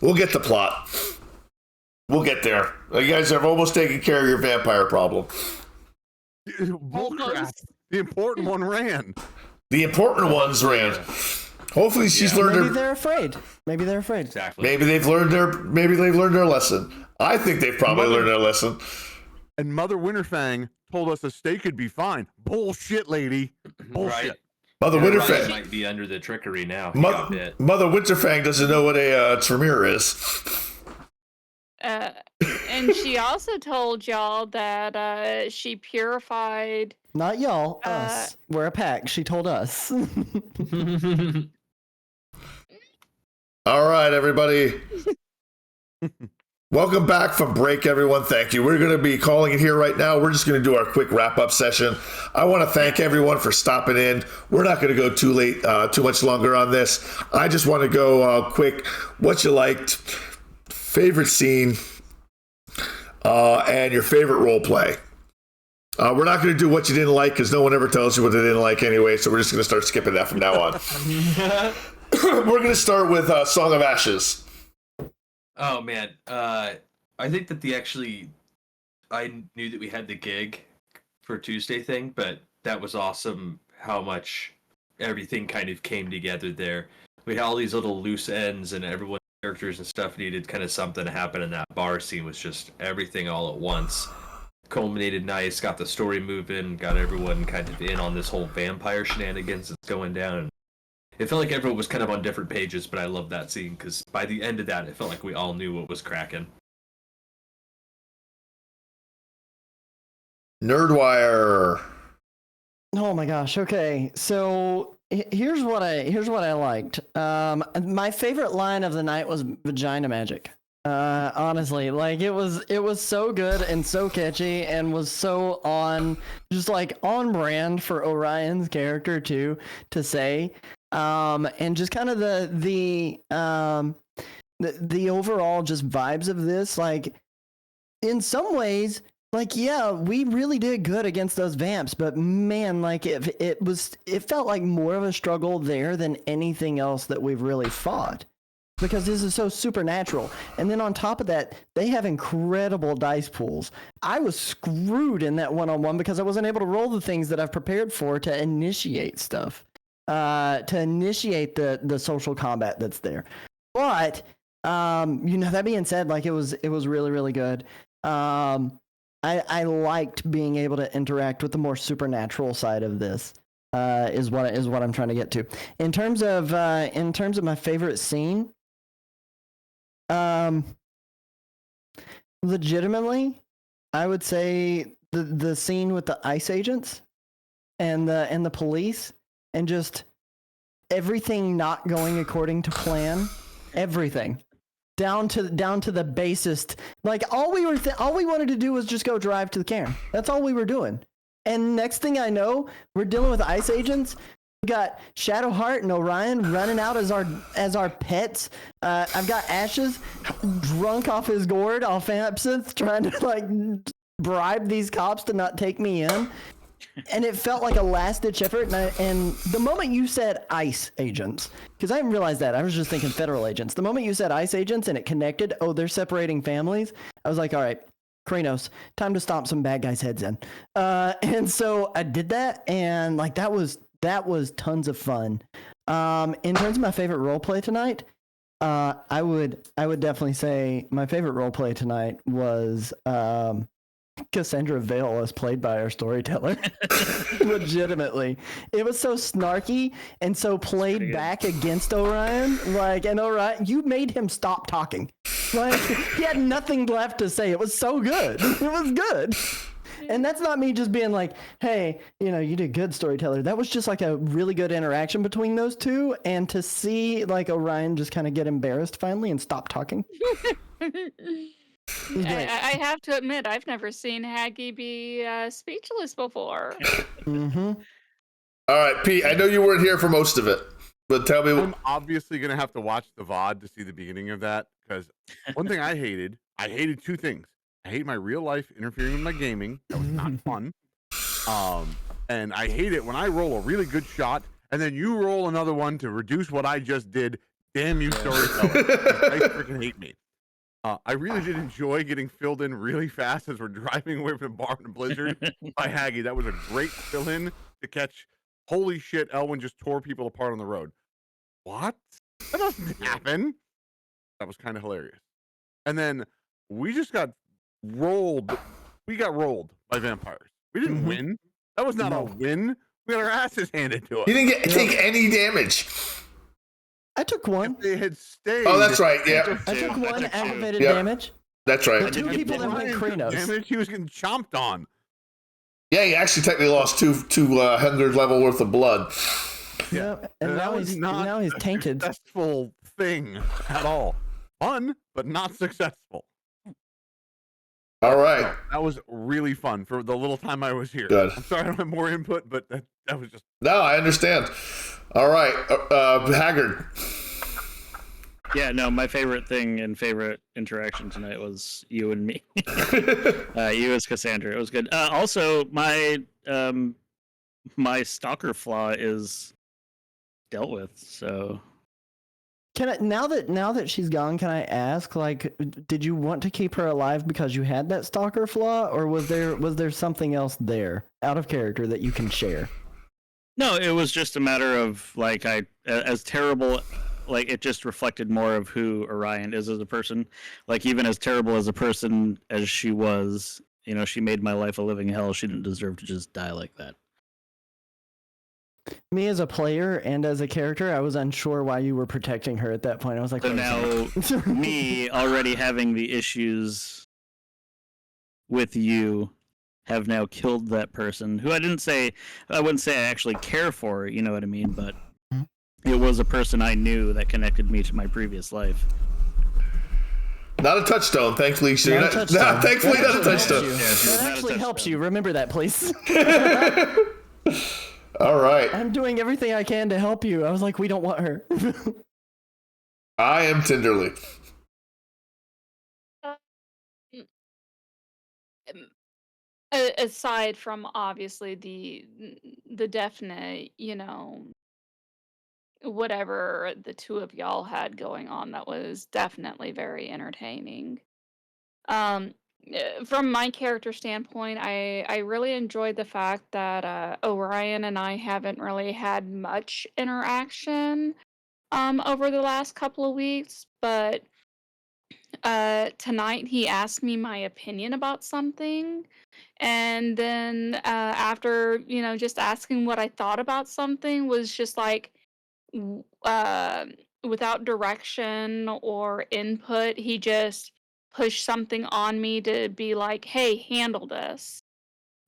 We'll get the plot. We'll get there. You guys have almost taken care of your vampire problem. Bullcrap. The important one ran. The important ones ran. Hopefully she's learned Maybe they're afraid. Exactly. Maybe they've learned their lesson. I think they've probably learned their lesson. And Mother Winterfang told us a steak could be fine. Bullshit, lady. Bullshit. Right. Mother Ryan Winterfang might be under the trickery now. He got bit. Mother Winterfang doesn't know what a Tremere is. And she also told y'all that she purified. Not y'all, us. We're a pack. She told us. All right, everybody. Welcome back from break, everyone. Thank you. We're going to be calling it here right now. We're just going to do our quick wrap-up session. I want to thank everyone for stopping in. We're not going to go too much longer on this. I just want to go quick. What you liked, favorite scene, and your favorite role play. We're not going to do what you didn't like because no one ever tells you what they didn't like anyway, so we're just going to start skipping that from now on. We're going to start with Song of Ashes. Oh man, I think that I knew that we had the gig for Tuesday thing, but that was awesome how much everything kind of came together there. We had all these little loose ends and everyone's characters and stuff needed kind of something to happen, and that bar scene was just everything all at once. Culminated nice, got the story moving, got everyone kind of in on this whole vampire shenanigans that's going down. It felt like everyone was kind of on different pages, but I love that scene because by the end of that, it felt like we all knew what was cracking. Nerdwire. Oh my gosh. Okay, so here's what I liked. My favorite line of the night was vagina magic. Honestly, like it was so good and so catchy and was so on brand for Orion's character too to say. And just kind of the overall just vibes of this, like in some ways, like, yeah, we really did good against those vamps, but man, like it felt like more of a struggle there than anything else that we've really fought. Because this is so supernatural. And then on top of that, they have incredible dice pools. I was screwed in that one-on-one because I wasn't able to roll the things that I've prepared for to initiate stuff. To initiate the social combat that's there. But that being said, like it was really, really good. I liked being able to interact with the more supernatural side of this. Is what I'm trying to get to. In terms of my favorite scene, legitimately, I would say the scene with the ICE agents and the police. And just everything not going according to plan, everything down to the basest. Like all we wanted to do was just go drive to the cairn. That's all we were doing. And next thing I know, we're dealing with ICE agents. We got Shadowheart and Orion running out as our pets. I've got Ashes drunk off his gourd off absinthe, trying to like bribe these cops to not take me in. And it felt like a last-ditch effort, and the moment you said ICE agents, because I didn't realize that, I was just thinking federal agents. The moment you said ICE agents and it connected, they're separating families, I was like, all right, Kranos, time to stomp some bad guys' heads in. And so I did that, and like that was tons of fun. In terms of my favorite role play tonight, I would definitely say my favorite role play tonight was Cassandra Vale, as played by our storyteller. Legitimately, it was so snarky and so played back against Orion. And Orion, you made him stop talking. He had nothing left to say. It was so good. It was good. And that's not me just being like, hey, you did good, storyteller. That was just like a really good interaction between those two. And to see Orion just kind of get embarrassed finally and stop talking. I have to admit, I've never seen Haggy be speechless before. Mm-hmm. All right, Pete, I know you weren't here for most of it, but tell me. I'm obviously going to have to watch the VOD to see the beginning of that, because one thing I hated two things. I hate my real life interfering with my gaming. That was not fun. And I hate it when I roll a really good shot and then you roll another one to reduce what I just did. Damn you, storyteller. I freaking hate me. I really did enjoy getting filled in really fast as we're driving away from the bar in a blizzard by Haggy. That was a great fill in to catch. Holy shit, Elwyn just tore people apart on the road. What? That doesn't happen. That was kind of hilarious. And then we just got rolled. We got rolled by vampires. We didn't win. That was not a win. We got our asses handed to us. You didn't take any damage. I took one. If they had stayed. Oh, that's right. Yeah. I took one aggravated Yep. damage. That's right. The two people that went Kratos. Damage, he was getting chomped on. Yeah, he actually technically lost two 100 level worth of blood. Yeah, and now he's tainted. Successful thing at all. Fun, but not successful. All right. That was really fun for the little time I was here. Good. I'm sorry I don't have more input, but that was just. No, I understand. All right, Haggard. Yeah, no, my favorite thing and favorite interaction tonight was you and me. You as Cassandra. It was good. Also, my stalker flaw is dealt with, so. Can I now that she's gone, can I ask, did you want to keep her alive because you had that stalker flaw, or was there something else there out of character that you can share? No, it was just a matter of as terrible. It just reflected more of who Orion is as a person. Even as terrible as a person as she was, she made my life a living hell. She didn't deserve to just die like that. Me as a player and as a character, I was unsure why you were protecting her at that point. I was like, so now me already having the issues with you have now killed that person who I wouldn't say I actually care for, you know what I mean? But it was a person I knew that connected me to my previous life. Not a touchstone, thankfully. Thankfully, not a touchstone. That actually helps you. Remember that, please. All right. I'm doing everything I can to help you. I was like, we don't want her. I am Tenderly. Aside from obviously the definite, whatever the two of y'all had going on, that was definitely very entertaining. From my character standpoint, I really enjoyed the fact that Orion and I haven't really had much interaction over the last couple of weeks, but tonight he asked me my opinion about something, and then after just asking what I thought about something, was just without direction or input, he just pushed something on me to be like, hey, handle this.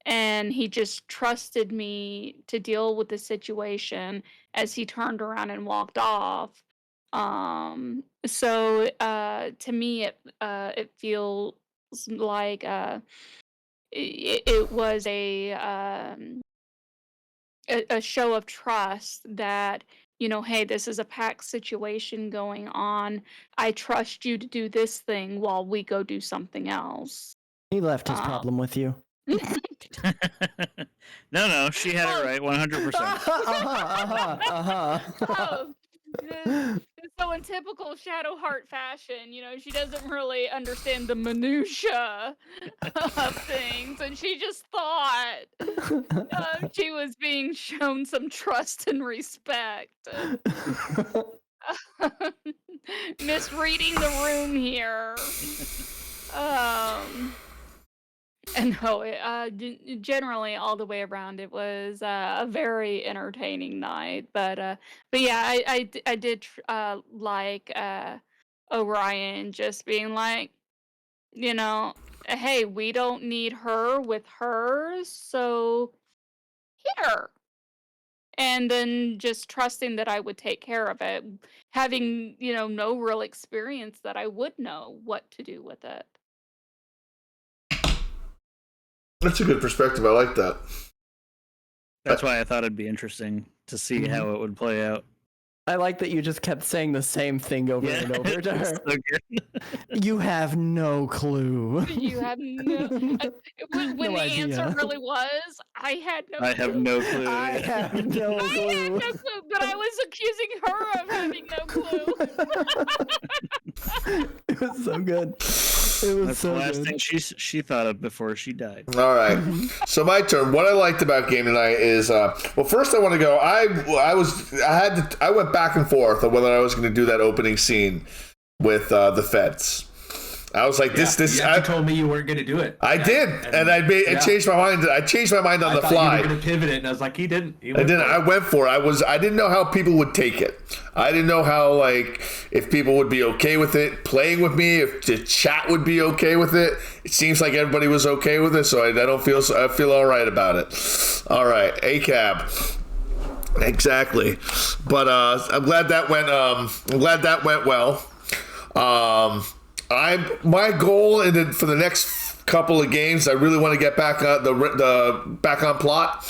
And he just trusted me to deal with the situation as he turned around and walked off. So to me, it feels like it was a show of trust that, hey, this is a packed situation going on. I trust you to do this thing while we go do something else. He left his problem with you. No, she had it right, 100%. So in typical Shadowheart fashion, she doesn't really understand the minutia of things, and she just thought she was being shown some trust and respect. misreading the room here. And no, generally all the way around, it was a very entertaining night. But yeah, I did like Orion just being like, hey, we don't need her with hers, so here. And then just trusting that I would take care of it, having, no real experience that I would know what to do with it. That's a good perspective. I like that. That's why I thought it'd be interesting to see how it would play out. I like that you just kept saying the same thing over and over to her. So good. You have no clue. You have no. When No the idea. answer really was, I had no clue. I have no clue. I have no I clue. had no clue, but I was accusing her of having no clue. It was so good. It was That's so the last good. thing she thought of before she died. All right. So my turn. What I liked about game tonight is, well, first I want to go. I went back and forth on whether I was going to do that opening scene with the feds. I was like, this. You told me you weren't going to do it. I did, and I changed my mind. I changed my mind on the fly. You were going to pivot it, and I was like, he didn't. I didn't. I went for it. I didn't know how people would take it. I didn't know how, if people would be okay with it playing with me, if the chat would be okay with it. It seems like everybody was okay with it, so I feel all right about it. All right, ACAB. Exactly, but I'm glad that went well. My goal for the next couple of games, I really want to get back on the back on plot.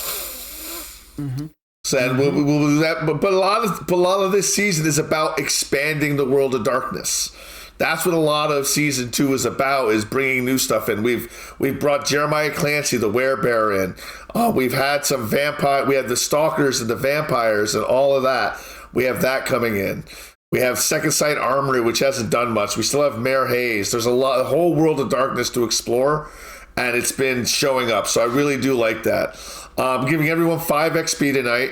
Mm-hmm. So we'll do that. But a lot of this season is about expanding the world of darkness. That's what a lot of season 2 is about, is bringing new stuff in. We've brought Jeremiah Clancy, the Werebear, in. We've had some vampire. We had the Stalkers and the vampires and all of that. We have that coming in. We have Second Sight Armory, which hasn't done much. We still have Mayor Hayes. There's a whole world of darkness to explore, and it's been showing up. So I really do like that. I'm giving everyone 5 XP tonight.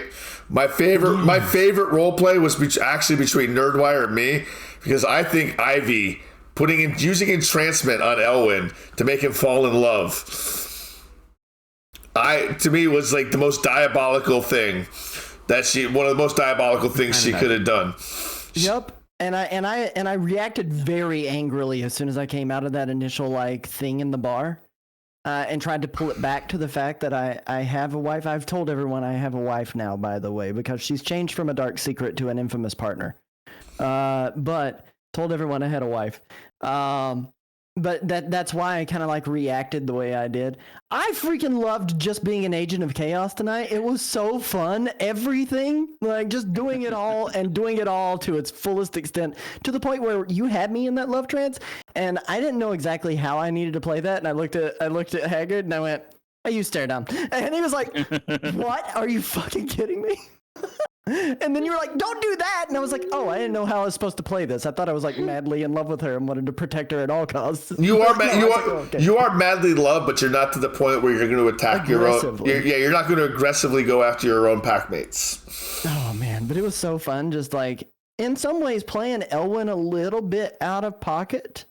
My favorite role play was actually between Nerdwire and me, because I think Ivy using entrancement on Elwyn to make him fall in love, to me was like the most diabolical thing one of the most diabolical things she could have done. Yep. And I reacted very angrily as soon as I came out of that initial thing in the bar, and tried to pull it back to the fact that I have a wife. I've told everyone I have a wife now, by the way, because she's changed from a dark secret to an infamous partner. But told everyone I had a wife. But that's why I kind of reacted the way I did. I freaking loved just being an agent of chaos tonight. It was so fun. Everything, just doing it all and doing it all to its fullest extent, to the point where you had me in that love trance, and I didn't know exactly how I needed to play that. And I looked at Haggard and I went, "Oh, you stare down," and he was like, "What? Are you fucking kidding me?" And then you were like, "Don't do that," and I was like, "Oh, I didn't know how I was supposed to play this. I thought I was madly in love with her and wanted to protect her at all costs." You are madly in love, but you're not to the point where you're going to attack your own. You're not going to aggressively go after your own pack mates. Oh man, but it was so fun. Just in some ways playing Elwyn a little bit out of pocket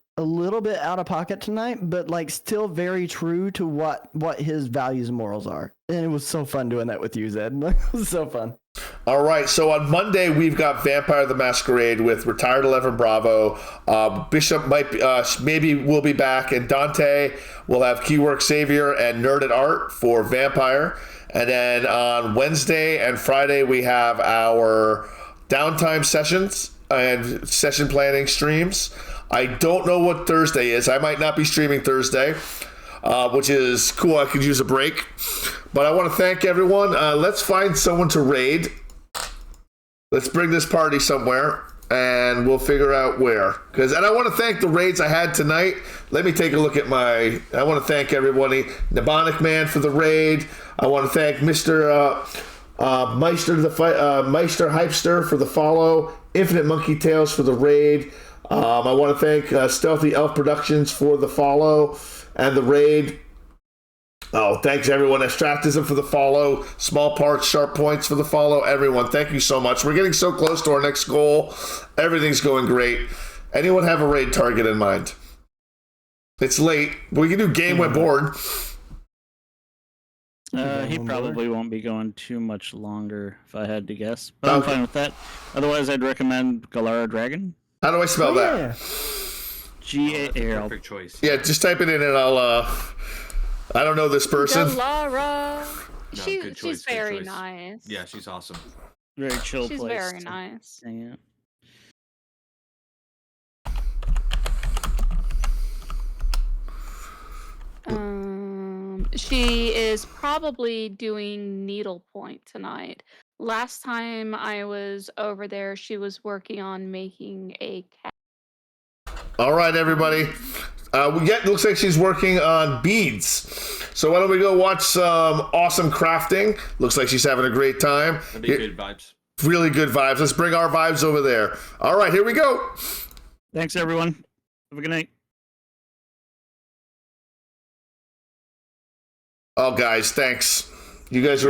tonight, but still very true to what his values and morals are. And it was so fun doing that with you, Zed. It was so fun. All right, so on Monday we've got Vampire the Masquerade with retired 11 Bravo. Bishop maybe will be back, and Dante will have Keywork Savior and Nerd at Art for Vampire. And then on Wednesday and Friday we have our downtime sessions and session planning streams. I don't know what Thursday is. I might not be streaming Thursday, which is cool. I could use a break. But I want to thank everyone. Let's find someone to raid. Let's bring this party somewhere, and we'll figure out where. And I want to thank the raids I had tonight. Let me take a look at I want to thank everybody. Nebonic Man for the raid. I want to thank Mr. Meister Hypester for the follow. Infinite Monkey Tales for the raid. I want to thank Stealthy Elf Productions for the follow and the raid. Oh, thanks everyone. Extractism for the follow. Small parts, sharp points for the follow. Everyone, thank you so much. We're getting so close to our next goal. Everything's going great. Anyone have a raid target in mind? It's late. We can do game when bored. He probably won't be going too much longer, if I had to guess. But I'm fine with that. Otherwise, I'd recommend Galara Dragon. How do I spell that? G-A... Perfect choice. Yeah, just type it in and I'll, I don't know this person. Galara. No, She's good choice, good very choice. nice. Yeah, she's awesome. Very chill She's place. very nice. Yeah. She is probably doing needlepoint tonight. Last time I was over there, she was working on making a cat. All right, everybody. Looks like she's working on beads. So why don't we go watch some awesome crafting? Looks like she's having a great time. That'd be good vibes. Really good vibes. Let's bring our vibes over there. All right, here we go. Thanks, everyone. Have a good night. Oh, guys, thanks. You guys